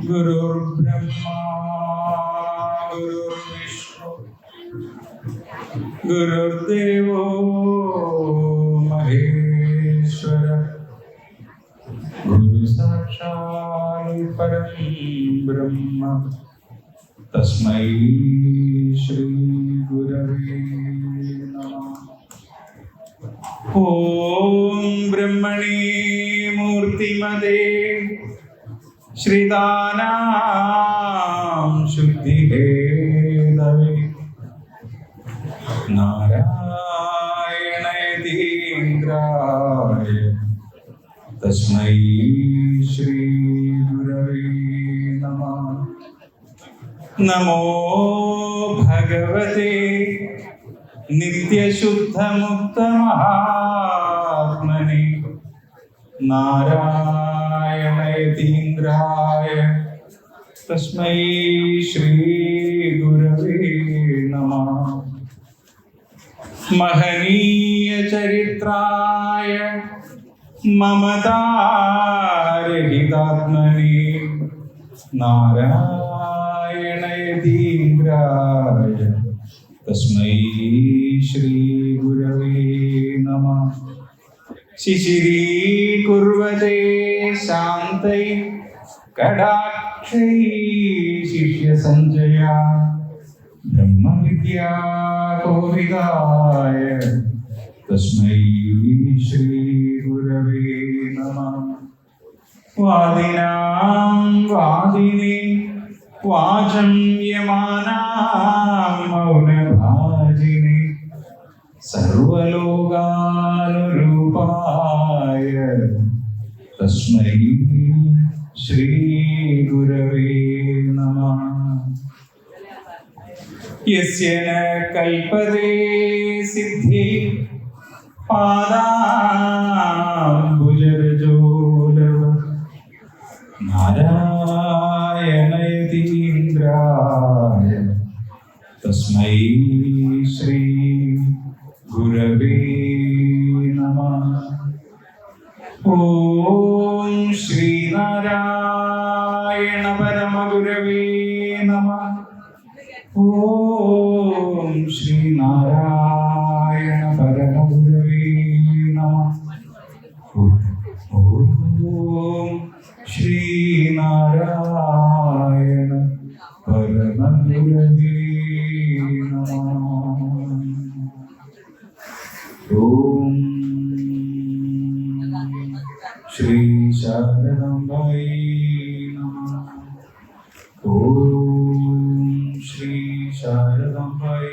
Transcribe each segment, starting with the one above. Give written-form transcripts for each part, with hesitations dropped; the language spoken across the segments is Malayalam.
ഗുരുർബ്രഹ്മാ ഗുരുർവിഷ്ണു ഗുരുർദേവോ മഹേശ്വര ഗുരു സാക്ഷാൽ പരം ബ്രഹ്മ തസ്മൈ ശ്രീ ഗുരവേ നമഃ. ഓം ബ്രഹ്മണി മൂർത്തിമതേ ശ്രീദാനാം ശുദ്ധിഹേതവേ നാരായണയതീന്ദ്രായ തസ്മൈ ശ്രീ ഗുരവേ നമഃ. നമോ ഭഗവതേ നിത്യശുദ്ധമുക്തമഹാത്മനെ നാരായണയതീന്ദ്രായ തസ്മൈ ശ്രീ ഗുരവേ നമഃ. മഹനീയ ചരിത്രായ മമതാരഹിതാത്മനെ നാരായണയതീന്ദ്രായ തസ്മൈ ശ്രീ ഗുരവേ നമഃ. ശിശിരീകുർവതേ ശാന്തൈ കടാക്ഷൈ ശിഷ്യസഞ്ജയ ബ്രഹ്മവിദ്യാ കോവിദായ തസ്മൈ ശ്രീ ഗുരവേ നമഃ. വാദിനാം വാദിനി വാചം യമാനാം മൗനഭാജിനി സർവലോകാനുരൂപായ തസ്മൈ ശ്രീ ഗുരവേ നമഃ. യസ്യ ന കൽപതേ സിദ്ധി പാദാംബുജരജോലവ നാരായണയതീന്ദ്രായ തസ്മൈ ശ്രീ ഗുരവേ നമഃ. ഓം ശ്രീനാരായണ പരമഗുരവേ നമഃ. ഓം ശ്രീനാരായണ പരമഗുരവേ നമഃ. ഓം ശ്രീനാരായണ പരമഗുരവേ നമഃ. ഓം ശ്രീ ശാരദാംബൈ നമഃ. ഓം ശ്രീ ശാരദാംബൈ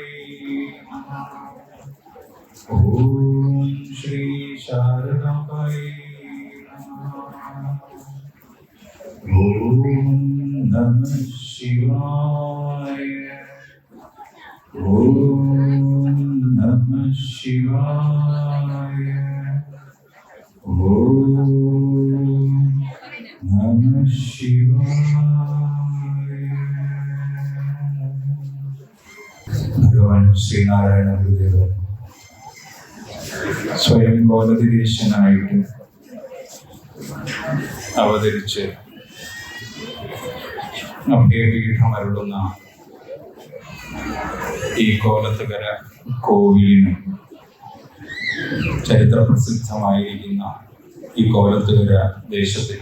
നമഃ. ഓം ശ്രീ ശാരദാംബൈ നമഃ. ഓം നമഃ ശിവായ. ഓം നമഃ ശിവായ. ഓം നമഃ ശിവായ. ഭഗവാൻ ശ്രീനാരായണ ഗുരുദേവൻ സ്വയം ബോധതിരീശനായിട്ട് അവതരിച്ച് അഭയപീഠമരുളുന്ന ഈ കോലത്തുകര കോവിലിന് ചരിത്ര പ്രസിദ്ധമായിരിക്കുന്ന ഈ കോലത്തുകര ദേശത്തിൽ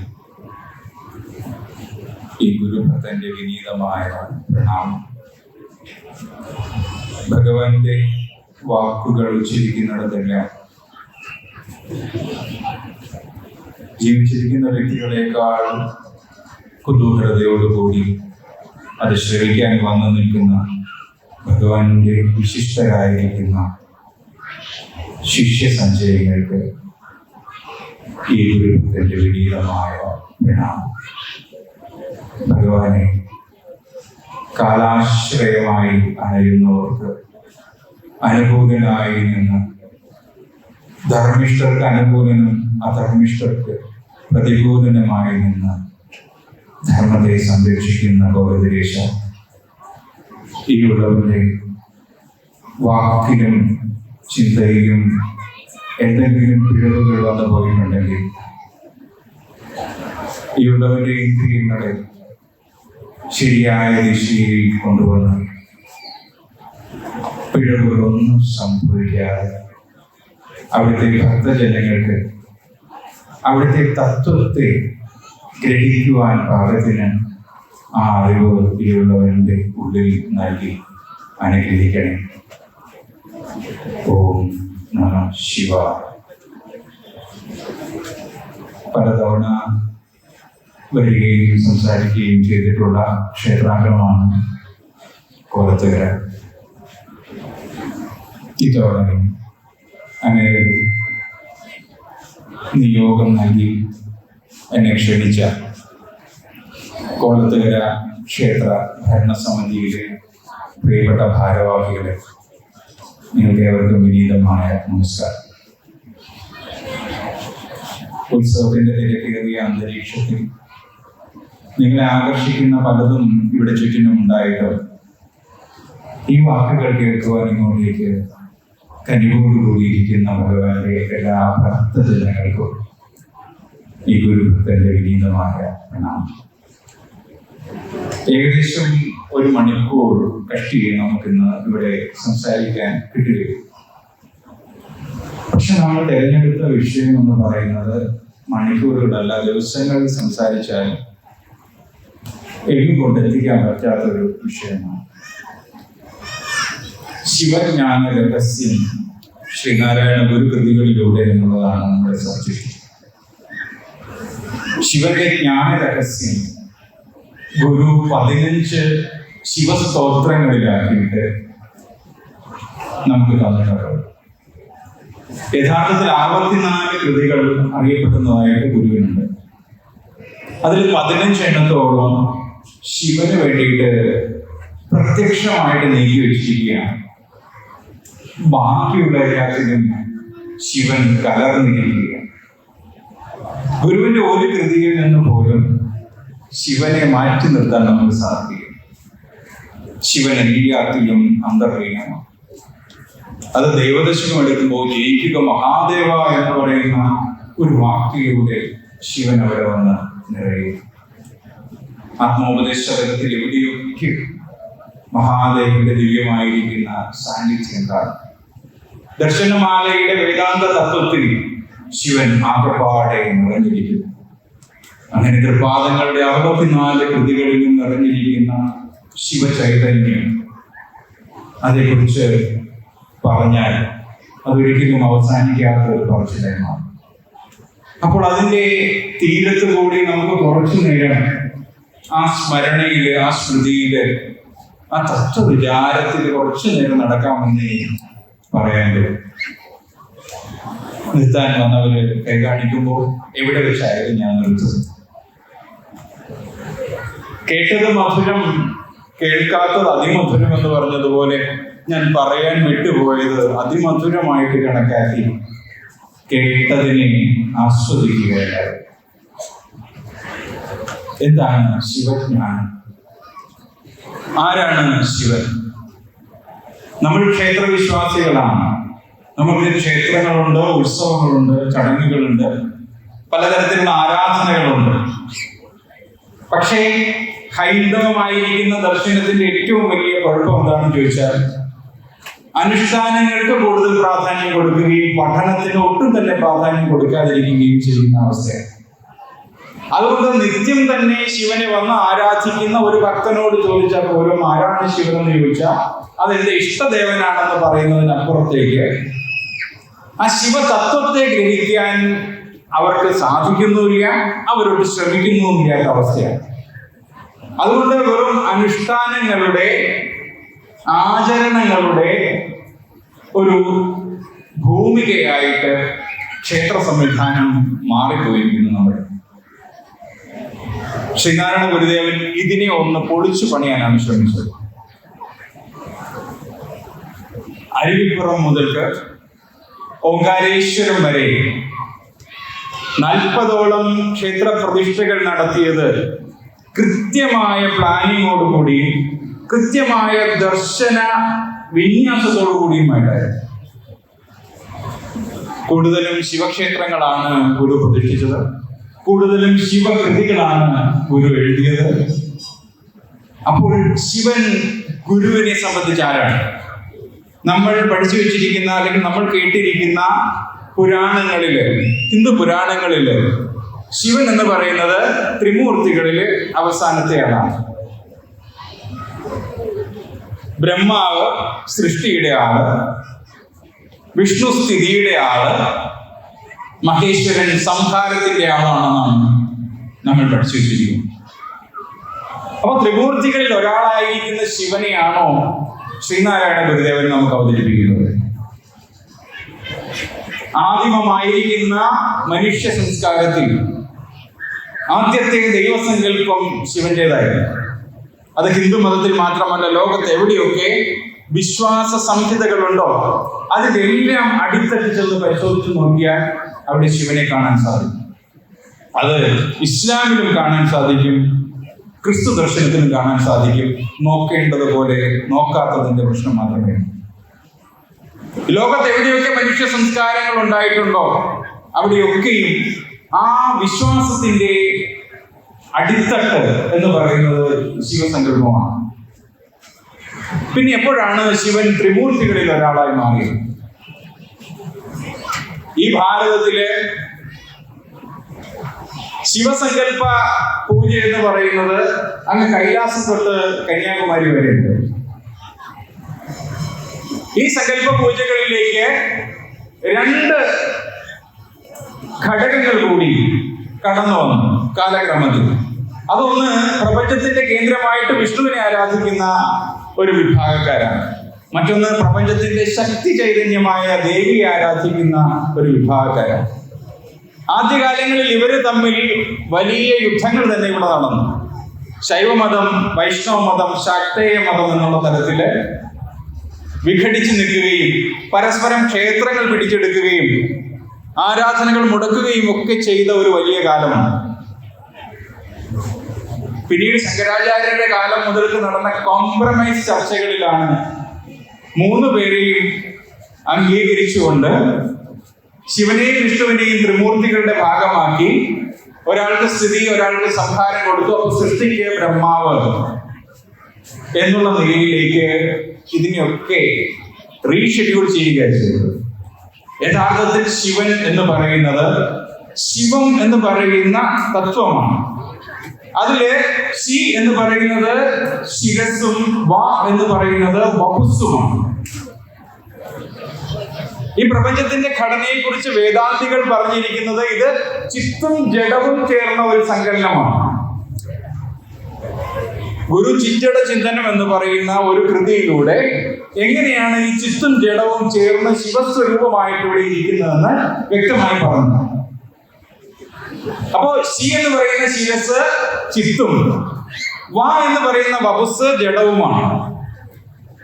ഈ ഗുരുഭക്തന്റെ വിനീതമായ പ്രണാമം. ഭഗവാന്റെ വാക്കുകൾ ഉച്ചരിക്കുന്നിടത്തെല്ലാം ജീവിച്ചിരിക്കുന്ന വ്യക്തികളെക്കാൾ കുതൂഹലതയോടുകൂടി അത് ശ്രവിക്കാൻ വന്നു നിൽക്കുന്ന ഭഗവാന്റെ വിശിഷ്ടരായിരിക്കുന്ന ശിഷ്യസഞ്ചയങ്ങൾക്ക് ഈ ഗുരുഭക്തന്റെ വിനീതമായ പ്രണാമം. ഭഗവാനെ കാലാശ്രയമായി അണയുന്നവർക്ക് അനുകൂലനായി നിന്ന് ധർമ്മിഷ്ഠർക്ക് അനുകൂലനും അധർമ്മിഷ്ഠർക്ക് പ്രതികൂലനുമായി നിന്ന് ധർമ്മത്തെ സംരക്ഷിക്കുന്ന ഗോവിന്ദദേശ ഈ ഉള്ളവരുടെ വാക്കിലും ചിന്തയിലും എന്തെങ്കിലും പിഴവുകൾ വന്നു പോയിട്ടുണ്ടെങ്കിൽ ഈ ഉള്ളവരുടെ ഇന്ദ്രിയങ്ങളെ ശരിയായ ദിശയിൽ കൊണ്ടുവന്ന് പിഴവുകളൊന്നും സംഭവിക്കാതെ അവിടുത്തെ ഭക്തജനങ്ങൾക്ക് അവിടുത്തെ തത്വത്തെ ഗ്രഹിക്കുവാൻ പാകത്തിന് ആ അറിവ് ഈയുള്ളവരുടെ ഉള്ളിൽ നൽകി അനുഗ്രഹിക്കണേ. ഓം നമഃ ശിവായ. പലതവണ വരികയും സംസാരിക്കുകയും ചെയ്തിട്ടുള്ള ക്ഷേത്രാംഗമാണ് കോലത്തുകര. ഇതോടെ അങ്ങനെ നിയോഗം നൽകി എന്നെ ക്ഷണിച്ച കോലത്തുകര ക്ഷേത്ര ഭരണസമിതിയിലെ പ്രിയപ്പെട്ട ഭാരവാഹികളെ, നിങ്ങൾക്ക് ഏവർക്കും വിനീതമായ നമസ്കാരം. ഉത്സവത്തിന്റെ തിരക്കേറിയ അന്തരീക്ഷത്തിൽ നിങ്ങളെ ആകർഷിക്കുന്ന പലതും ഇവിടെ ചുറ്റിനും ഉണ്ടായിട്ട് ഈ വാക്കുകൾ കേൾക്കുവാൻ ഇങ്ങോട്ടേക്ക് കനിവോടുകൂടിയിരിക്കുന്ന ഭഗവാന്റെ എല്ലാ ഭക്തജനങ്ങൾക്കും ഈ ഗുരുഭക്തന്റെ വിനീതമായ പ്രണാമം. ഏകദേശം 1 മണിക്കൂർ കഷ്ടിയെ നമുക്കിന്ന് ഇവിടെ സംസാരിക്കാൻ കിട്ടുകയും, പക്ഷെ നമ്മൾ തിരഞ്ഞെടുത്ത വിഷയം എന്ന് പറയുന്നത് മണിക്കൂറുകളല്ല, ദിവസങ്ങൾ സംസാരിച്ചാൽ എങ്ങും കൊണ്ടെത്തിക്കാൻ പറ്റാത്തൊരു വിഷയമാണ്. ശിവജ്ഞാന രഹസ്യം ശ്രീനാരായണ ഗുരുകൃതികളിലൂടെ എന്നുള്ളതാണ് നമ്മുടെ സബ്ജക്ട്. ശിവന്റെ ജ്ഞാന രഹസ്യം ഗുരു 15 ശിവസ്തോത്രങ്ങളിലാക്കിയിട്ട് നമുക്ക് തന്നിട്ടുണ്ട്. യഥാർത്ഥത്തിൽ 64 കൃതികൾ അറിയപ്പെടുന്നതായിട്ട് ഗുരുവിനുണ്ട്. അതിൽ 15 എണ്ണത്തോളം ശിവന് വേണ്ടിയിട്ട് പ്രത്യക്ഷമായിട്ട് നീക്കി വെച്ചിരിക്കുകയാണ്. ബാക്കിയുള്ള എല്ലാത്തിനും ശിവൻ കലർന്നിരിക്കുകയാണ്. ഗുരുവിന്റെ ഒരു കൃതിയിൽ നിന്ന് പോലും ശിവനെ മാറ്റി നിർത്താൻ നമുക്ക് സാധിക്കും. ശിവൻ എല്ലാത്തിലും അന്തർലീനമാണ്. അത് ദൈവദശകം എടുക്കുമ്പോൾ ജയിക്കുക മഹാദേവ എന്ന് പറയുന്ന ഒരു വാക്കിലൂടെ ശിവൻ അവിടെ വന്ന് നിറയും. ആത്മോപദേശത്തിൽ എവിടെയൊക്കെ മഹാദേവന്റെ ദിവ്യമായിരിക്കുന്ന സാന്നിധ്യം കാണും. ദർശനമാലയുടെ വേദാന്ത തത്വത്തിൽ ശിവൻ ആകപ്പാടെ നിറഞ്ഞിരിക്കുന്നു. അങ്ങനെ തൃപാദങ്ങളുടെ 64 കൃതികളിലും നിറഞ്ഞിരിക്കുന്ന ശിവചൈതന്യം, അതേക്കുറിച്ച് പറഞ്ഞാൽ അതൊരിക്കലും അവസാനിക്കാത്ത ഒരു പറച്ചിലാണ്. അപ്പോൾ അതിൻ്റെ തീരത്ത് കൂടി നമുക്ക് കുറച്ചു നേരം ആ സ്മരണയില്, ആ സ്മൃതിയില്, ആ തത്വവിചാരത്തിൽ കുറച്ചു നേരം നടക്കാമെന്നേ പറയാൻ പറ്റും. നിർത്താൻ വന്നവര് കൈ കാണിക്കുമ്പോൾ എവിടെ വെച്ചായാലും ഞാൻ നിർത്തും. കേട്ടത് മധുരം, കേൾക്കാത്തത് അതിമധുരം എന്ന് പറഞ്ഞതുപോലെ ഞാൻ പറയാൻ വിട്ടുപോയത് അതിമധുരമായിട്ട് കണക്കാക്കി കേട്ടതിനെ ആസ്വദിക്കുകയല്ലാതെ. എന്താണ് ശിവജ്ഞാനം? ആരാണ് ശിവൻ? നമ്മൾ ക്ഷേത്രവിശ്വാസികളാണ്. നമുക്ക് ക്ഷേത്രങ്ങളുണ്ട്, ഉത്സവങ്ങളുണ്ട്, ചടങ്ങുകളുണ്ട്, പലതരത്തിലുള്ള ആരാധനകളുണ്ട്. പക്ഷേ ഹൈന്ദവമായിരിക്കുന്ന ദർശനത്തിന്റെ ഏറ്റവും വലിയ കുഴപ്പം എന്താണെന്ന് ചോദിച്ചാൽ, അനുഷ്ഠാനങ്ങൾക്ക് കൂടുതൽ പ്രാധാന്യം കൊടുക്കുകയും പഠനത്തിന് ഒട്ടും തന്നെ പ്രാധാന്യം കൊടുക്കാതിരിക്കുകയും ചെയ്യുന്ന അവസ്ഥയാണ്. അതുകൊണ്ട് നിത്യം തന്നെ ശിവനെ വന്ന് ആരാധിക്കുന്ന ഒരു ഭക്തനോട് ചോദിച്ചാൽ പോലും ആരാണ് ശിവൻ എന്ന് ചോദിച്ചാൽ അതെന്റെ ഇഷ്ടദേവനാണെന്ന് പറയുന്നതിനപ്പുറത്തേക്ക് ആ ശിവതത്വത്തെ ഗ്രഹിക്കാൻ അവർക്ക് സാധിക്കുന്നുമില്ല, അവരോട് ശ്രമിക്കുന്നുമില്ലാത്ത അവസ്ഥയാണ്. അതുകൊണ്ട് വെറും അനുഷ്ഠാനങ്ങളുടെ, ആചരണങ്ങളുടെ ഒരു ഭൂമികയായിട്ട് ക്ഷേത്ര സംവിധാനം മാറിപ്പോയിരിക്കുന്നു. നമ്മൾ ശ്രീനാരായണ ഗുരുദേവൻ ഇതിനെ ഒന്ന് പൊളിച്ചു പണിയാനാണ് ശ്രമിച്ചത്. അരുവിപ്പുറം മുതൽക്ക് ഓങ്കാരേശ്വരം വരെ 40ഓളം ക്ഷേത്ര പ്രതിഷ്ഠകൾ നടത്തിയത് കൃത്യമായ പ്ലാനിങ്ങോടുകൂടി, കൃത്യമായ ദർശന വിന്യാസത്തോടു കൂടിയുമായിട്ടായിരുന്നു. കൂടുതലും ശിവക്ഷേത്രങ്ങളാണ് ഗുരു പ്രതിഷ്ഠിച്ചത്, കൂടുതലും ശിവകൃതികളാണ് ഗുരു എഴുതിയത്. അപ്പോൾ ശിവൻ ഗുരുവിനെ സംബന്ധിച്ച് ആരാണ്? നമ്മൾ പഠിച്ചു വെച്ചിരിക്കുന്ന അല്ലെങ്കിൽ നമ്മൾ കേട്ടിരിക്കുന്ന പുരാണങ്ങളില്, ഹിന്ദു പുരാണങ്ങളില് ശിവൻ എന്ന് പറയുന്നത് ത്രിമൂർത്തികളില് അവസാനത്തെ ആളാണ്. ബ്രഹ്മാവ് സൃഷ്ടിയുടെ ആള്, വിഷ്ണു സ്ഥിതിയുടെ ആള്, മഹേശ്വരൻ സംഹാരത്തിന്റെ ആളാണെന്നാണ് നമ്മൾ പഠിച്ചു വെച്ചിരിക്കുന്നത്. അപ്പൊ ത്രിമൂർത്തികളിൽ ഒരാളായിരിക്കുന്ന ശിവനെയാണോ ശ്രീനാരായണ ഗുരുദേവൻ നമുക്ക് അവതരിപ്പിക്കുന്നത്? ആദിമമായിരിക്കുന്ന മനുഷ്യ സംസ്കാരത്തിൽ ആദ്യത്തെ ദൈവസങ്കല്പം ശിവന്റേതായിരുന്നു. അത് ഹിന്ദു മതത്തിൽ മാത്രമല്ല, ലോകത്ത് എവിടെയൊക്കെ വിശ്വാസ സംഹിതകളുണ്ടോ അതിലെല്ലാം അടിത്തട്ടി ചെന്ന് പരിശോധിച്ച് നോക്കിയാൽ അവിടെ ശിവനെ കാണാൻ സാധിക്കും. അത് ഇസ്ലാമിലും കാണാൻ സാധിക്കും, ക്രിസ്തു ദർശനത്തിനും കാണാൻ സാധിക്കും. നോക്കേണ്ടതുപോലെ നോക്കാത്തതിന്റെ പ്രശ്നം മാത്രമേ. ലോകത്ത് എവിടെയൊക്കെ മനുഷ്യ സംസ്കാരങ്ങൾ ഉണ്ടായിട്ടുണ്ടോ അവിടെയൊക്കെയും ആ വിശ്വാസത്തിന്റെ അടിത്തട്ട് എന്ന് പറയുന്നത് ശിവസങ്കല്പമാണ്. പിന്നെ എപ്പോഴാണ് ശിവൻ ത്രിമൂർത്തികളിൽ ഒരാളായി മാറിയത്? ഈ ഭാരതത്തിലെ ശിവസങ്കല്പ പൂജ എന്ന് പറയുന്നത് അങ്ങ് കൈലാസം തൊട്ട് കന്യാകുമാരി വരെയുണ്ട്. ഈ സങ്കല്പ പൂജകളിലേക്ക് രണ്ട് ഘടകങ്ങൾ കൂടി കടന്നു വന്നു കാലക്രമത്തിൽ. അതൊന്ന് പ്രപഞ്ചത്തിന്റെ കേന്ദ്രമായിട്ട് വിഷ്ണുവിനെ ആരാധിക്കുന്ന ഒരു വിഭാഗക്കാരാണ്. മറ്റൊന്ന് പ്രപഞ്ചത്തിന്റെ ശക്തി ചൈതന്യമായ ദേവിയെ ആരാധിക്കുന്ന ഒരു വിഭാഗക്കാരാണ്. ആദ്യകാലങ്ങളിൽ ഇവര് തമ്മിൽ വലിയ യുദ്ധങ്ങൾ തന്നെ ഇവിടെ നടന്നു. ശൈവമതം, വൈഷ്ണവ മതം, ശാക്തേയ മതം എന്നുള്ള തരത്തില് വിഘടിച്ചു നിൽക്കുകയും പരസ്പരം ക്ഷേത്രങ്ങൾ പിടിച്ചെടുക്കുകയും ആരാധനകൾ മുടക്കുകയും ഒക്കെ ചെയ്ത ഒരു വലിയ കാലമാണ്. പിന്നീട് ശങ്കരാചാര്യരുടെ കാലം മുതൽക്ക് നടന്ന കോംപ്രമൈസ് ചർച്ചകളിലാണ് മൂന്ന് പേരെയും അംഗീകരിച്ചുകൊണ്ട് ശിവനെയും വിഷ്ണുവിനെയും ത്രിമൂർത്തികളുടെ ഭാഗമാക്കി ഒരാൾക്ക് സ്ഥിതി, ഒരാൾക്ക് സംഹാരം കൊടുത്തു. അപ്പോൾ സൃഷ്ടിക്ക് ബ്രഹ്മാവ് എന്നുള്ള നിലയിലേക്ക് ഇതിനെയൊക്കെ റീഷെഡ്യൂൾ ചെയ്യുക ചെയ്തത്. യഥാർത്ഥത്തിൽ ശിവൻ എന്ന് പറയുന്നത് ശിവം എന്ന് പറയുന്ന തത്വമാണ്. അതില് ശി എന്ന് പറയുന്നത് ശിരസ്സും വ എന്ന് പറയുന്നത് വപുസ്സുമാണ്. ഈ പ്രപഞ്ചത്തിന്റെ ഘടനയെ കുറിച്ച് വേദാന്തികൾ പറഞ്ഞിരിക്കുന്നത് ഇത് ചിത്തും ജഡവും ചേർന്ന ഒരു സങ്കലനമാണ്. ഗുരു ചിറ്റട ചിന്തനം എന്ന് പറയുന്ന ഒരു കൃതിയിലൂടെ എങ്ങനെയാണ് ഈ ചിത്തും ജഡവും ചേർന്ന് ശിവസ്വരൂപമായിട്ട് ഇവിടെ ഇരിക്കുന്നതെന്ന് വ്യക്തമായി പറഞ്ഞു. അപ്പോ ശി എന്ന് പറയുന്ന ശിരസ് ചിത്തും, വ എന്ന് പറയുന്ന വപുസ് ജഡവുമാണ്.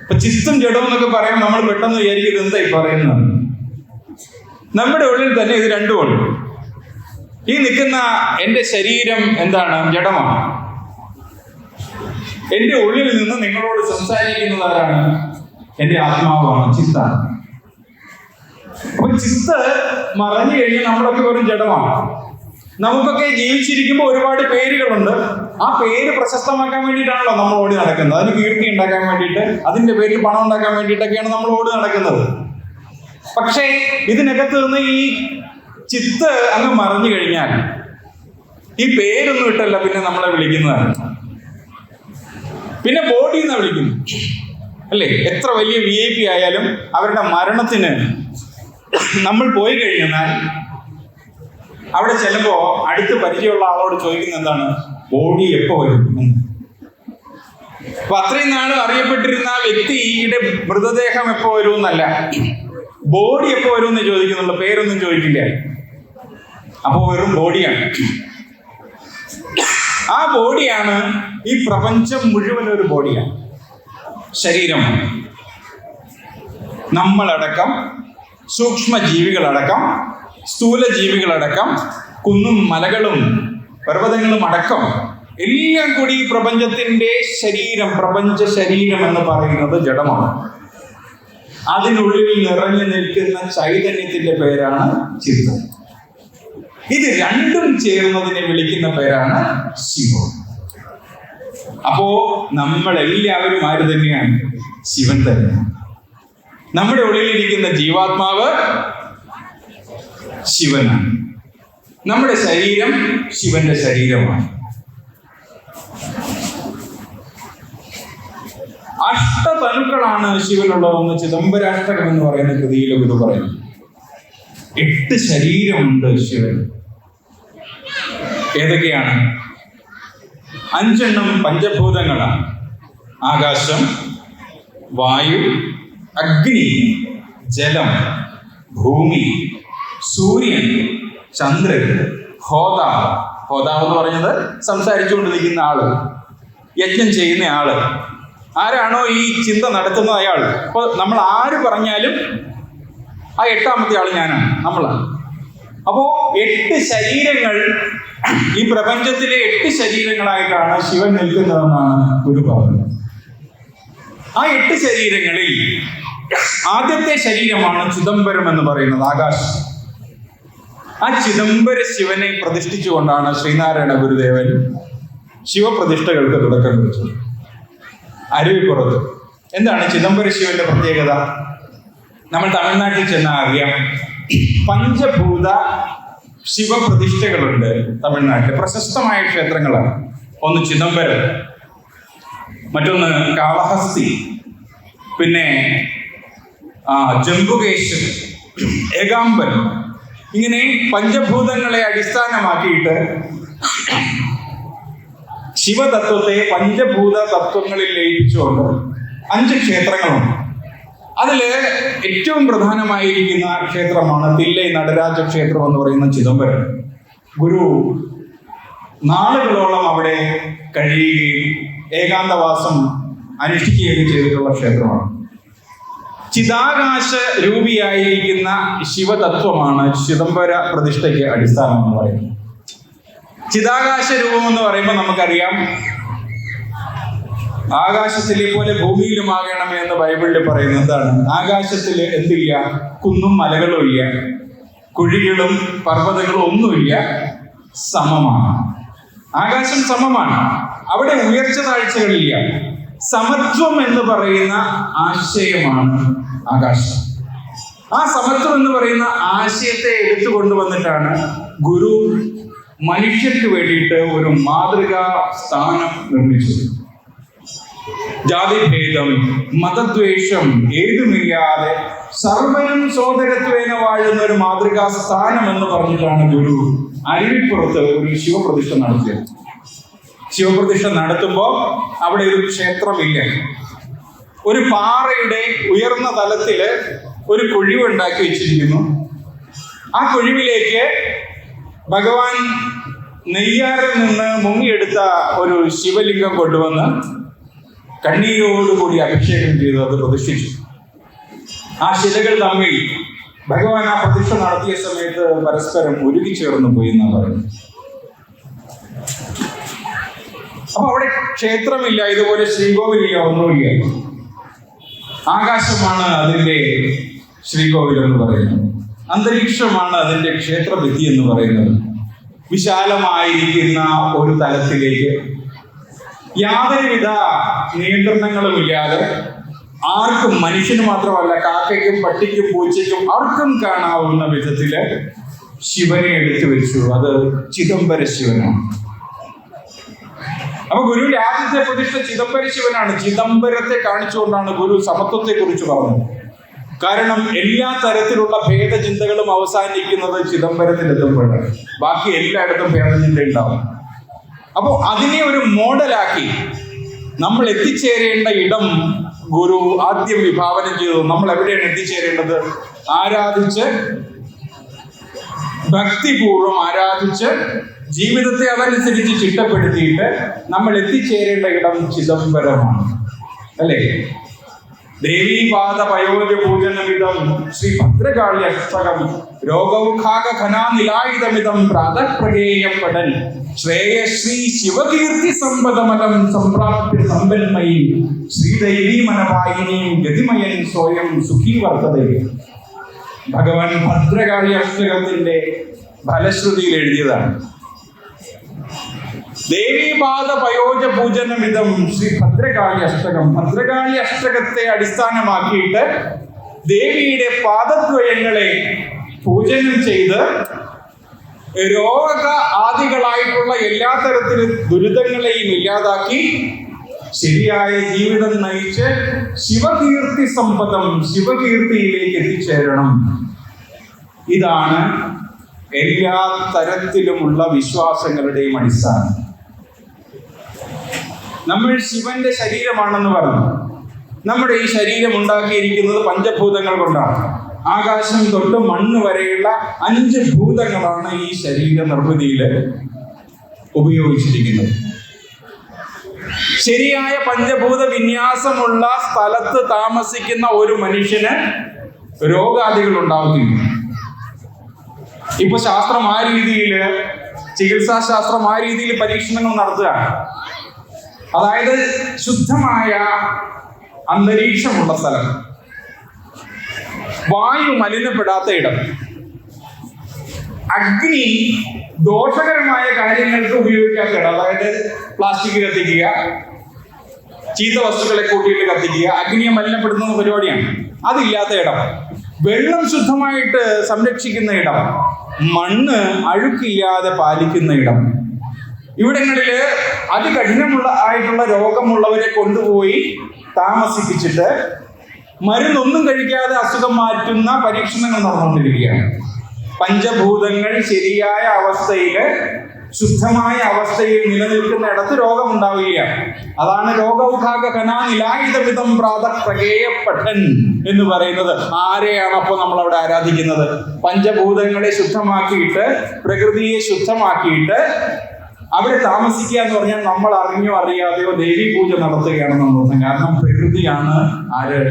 അപ്പൊ ചിത്തും ജഡവും എന്നൊക്കെ പറയുമ്പോൾ നമ്മൾ പെട്ടെന്ന് വിചാരിക്കുന്നത് എന്തായി പറയുന്നത്? നമ്മുടെ ഉള്ളിൽ തന്നെ ഇത് രണ്ടുമുണ്ട്. ഈ നിൽക്കുന്ന എന്റെ ശരീരം എന്താണ്? ജഡമാണ്. എന്റെ ഉള്ളിൽ നിന്ന് നിങ്ങളോട് സംസാരിക്കുന്നത് ആരാണ്? എന്റെ ആത്മാവാണ്, ചിത്താണ്. അപ്പൊ ചിത്ത് മറഞ്ഞു കഴിഞ്ഞാൽ നമ്മളൊക്കെ വെറും ജഡമാണ്. നമുക്കൊക്കെ ജീവിച്ചിരിക്കുമ്പോൾ ഒരുപാട് പേരുകളുണ്ട്. ആ പേര് പ്രശസ്തമാക്കാൻ വേണ്ടിയിട്ടാണല്ലോ നമ്മൾ ഓടി നടക്കുന്നത്. അതിന് കീർത്തി ഉണ്ടാക്കാൻ വേണ്ടിയിട്ട്, അതിന്റെ പേരിൽ പണം ഉണ്ടാക്കാൻ വേണ്ടിയിട്ടൊക്കെയാണ് നമ്മൾ ഓടി നടക്കുന്നത്. പക്ഷേ ഇതിനകത്ത് നിന്ന് ഈ ചിത്ത് അങ്ങ് മറഞ്ഞു കഴിഞ്ഞാൽ ഈ പേരൊന്നും ഇട്ടല്ല പിന്നെ നമ്മളെ വിളിക്കുന്നതാണ്. പിന്നെ ബോഡി എന്നാ വിളിക്കുന്നു, അല്ലേ? എത്ര വലിയ VIP ആയാലും അവരുടെ മരണത്തിന് നമ്മൾ പോയി കഴിഞ്ഞാൽ അവിടെ ചെല്ലുമ്പോ അടുത്ത് പരിചയമുള്ള ആളോട് ചോദിക്കുന്ന എന്താണ്? ബോഡി എപ്പോ വരും? അപ്പൊ അത്രയും നാളും അറിയപ്പെട്ടിരുന്ന വ്യക്തിയുടെ മൃതദേഹം എപ്പോ വരുമെന്നല്ല, ബോഡി എപ്പോ വരുമെന്ന് ചോദിക്കുന്നുള്ളൂ, പേരൊന്നും ചോദിക്കില്ല. അപ്പോ വെറും ബോഡിയാണ്. ആ ബോഡിയാണ് ഈ പ്രപഞ്ചം മുഴുവൻ ഒരു ബോഡിയാണ്, ശരീരമാണ്. നമ്മളടക്കം, സൂക്ഷ്മ ജീവികളടക്കം, സ്ഥൂല ജീവികളടക്കം, കുന്നും മലകളും പർവ്വതങ്ങളും അടക്കം എല്ലാം കൂടി ഈ പ്രപഞ്ചത്തിന്റെ ശരീരം, പ്രപഞ്ച ശരീരം എന്ന് പറയുന്നത് ജഡമാണ്. അതിനുള്ളിൽ നിറഞ്ഞു നിൽക്കുന്ന ചൈതന്യത്തിന്റെ പേരാണ് ചിത്തം. ഇത് രണ്ടും ചേർന്നതിനെ വിളിക്കുന്ന പേരാണ് ശിവം. അപ്പോ നമ്മളെല്ലാവരും ആര് തന്നെയാണ്? ശിവൻ തന്നെയാണ്. നമ്മുടെ ഉള്ളിലിരിക്കുന്ന ജീവാത്മാവ് ശിവനാണ്. നമ്മുടെ ശരീരം ശിവന്റെ ശരീരമാണ്. അഷ്ടതനുക്കളാണ് ശിവനുള്ളതെന്ന് ചിദംബരാഷ്ടകം എന്ന് പറയുന്ന കൃതിയിൽ ഗുരു പറയുന്നു. 8 ശരീരമുണ്ട് ശിവൻ. ഏതൊക്കെയാണ്? 5 പഞ്ചഭൂതങ്ങളാണ്. ആകാശം, വായു, അഗ്നി, ജലം, ഭൂമി, സൂര്യൻ, ചന്ദ്രൻ, ഹോതാവ്. ഹോതാവ് എന്ന് പറയുന്നത് സംസാരിച്ചുകൊണ്ടിരിക്കുന്ന ആള്, യജ്ഞം ചെയ്യുന്ന ആള്. ആരാണോ ഈ ചിന്ത നടത്തുന്നത് അയാൾ. അപ്പൊ നമ്മൾ ആര് പറഞ്ഞാലും ആ 8ാമത്തെ ആള് ഞാനാണ്, നമ്മളാണ്. അപ്പോ 8 ശരീരങ്ങൾ, ഈ പ്രപഞ്ചത്തിലെ 8 ശരീരങ്ങളായിട്ടാണ് ശിവൻ നിൽക്കുന്നതെന്നാണ് ഗുരു പറഞ്ഞത്. ആ 8 ശരീരങ്ങളിൽ ആദ്യത്തെ ശരീരമാണ് ചിദംബരം എന്ന് പറയുന്നത്, ആകാശം. ആ ചിദംബര ശിവനെ പ്രതിഷ്ഠിച്ചുകൊണ്ടാണ് ശ്രീനാരായണ ഗുരുദേവൻ ശിവപ്രതിഷ്ഠകൾക്ക് തുടക്കം കുറിച്ചത്. അരുവിപ്പുറത്ത്. എന്താണ് ചിദംബര ശിവന്റെ പ്രത്യേകത? നമ്മൾ തമിഴ്നാട്ടിൽ ചെന്നാൽ അറിയാം, പഞ്ചഭൂത ശിവപ്രതിഷ്ഠകളുണ്ട് തമിഴ്നാട്ടിൽ. പ്രശസ്തമായ ക്ഷേത്രങ്ങളാണ്. ഒന്ന് ചിദംബരം, മറ്റൊന്ന് കാളഹസ്തി, പിന്നെ ജംബുകേശ്വർ, ഏകാംബരം. ഇങ്ങനെ പഞ്ചഭൂതങ്ങളെ അടിസ്ഥാനമാക്കിയിട്ട് ശിവതത്വത്തെ പഞ്ചഭൂത തത്വങ്ങളിൽ ലയിപ്പിച്ചുകൊണ്ട് 5 ക്ഷേത്രങ്ങളുണ്ട്. അതില് ഏറ്റവും പ്രധാനമായിരിക്കുന്ന ക്ഷേത്രമാണ് തില്ലൈ നടരാജ ക്ഷേത്രം എന്ന് പറയുന്ന ചിദംബരം. ഗുരു നാളുകളോളം അവിടെ കഴിയുകയും ഏകാന്തവാസം അനുഷ്ഠിക്കുകയും ചെയ്തിട്ടുള്ള ക്ഷേത്രമാണ്. ചിദാകാശ രൂപിയായിരിക്കുന്ന ശിവതത്വമാണ് ചിദംബര പ്രതിഷ്ഠയ്ക്ക് അടിസ്ഥാനം എന്ന് പറയുന്നത്. ചിദാകാശ രൂപം എന്ന് പറയുമ്പോൾ നമുക്കറിയാം, ആകാശത്തിലെ പോലെ ഭൂമിയിലുമാകണമേ എന്ന് ബൈബിളിൽ പറയുന്നത് എന്താണ്? ആകാശത്തിൽ എന്തില്ല? കുന്നും മലകളും ഇല്ല, കുഴികളും പർവ്വതങ്ങളും ഒന്നുമില്ല, സമമാണ്. ആകാശം സമമാണ്. അവിടെ ഉയർച്ച താഴ്ചകളില്ല. സമത്വം എന്ന് പറയുന്ന ആശയമാണ് ആകാശം. ആ സമത്വം എന്ന് പറയുന്ന ആശയത്തെ എടുത്തുകൊണ്ടുവന്നിട്ടാണ് ഗുരു മനുഷ്യർക്ക് വേണ്ടിയിട്ട് ഒരു മാതൃകാ സ്ഥാനം നിർമ്മിച്ചത്. ജാതിഭേദം, മതദ്വേഷം ഏതുമില്ലാതെ സർവരും സോദരത്വേന വാഴുന്ന ഒരു മാതൃകാ സ്ഥാനം എന്ന് പറഞ്ഞിട്ടാണ് ഗുരു അരുവിപ്പുറത്ത് ഒരു ശിവപ്രതിഷ്ഠ നടത്തിയത്. ശിവപ്രതിഷ്ഠ നടത്തുമ്പോൾ അവിടെ ഒരു ക്ഷേത്രമില്ല. ഒരു പാറയുടെ ഉയർന്ന തലത്തില് ഒരു കുഴിവുണ്ടാക്കി വെച്ചിരിക്കുന്നു. ആ കുഴിവിലേക്ക് ഭഗവാൻ നെയ്യാറിൽ നിന്ന് മുങ്ങിയെടുത്ത ഒരു ശിവലിംഗം കൊണ്ടുവന്ന് കണ്ണീരോടുകൂടി അഭിഷേകം ചെയ്ത് അത് പ്രതിഷ്ഠിച്ചു. ആ ശിലകൾ തമ്മിൽ ഭഗവാൻ ആ പ്രതിഷ്ഠ നടത്തിയ സമയത്ത് പരസ്പരം ഉരുകിച്ചേർന്നു പോയി എന്നാണ് പറയുന്നത്. അപ്പൊ അവിടെ ക്ഷേത്രമില്ല, ഇതുപോലെ ശ്രീകോവിലില്ല, ഒന്നുമില്ല. ആകാശമാണ് അതിന്റെ ശ്രീകോവിൽ എന്ന് പറയുന്നത്. അന്തരീക്ഷമാണ് അതിന്റെ ക്ഷേത്രഭിത്തി എന്ന് പറയുന്നത്. വിശാലമായിരിക്കുന്ന ഒരു തലത്തിലേക്ക് യാതൊരുവിധ നിയന്ത്രണങ്ങളുമില്ലാതെ ആർക്കും, മനുഷ്യന് മാത്രമല്ല കാക്കയ്ക്കും പട്ടിക്കും പൂച്ചയ്ക്കും ആർക്കും കാണാവുന്ന വിധത്തില് ശിവനെ എടുത്തു വെച്ചു. അത് ചിദംബര ശിവനാണ്. അപ്പൊ ഗുരുവിന്റെ ആദ്യത്തെ പ്രതിഷ്ഠ ചിദംബര ശിവനാണ്. ചിദംബരത്തെ കാണിച്ചുകൊണ്ടാണ് ഗുരു സമത്വത്തെ കുറിച്ച് പറഞ്ഞത്. കാരണം എല്ലാ തരത്തിലുള്ള ഭേദചിന്തകളും അവസാനിക്കുന്നത് ചിദംബരത്തിലെത്തുമ്പോഴാണ്. ബാക്കി എല്ലായിടത്തും ഭേദചിന്ത ഉണ്ടാവും. അപ്പോൾ അതിനെ ഒരു മോഡലാക്കി നമ്മൾ എത്തിച്ചേരേണ്ട ഇടം ഗുരു ആദ്യം വിഭാവനം ചെയ്തു. നമ്മൾ എവിടെയാണ് എത്തിച്ചേരേണ്ടത്? ആരാധിച്ച്, ഭക്തിപൂർവം ആരാധിച്ച്, ജീവിതത്തെ അതനുസരിച്ച് ചിട്ടപ്പെടുത്തിയിട്ട് നമ്മൾ എത്തിച്ചേരേണ്ട ഇടം ചിദംബരമാണ്, അല്ലേ? ദേവീപാദ പയോജ പൂജനമിതം ശ്രീ ഭദ്രകാളി അഷ്ടകം രോഗൗഖാക ഘനാനിലായുധമിതം പ്രാതഃപ്രഗേയപ്പെടൻ ശ്രേയശ്രീ ശിവകീർത്തി സമ്പദമലം സംപ്രാപ്യ സമ്പന്മയി ശ്രീദേവീ മനവായിനിയും ഗതിമയൻ സ്വയം സുഖീ വർത്തതേ. ഭഗവാൻ ഭദ്രകാളി അഷ്ടകത്തിന്റെ ഫലശ്രുതിയിൽ എഴുതിയതാണ്. ദേവീപാദ പയോജ പൂജനമിതം ശ്രീ ഭദ്രകാളി അഷ്ടകം. ഭദ്രകാളി അഷ്ടകത്തെ അടിസ്ഥാനമാക്കിയിട്ട് ദേവിയുടെ പാദദ്വയങ്ങളെ പൂജനം ചെയ്ത് രോഗ ആദികളായിട്ടുള്ള എല്ലാ തരത്തിലും ദുരിതങ്ങളെയും ഇല്ലാതാക്കി ശരിയായ ജീവിതം നയിച്ച് ശിവകീർത്തി സമ്പദം, ശിവകീർത്തിയിലേക്ക് എത്തിച്ചേരണം. ഇതാണ് എല്ലാ തരത്തിലുമുള്ള വിശ്വാസങ്ങളുടെയും അടിസ്ഥാനം. നമ്മൾ ശിവന്റെ ശരീരമാണെന്ന് പറഞ്ഞു. നമ്മുടെ ഈ ശരീരം ഉണ്ടാക്കിയിരിക്കുന്നത് പഞ്ചഭൂതങ്ങൾ കൊണ്ടാണ്. ആകാശം തൊട്ട് മണ്ണ് വരെയുള്ള 5 ഭൂതങ്ങളാണ് ഈ ശരീര നിർമ്മിതിയിൽ ഉപയോഗിച്ചിരിക്കുന്നത്. ശരിയായ പഞ്ചഭൂത വിന്യാസമുള്ള സ്ഥലത്ത് താമസിക്കുന്ന ഒരു മനുഷ്യന് രോഗാദികൾ ഉണ്ടാവുകയില്ല. ഇപ്പൊ ശാസ്ത്രം ആ രീതിയിൽ, ചികിത്സാ ശാസ്ത്രം ആ രീതിയിൽ പരീക്ഷണങ്ങൾ നടത്തുകയാണ്. അതായത് ശുദ്ധമായ അന്തരീക്ഷമുള്ള സ്ഥലം, വായു മലിനപ്പെടാത്ത ഇടം, അഗ്നി ദോഷകരമായ കാര്യങ്ങൾക്ക് ഉപയോഗിക്കാത്ത ഇടം, അതായത് പ്ലാസ്റ്റിക് കത്തിക്കുക, ചീത്ത വസ്തുക്കളെ കൂട്ടിയിട്ട് കത്തിക്കുക, അഗ്നിയെ മലിനപ്പെടുത്തുന്ന പരിപാടിയാണ്. അതില്ലാത്ത ഇടം, വെള്ളം ശുദ്ധമായിട്ട് സംരക്ഷിക്കുന്ന ഇടം, മണ്ണ് അഴുക്കില്ലാതെ പാലിക്കുന്ന ഇടം. ഇവിടങ്ങളിൽ അതികഠിനമുള്ള ആയിട്ടുള്ള രോഗമുള്ളവരെ കൊണ്ടുപോയി താമസിപ്പിച്ചിട്ട് മരുന്നൊന്നും കഴിക്കാതെ അസുഖം മാറ്റുന്ന പരീക്ഷണങ്ങൾ നടന്നുകൊണ്ടിരിക്കുകയാണ്. പഞ്ചഭൂതങ്ങൾ ശരിയായ അവസ്ഥയിൽ, ശുദ്ധമായ അവസ്ഥയിൽ നിലനിൽക്കുന്ന ഇടത്ത് രോഗമുണ്ടാവുകയില്ല. അതാണ് രോഗൗഘാകനാനിലായുധമിതം പ്രാതപ്രകേയപ്പെട്ടൻ എന്ന് പറയുന്നത്. ആരെയാണ് അപ്പോൾ നമ്മൾ അവിടെ ആരാധിക്കുന്നത്? പഞ്ചഭൂതങ്ങളെ ശുദ്ധമാക്കിയിട്ട്, പ്രകൃതിയെ ശുദ്ധമാക്കിയിട്ട് അവിടെ താമസിക്കുക എന്ന് പറഞ്ഞാൽ നമ്മൾ അറിഞ്ഞോ അറിയാതെയോ ദേവി പൂജ നടത്തുകയാണെന്ന് തോന്നുന്നത്. കാരണം പ്രകൃതിയാണ് ആര്?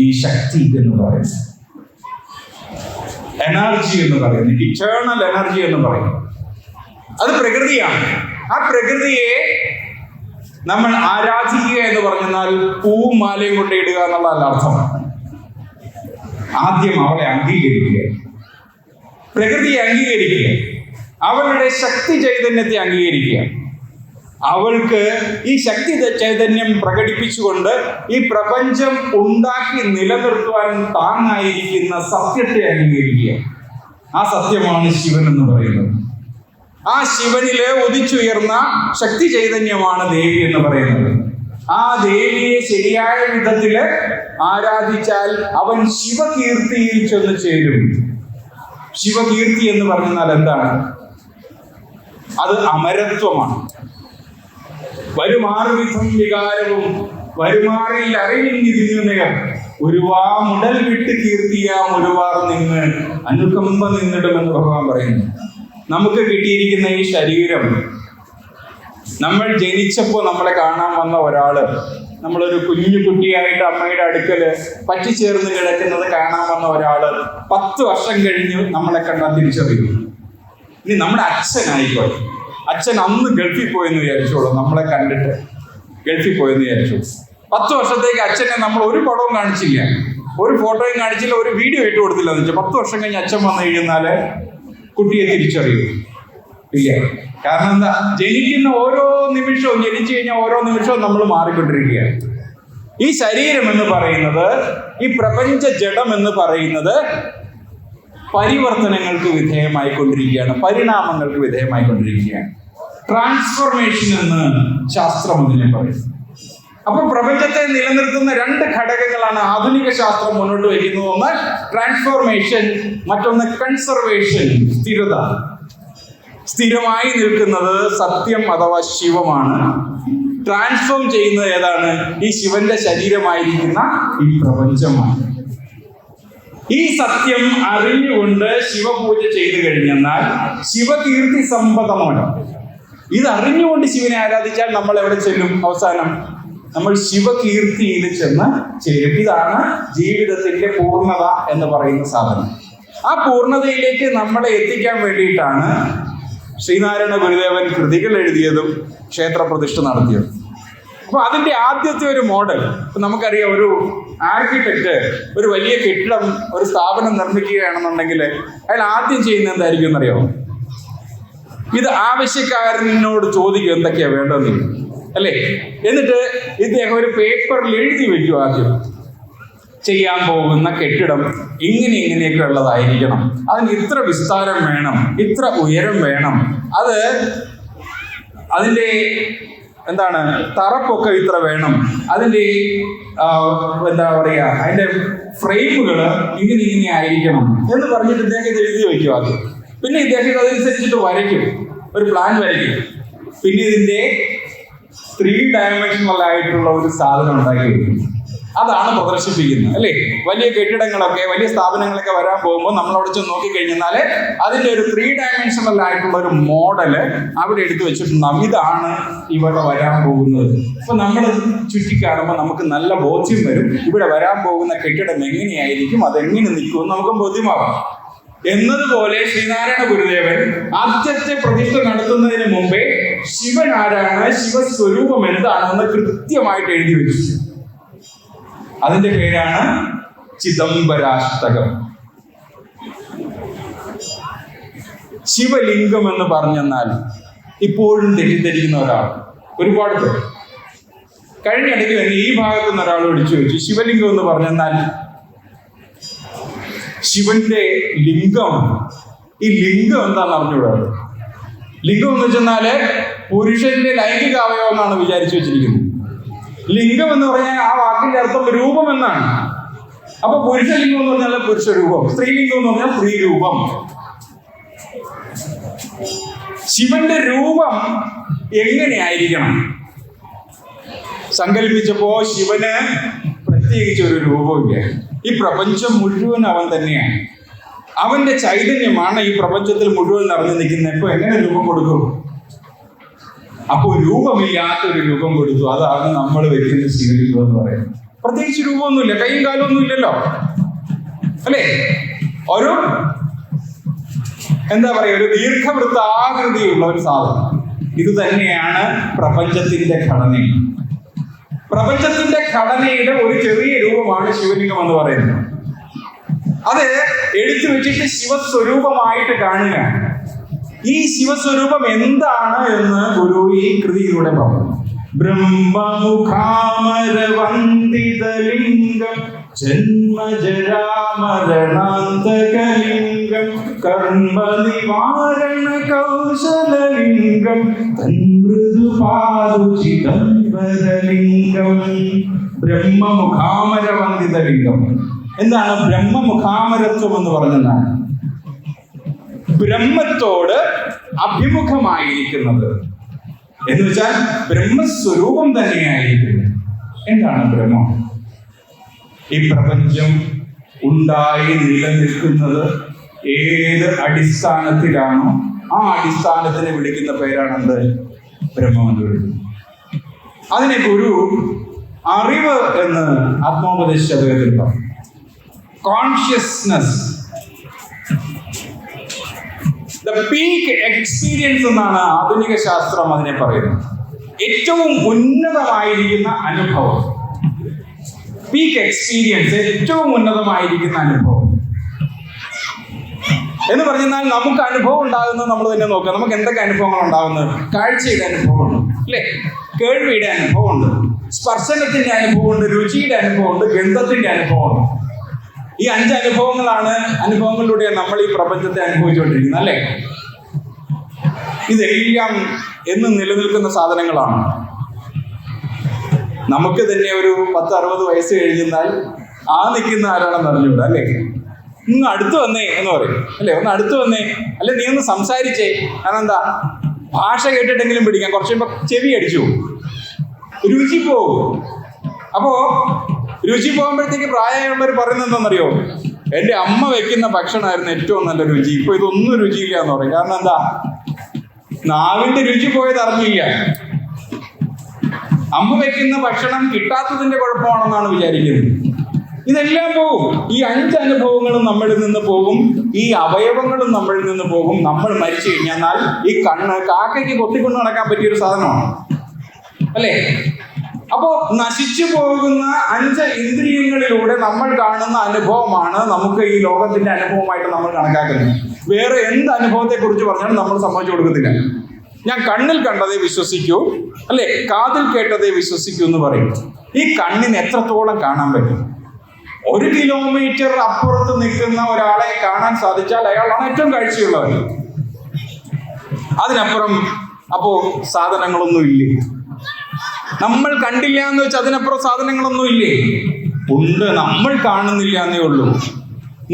ഈ ശക്തി എന്ന് പറയുന്നത്, എനർജി എന്ന് പറയുന്നത്, ഇറ്റേണൽ എനർജി എന്ന് പറയുന്നത് അത് പ്രകൃതിയാണ്. ആ പ്രകൃതിയെ നമ്മൾ ആരാധിക്കുക എന്ന് പറഞ്ഞാൽ പൂവും മാലയും കൊണ്ട് ഇടുക എന്നുള്ളതല്ല അർത്ഥം. ആദ്യം അവളെ അംഗീകരിക്കുക, പ്രകൃതിയെ അംഗീകരിക്കുക, അവളുടെ ശക്തി ചൈതന്യത്തെ അംഗീകരിക്കുക. അവൾക്ക് ഈ ശക്തി ചൈതന്യം പ്രകടിപ്പിച്ചുകൊണ്ട് ഈ പ്രപഞ്ചം ഉണ്ടാക്കി നിലനിർത്തുവാൻ താങ്ങായിരിക്കുന്ന സത്യത്തെ അംഗീകരിക്കുക. ആ സത്യമാണ് ശിവൻ എന്ന് പറയുന്നത്. ആ ശിവനില് ഉദിച്ചുയർന്ന ശക്തി ചൈതന്യമാണ് ദേവി എന്ന് പറയുന്നത്. ആ ദേവിയെ ശരിയായ വിധത്തില് ആരാധിച്ചാൽ അവൻ ശിവകീർത്തിയിൽ ചെന്ന് ചേരും. ശിവകീർത്തി എന്ന് പറഞ്ഞാൽ എന്താണ്? അത് അമരത്വമാണ്. വരുമാറുവിധം വികാരവും വരുമാറിൽ അറിവിന്നിതിനുനേർ ഒരുവാ മുടൽ വിട്ട് കീർത്തിയാം ഒരുവാർ നിന്ന് അനുകമ്പ നിന്നിടുമെന്ന് ഭഗവാൻ പറയുന്നു. നമുക്ക് കിട്ടിയിരിക്കുന്ന ഈ ശരീരം, നമ്മൾ ജനിച്ചപ്പോൾ നമ്മളെ കാണാൻ വന്ന ഒരാള്, നമ്മളൊരു കുഞ്ഞു കുട്ടിയായിട്ട് അമ്മയുടെ അടുക്കല് പറ്റിച്ചേർന്ന് കിടക്കുന്നത് കാണാൻ വന്ന ഒരാള് 10 വർഷം കഴിഞ്ഞ് നമ്മളെ കണ്ടാൽ തിരിച്ചറിയും. ഇനി നമ്മുടെ അച്ഛനായിക്കോട്ടെ, അച്ഛൻ അന്ന് ഗൾഫിൽ പോയെന്ന് വിചാരിച്ചോളൂ, നമ്മളെ കണ്ടിട്ട് ഗൾഫിൽ പോയെന്ന് വിചാരിച്ചു. 10 വർഷത്തേക്ക് അച്ഛനെ നമ്മൾ ഒരു പടവും കാണിച്ചില്ല, ഒരു ഫോട്ടോയും കാണിച്ചില്ല, ഒരു വീഡിയോ ഇട്ട് കൊടുത്തില്ല എന്ന് വെച്ചാൽ 10 വർഷം കഴിഞ്ഞ് അച്ഛൻ വന്നു കഴിഞ്ഞാല് കുട്ടിയെ തിരിച്ചറിയൂ ഇല്ല. കാരണം എന്താ? ജനിക്കുന്ന ഓരോ നിമിഷവും, ജനിച്ചു കഴിഞ്ഞാൽ ഓരോ നിമിഷവും നമ്മൾ മാറിക്കൊണ്ടിരിക്കുകയാണ്. ഈ ശരീരം എന്ന് പറയുന്നത്, ഈ പ്രപഞ്ച ജഡം എന്ന് പറയുന്നത് പരിവർത്തനങ്ങൾക്ക് വിധേയമായിക്കൊണ്ടിരിക്കുകയാണ്, പരിണാമങ്ങൾക്ക് വിധേയമായിക്കൊണ്ടിരിക്കുകയാണ്. ട്രാൻസ്ഫോർമേഷൻ എന്ന് ശാസ്ത്രം അതിനെ പറയുന്നു. അപ്പൊ പ്രപഞ്ചത്തെ നിലനിർത്തുന്ന 2 ഘടകങ്ങളാണ് ആധുനിക ശാസ്ത്രം മുന്നോട്ട് വയ്ക്കുന്നത്. ഒന്ന് ട്രാൻസ്ഫോർമേഷൻ, മറ്റൊന്ന് കൺസർവേഷൻ, സ്ഥിരത. സ്ഥിരമായി നിൽക്കുന്നത് സത്യം അഥവാ ശിവമാണ്. ട്രാൻസ്ഫോം ചെയ്യുന്നത് ഏതാണ്? ഈ ശിവന്റെ ശരീരമായിരിക്കുന്ന ഈ പ്രപഞ്ചമാണ്. ഈ സത്യം അറിഞ്ഞുകൊണ്ട് ശിവപൂജ ചെയ്തു കഴിഞ്ഞെന്നാൽ ശിവകീർത്തി സമ്പദമാണ്. ഇത് അറിഞ്ഞുകൊണ്ട് ശിവനെ ആരാധിച്ചാൽ നമ്മൾ എവിടെ ചെല്ലും? അവസാനം നമ്മൾ ശിവകീർത്തിയിൽ ചെന്ന് ചേരും. ഇതാണ് ജീവിതത്തിന്റെ പൂർണ്ണത എന്ന് പറയുന്ന സാധനം. ആ പൂർണ്ണതയിലേക്ക് നമ്മളെ എത്തിക്കാൻ വേണ്ടിയിട്ടാണ് ശ്രീനാരായണ ഗുരുദേവൻ കൃതികൾ എഴുതിയതും ക്ഷേത്രപ്രതിഷ്ഠ നടത്തിയതും. അപ്പൊ അതിന്റെ ആദ്യത്തെ ഒരു മോഡൽ നമുക്കറിയാം. ഒരു ആർക്കിടെക്ട് ഒരു വലിയ കെട്ടിടം, ഒരു സ്ഥാപനം നിർമ്മിക്കുകയാണെന്നുണ്ടെങ്കിൽ അയാൾ ആദ്യം ചെയ്യുന്നത് എന്തായിരിക്കും എന്നറിയാമോ? ഇത് ആവശ്യക്കാരനോട് ചോദിക്കും എന്തൊക്കെയാ വേണ്ടതെന്ന്, അല്ലേ? എന്നിട്ട് ഇദ്ദേഹം ഒരു പേപ്പറിൽ എഴുതി വെക്കും ആദ്യം ചെയ്യാൻ പോകുന്ന കെട്ടിടം ഇങ്ങനെയൊക്കെ ഉള്ളതായിരിക്കണം, അതിന് ഇത്ര വിസ്താരം വേണം, ഇത്ര ഉയരം വേണം, അതിൻ്റെ തറപ്പൊക്കെ ഇത്ര വേണം, അതിൻ്റെ അതിൻ്റെ ഫ്രെയിമുകൾ ഇങ്ങനെ ആയിരിക്കണം എന്ന് പറഞ്ഞിട്ട് ഇദ്ദേഹം ഇത് എഴുതി വയ്ക്കും ആദ്യം. പിന്നെ ഇദ്ദേഹം അതനുസരിച്ചിട്ട് വരയ്ക്കും, ഒരു പ്ലാൻ വരയ്ക്കും. പിന്നെ ഇതിൻ്റെ 3 ഡയമെൻഷണൽ ആയിട്ടുള്ള ഒരു സാധനം ഉണ്ടാക്കി വയ്ക്കും. അതാണ് പ്രദർശിപ്പിക്കുന്നത്, അല്ലേ? വലിയ കെട്ടിടങ്ങളൊക്കെ, വലിയ സ്ഥാപനങ്ങളൊക്കെ വരാൻ പോകുമ്പോൾ നമ്മൾ അവിടെ ചെന്ന് നോക്കിക്കഴിഞ്ഞാൽ അതിൻ്റെ ഒരു 3 ഡയമെൻഷണൽ ആയിട്ടുള്ള ഒരു മോഡല് അവിടെ എടുത്തു വെച്ചിട്ടുണ്ടാകും. ഇതാണ് ഇവിടെ വരാൻ പോകുന്നത്. അപ്പൊ നമ്മൾ ചുറ്റിക്കാണുമ്പോൾ നമുക്ക് നല്ല ബോധ്യം വരും, ഇവിടെ വരാൻ പോകുന്ന കെട്ടിടം എങ്ങനെയായിരിക്കും, അതെങ്ങനെ നിൽക്കുമെന്ന് നമുക്ക് ബോധ്യമാകും. എന്നതുപോലെ ശ്രീനാരായണ ഗുരുദേവൻ ആദ്യത്തെ പ്രതിഷ്ഠ നടത്തുന്നതിന് മുമ്പേ ശിവൻ ആരാണ്, ശിവസ്വരൂപം എന്താണെന്ന് കൃത്യമായിട്ട് എഴുതി വെച്ചു. അതിന്റെ പേരാണ് ചിദംബരാഷ്ടകം. ശിവലിംഗം എന്ന് പറഞ്ഞെന്നാൽ ഇപ്പോഴും തെറ്റിദ്ധരിക്കുന്ന ഒരാൾ ഒരുപാട് പേർ. കഴിഞ്ഞിടയ്ക്ക് തന്നെ ഈ ഭാഗത്തു നിന്ന് ഒരാൾ വിളിച്ചു ചോദിച്ചു, ശിവലിംഗം എന്ന് പറഞ്ഞെന്നാൽ ശിവന്റെ ലിംഗം, ഈ ലിംഗം എന്താണെന്ന് അറിഞ്ഞുകൂടാ. ലിംഗം എന്ന് വെച്ചെന്നാല് പുരുഷന്റെ ലൈംഗിക അവയവം എന്നാണ് വിചാരിച്ചു വെച്ചിരിക്കുന്നത്. ലിംഗം എന്ന് പറഞ്ഞാൽ ആ വാക്കിന്റെ അർത്ഥം രൂപം എന്നാണ്. അപ്പൊ പുരുഷലിംഗം എന്ന് പറഞ്ഞാൽ പുരുഷരൂപം, സ്ത്രീലിംഗം എന്ന് പറഞ്ഞാൽ സ്ത്രീരൂപം. ശിവന്റെ രൂപം എങ്ങനെയായിരിക്കണം സങ്കല്പിച്ചപ്പോ ശിവന് പ്രത്യേകിച്ച് ഒരു രൂപമില്ല. ഈ പ്രപഞ്ചം മുഴുവൻ അവൻ തന്നെയാണ്. അവന്റെ ചൈതന്യമാണ് ഈ പ്രപഞ്ചത്തിൽ മുഴുവൻ നിറഞ്ഞു നിൽക്കുന്നത്. ഇപ്പൊ എങ്ങനെ രൂപം കൊടുക്കും? അപ്പോ രൂപമില്ലാത്തൊരു രൂപം കൊടുത്തു. അതാണ് നമ്മൾ വെക്കുന്ന ശിവലിംഗം എന്ന് പറയുന്നത്. പ്രത്യേകിച്ച് രൂപമൊന്നുമില്ല, കൈയും കാലും ഒന്നും ഇല്ലല്ലോ, അല്ലേ? ഒരു ഒരു ദീർഘവൃത്താകൃതിയുള്ള ഒരു സാധനം. ഇത് തന്നെയാണ് പ്രപഞ്ചത്തിന്റെ ഘടന. പ്രപഞ്ചത്തിന്റെ ഘടനയുടെ ഒരു ചെറിയ രൂപമാണ് ശിവലിംഗം എന്ന് പറയുന്നത്. അത് എടുത്തു വെച്ചിട്ട് ശിവസ്വരൂപമായിട്ട് കാണുക. ഈ ശിവസ്വരൂപം എന്താണ് എന്ന് ഗുരു ഈ കൃതിയിലൂടെ പറഞ്ഞു. ബ്രഹ്മമുഖാമരവന്ദിതലിംഗം ജന്മജരാമരണാന്തകലിംഗം കർമ്മനിവാരണ കൗശലലിംഗം തൻമൃദുപാദുചിദംബരലിംഗം. ബ്രഹ്മമുഖാമരവന്ദിതലിംഗം. എന്താണ് ബ്രഹ്മമുഖാമരത്വം എന്ന് പറഞ്ഞാൽ? ബ്രഹ്മത്തോട് അഭിമുഖമായിരിക്കുന്നത് എന്ന് വെച്ചാൽ ബ്രഹ്മസ്വരൂപം തന്നെയായിരിക്കുന്നത്. എന്താണ് ബ്രഹ്മം? ഈ പ്രപഞ്ചം ഉണ്ടായി നിലനിൽക്കുന്നത് ഏത് അടിസ്ഥാനത്തിലാണോ ആ അടിസ്ഥാനത്തിനെ വിളിക്കുന്ന പേരാണെന്ത്? ബ്രഹ്മം എന്ന് വിളിക്കുന്നത്. അതിനെ ഗുരു അറിവ് എന്ന് ആത്മോപദേശ ശതകത്തിൽ പറഞ്ഞു. കോൺഷ്യസ്നസ്, ദ പീക്ക് എക്സ്പീരിയൻസ് എന്നാണ് ആധുനിക ശാസ്ത്രം അതിനെ പറയുന്നത്. ഏറ്റവും ഉന്നതമായിരിക്കുന്ന അനുഭവം, പീക്ക് എക്സ്പീരിയൻസ്, ഏറ്റവും ഉന്നതമായിരിക്കുന്ന അനുഭവം എന്ന് പറഞ്ഞാൽ നമുക്ക് അനുഭവം ഉണ്ടാകുന്നത് നമ്മൾ തന്നെ നോക്കുക. നമുക്ക് എന്തൊക്കെ അനുഭവങ്ങൾ ഉണ്ടാകുന്നത്? കാഴ്ചയുടെ അനുഭവമുണ്ട്, അല്ലേ? കേൾവിയുടെ അനുഭവമുണ്ട്, സ്പർശനത്തിന്റെ അനുഭവമുണ്ട്, രുചിയുടെ അനുഭവമുണ്ട്, ഗന്ധത്തിന്റെ അനുഭവമുണ്ട്. ഈ 5 അനുഭവങ്ങളിലൂടെ നമ്മൾ ഈ പ്രപഞ്ചത്തെ അനുഭവിച്ചുകൊണ്ടിരിക്കുന്നത്, അല്ലേ? ഇതെല്ലാം എന്നും നിലനിൽക്കുന്ന സാധനങ്ങളാണ്. നമുക്ക് തന്നെ ഒരു 10-60 വയസ്സ് കഴിഞ്ഞാൽ ആ നിൽക്കുന്ന ആരാണെന്ന് അറിഞ്ഞൂടാ, അല്ലേ? ഒന്ന് അടുത്ത് വന്നേ എന്ന് പറയും, അല്ലേ? ഒന്ന് അടുത്ത് വന്നേ, അല്ലെ നീ ഒന്ന് സംസാരിച്ചേ. കാരണം എന്താ? ഭാഷ കേട്ടിട്ടെങ്കിലും പിടിക്കാം. കുറച്ച് കഴിയുമ്പോൾ ചെവി അടിച്ചു പോകും, രുചി പോകും. അപ്പോ രുചി പോകുമ്പോഴത്തേക്ക് പ്രായമുള്ളവർ പറയുന്നത് എന്താണെന്നറിയോ? എൻ്റെ അമ്മ വെക്കുന്ന ഭക്ഷണമായിരുന്നു ഏറ്റവും നല്ല രുചി, ഇപ്പൊ ഇതൊന്നും രുചിയില്ല എന്ന് പറയും. കാരണം എന്താ? നാവിന്റെ രുചി പോയത് അറിഞ്ഞില്ല. അമ്മ വെക്കുന്ന ഭക്ഷണം കിട്ടാത്തതിന്റെ കുഴപ്പമാണെന്നാണ് വിചാരിക്കുന്നത്. ഇതെല്ലാം പോകും. ഈ 5 അനുഭവങ്ങളും നമ്മളിൽ നിന്ന് പോകും, ഈ അവയവങ്ങളും നമ്മളിൽ നിന്ന് പോകും. നമ്മൾ മരിച്ചു കഴിഞ്ഞാൽ ഈ കണ്ണ് കാക്കയ്ക്ക് കൊത്തിക്കൊണ്ട് നടക്കാൻ പറ്റിയൊരു സാധനമാണ്, അല്ലേ? അപ്പോ നശിച്ചു പോകുന്ന 5 ഇന്ദ്രിയങ്ങളിലൂടെ നമ്മൾ കാണുന്ന അനുഭവമാണ് നമുക്ക് ഈ ലോകത്തിന്റെ അനുഭവമായിട്ട് നമ്മൾ കണക്കാക്കുന്നത്. വേറെ എന്ത് അനുഭവത്തെ കുറിച്ച് പറഞ്ഞാലും നമ്മൾ സമ്മതിച്ചു കൊടുക്കത്തില്ല. ഞാൻ കണ്ണിൽ കണ്ടതേ വിശ്വസിക്കൂ, അല്ലെ, കാതിൽ കേട്ടതേ വിശ്വസിക്കൂ എന്ന് പറയും. ഈ കണ്ണിന് എത്രത്തോളം കാണാൻ പറ്റും? 1 കിലോമീറ്റർ അപ്പുറത്ത് നിൽക്കുന്ന ഒരാളെ കാണാൻ സാധിച്ചാൽ അയാളാണ് ഏറ്റവും കാഴ്ചയുള്ളവർ. അതിനപ്പുറം അപ്പോ സാധനങ്ങളൊന്നും ഇല്ലേ? നമ്മൾ കണ്ടില്ല എന്ന് വെച്ചാൽ അതിനപ്പുറം സാധനങ്ങളൊന്നും ഇല്ലേ? ഉണ്ട്. നമ്മൾ കാണുന്നില്ല എന്നേ ഉള്ളൂ,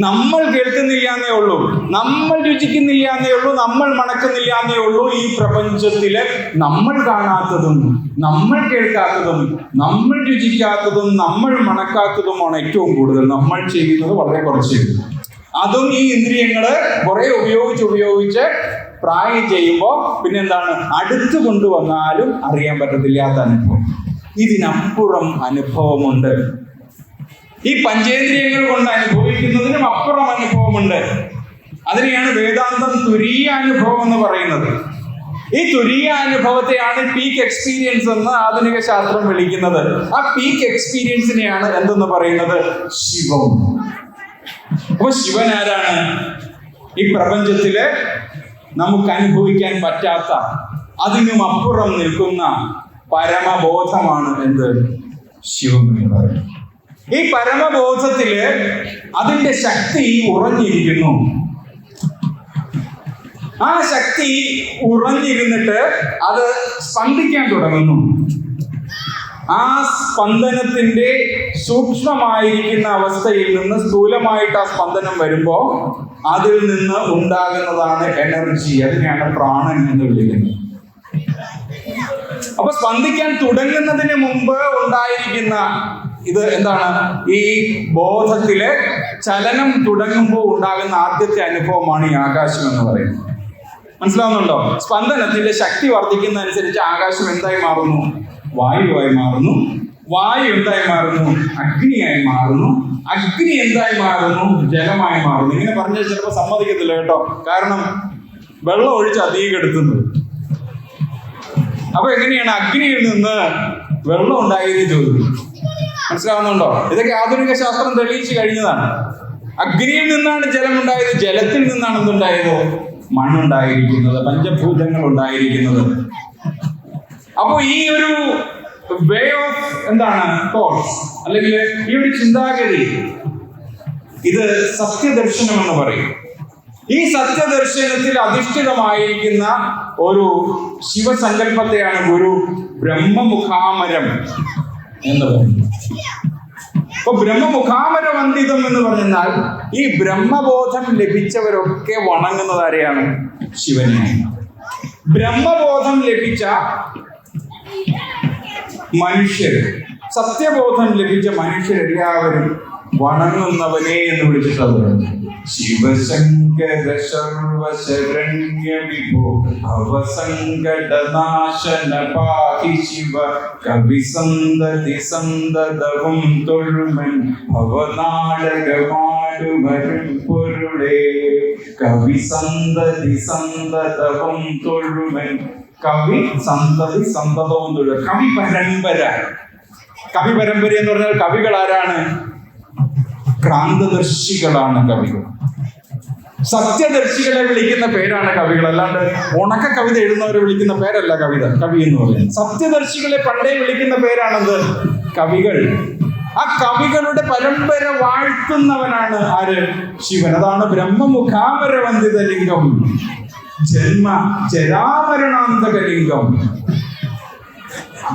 നമ്മൾ കേൾക്കുന്നില്ല എന്നേ ഉള്ളൂ, നമ്മൾ രുചിക്കുന്നില്ല എന്നേ ഉള്ളൂ, നമ്മൾ മണക്കുന്നില്ല എന്നേ ഉള്ളൂ. ഈ പ്രപഞ്ചത്തില് നമ്മൾ കാണാത്തതും നമ്മൾ കേൾക്കാത്തതും നമ്മൾ രുചിക്കാത്തതും നമ്മൾ മണക്കാത്തതുമാണ് ഏറ്റവും കൂടുതൽ. നമ്മൾ ചെയ്യുന്നത് വളരെ കുറച്ച്. അതും ഈ ഇന്ദ്രിയങ്ങള് കുറെ ഉപയോഗിച്ച് പ്രായം ചെയ്യുമ്പോൾ പിന്നെന്താണ്, അടുത്ത് കൊണ്ടുവന്നാലും അറിയാൻ പറ്റത്തില്ലാത്ത അനുഭവം. ഇതിനപ്പുറം അനുഭവമുണ്ട്. ഈ പഞ്ചേന്ദ്രിയങ്ങൾ കൊണ്ട് അനുഭവിക്കുന്നതിനും അപ്പുറം അനുഭവമുണ്ട്. അതിനെയാണ് വേദാന്തം തുരീയ അനുഭവം എന്ന് പറയുന്നത്. ഈ തുരീയ അനുഭവത്തെയാണ് പീക്ക് എക്സ്പീരിയൻസ് എന്ന് ആധുനിക ശാസ്ത്രം വിളിക്കുന്നത്. ആ പീക്ക് എക്സ്പീരിയൻസിനെയാണ് എന്തെന്ന് പറയുന്നത്? ശിവം. അപ്പൊ ശിവൻ ആരാണ്? ഈ പ്രപഞ്ചത്തില് നമുക്ക് അനുഭവിക്കാൻ പറ്റാത്ത, അതിനും അപ്പുറം നിൽക്കുന്ന പരമബോധമാണ് എന്ത്? ശിവം എന്ന് പറയുന്നത്. ഈ പരമബോധത്തില് അതിന്റെ ശക്തി ഉറഞ്ഞിരിക്കുന്നു. ആ ശക്തി ഉറഞ്ഞിരുന്നിട്ട് അത് സ്പന്ദിക്കാൻ തുടങ്ങുന്നു. ആ സ്പന്ദനത്തിന്റെ സൂക്ഷ്മമായിരിക്കുന്ന അവസ്ഥയിൽ നിന്ന് സ്ഥൂലമായിട്ട് ആ സ്പന്ദനം വരുമ്പോ അതിൽ നിന്ന് ഉണ്ടാകുന്നതാണ് എനർജി. അതിനെയാണ് പ്രാണൻ എന്ന് വിളിക്കുന്നത്. അപ്പൊ സ്പന്ദിക്കാൻ തുടങ്ങുന്നതിന് മുമ്പ് ഉണ്ടായിരിക്കുന്ന ഇത് എന്താണ്? ഈ ബോധത്തില് ചലനം തുടങ്ങുമ്പോൾ ഉണ്ടാകുന്ന ആദ്യത്തെ അനുഭവമാണ് ഈ ആകാശം എന്ന് പറയുന്നത്. മനസ്സിലാവുന്നുണ്ടോ? സ്പന്ദനത്തിന്റെ ശക്തി വർദ്ധിക്കുന്നതനുസരിച്ച് ആകാശം എന്തായി മാറുന്നു? വായുവായി മാറുന്നു. വായു എന്തായി മാറുന്നു? അഗ്നിയായി മാറുന്നു. അഗ്നി എന്തായി മാറുന്നു? ജലമായി മാറുന്നു. ഇങ്ങനെ പറഞ്ഞാൽ ചിലപ്പോൾ സമ്മതിക്കത്തില്ല കേട്ടോ. കാരണം വെള്ളം ഒഴിച്ച് അധികം എടുക്കുന്നത്. അപ്പൊ എങ്ങനെയാണ് അഗ്നിയിൽ നിന്ന് വെള്ളം ഉണ്ടായതെന്ന് ചോദിക്കും. മനസ്സിലാവുന്നുണ്ടോ? ഇതൊക്കെ ആധുനിക ശാസ്ത്രം തെളിയിച്ചു കഴിഞ്ഞതാണ്. അഗ്നിയിൽ നിന്നാണ് ജലം ഉണ്ടായത്. ജലത്തിൽ നിന്നാണ് എന്തുണ്ടായത്? മണ്ണുണ്ടായിരിക്കുന്നത്, പഞ്ചഭൂതങ്ങൾ ഉണ്ടായിരിക്കുന്നത്. അപ്പോ ഈ ഒരു വേ ഓഫ് എന്താണ് തോട്ട്സ്, അല്ലെങ്കിൽ ഈ ഒരു ചിന്താഗതി, ഇത് സത്യദർശനം എന്ന് പറയും. ഈ സത്യദർശനത്തിൽ അധിഷ്ഠിതമായിരിക്കുന്ന ഒരു ശിവസങ്കല്പത്തെയാണ് ഗുരു ബ്രഹ്മമുഖാമരം എന്ന് പറയുന്നത്. അപ്പൊ ബ്രഹ്മമുഖാമര വന്ദിതം എന്ന് പറഞ്ഞാൽ ഈ ബ്രഹ്മബോധം ലഭിച്ചവരൊക്കെ വണങ്ങുന്നത് ആരെയാണ്? ശിവനെ. ബ്രഹ്മബോധം ലഭിച്ച മനുഷ്യർ, സത്യബോധം ലഭിച്ച മനുഷ്യരെല്ലാവരും വണങ്ങുന്നവനെ എന്ന് വിളിച്ചിട്ടത്. ശിവശങ്കര സർവശരണ്യ വിഭോ ഭവസങ്കടനാശന പാഹി ശിവ കവിസന്തതി സന്തതവും തൊഴുമൻ ഭവനാടകമാടുമരും പൊരുളേ കവിസന്തതി സന്തതവും തൊഴുമൻ. കവി സന്തതി സന്തതവും തൊഴുക. കവി പരമ്പര. കവി പരമ്പര എന്ന് പറഞ്ഞാൽ കവികൾ ആരാണ്? ക്രാന്തദർശികളാണ് കവികൾ. സത്യദർശികളെ വിളിക്കുന്ന പേരാണ് കവികൾ. അല്ലാണ്ട് ഉണക്ക കവിത എഴുതുന്നവരെ വിളിക്കുന്ന പേരല്ല കവി എന്ന് പറയുന്നത്. സത്യദർശികളെ പണ്ടേ വിളിക്കുന്ന പേരാണത് കവികൾ. ആ കവികളുടെ പരമ്പര വാഴ്ത്തുന്നവനാണ് ആര്? ശിവൻ. അതാണ് ബ്രഹ്മമുഖാമര വന്ദിത ലിംഗം, ജന്മ ജരാമരണാന്തക ലിംഗം.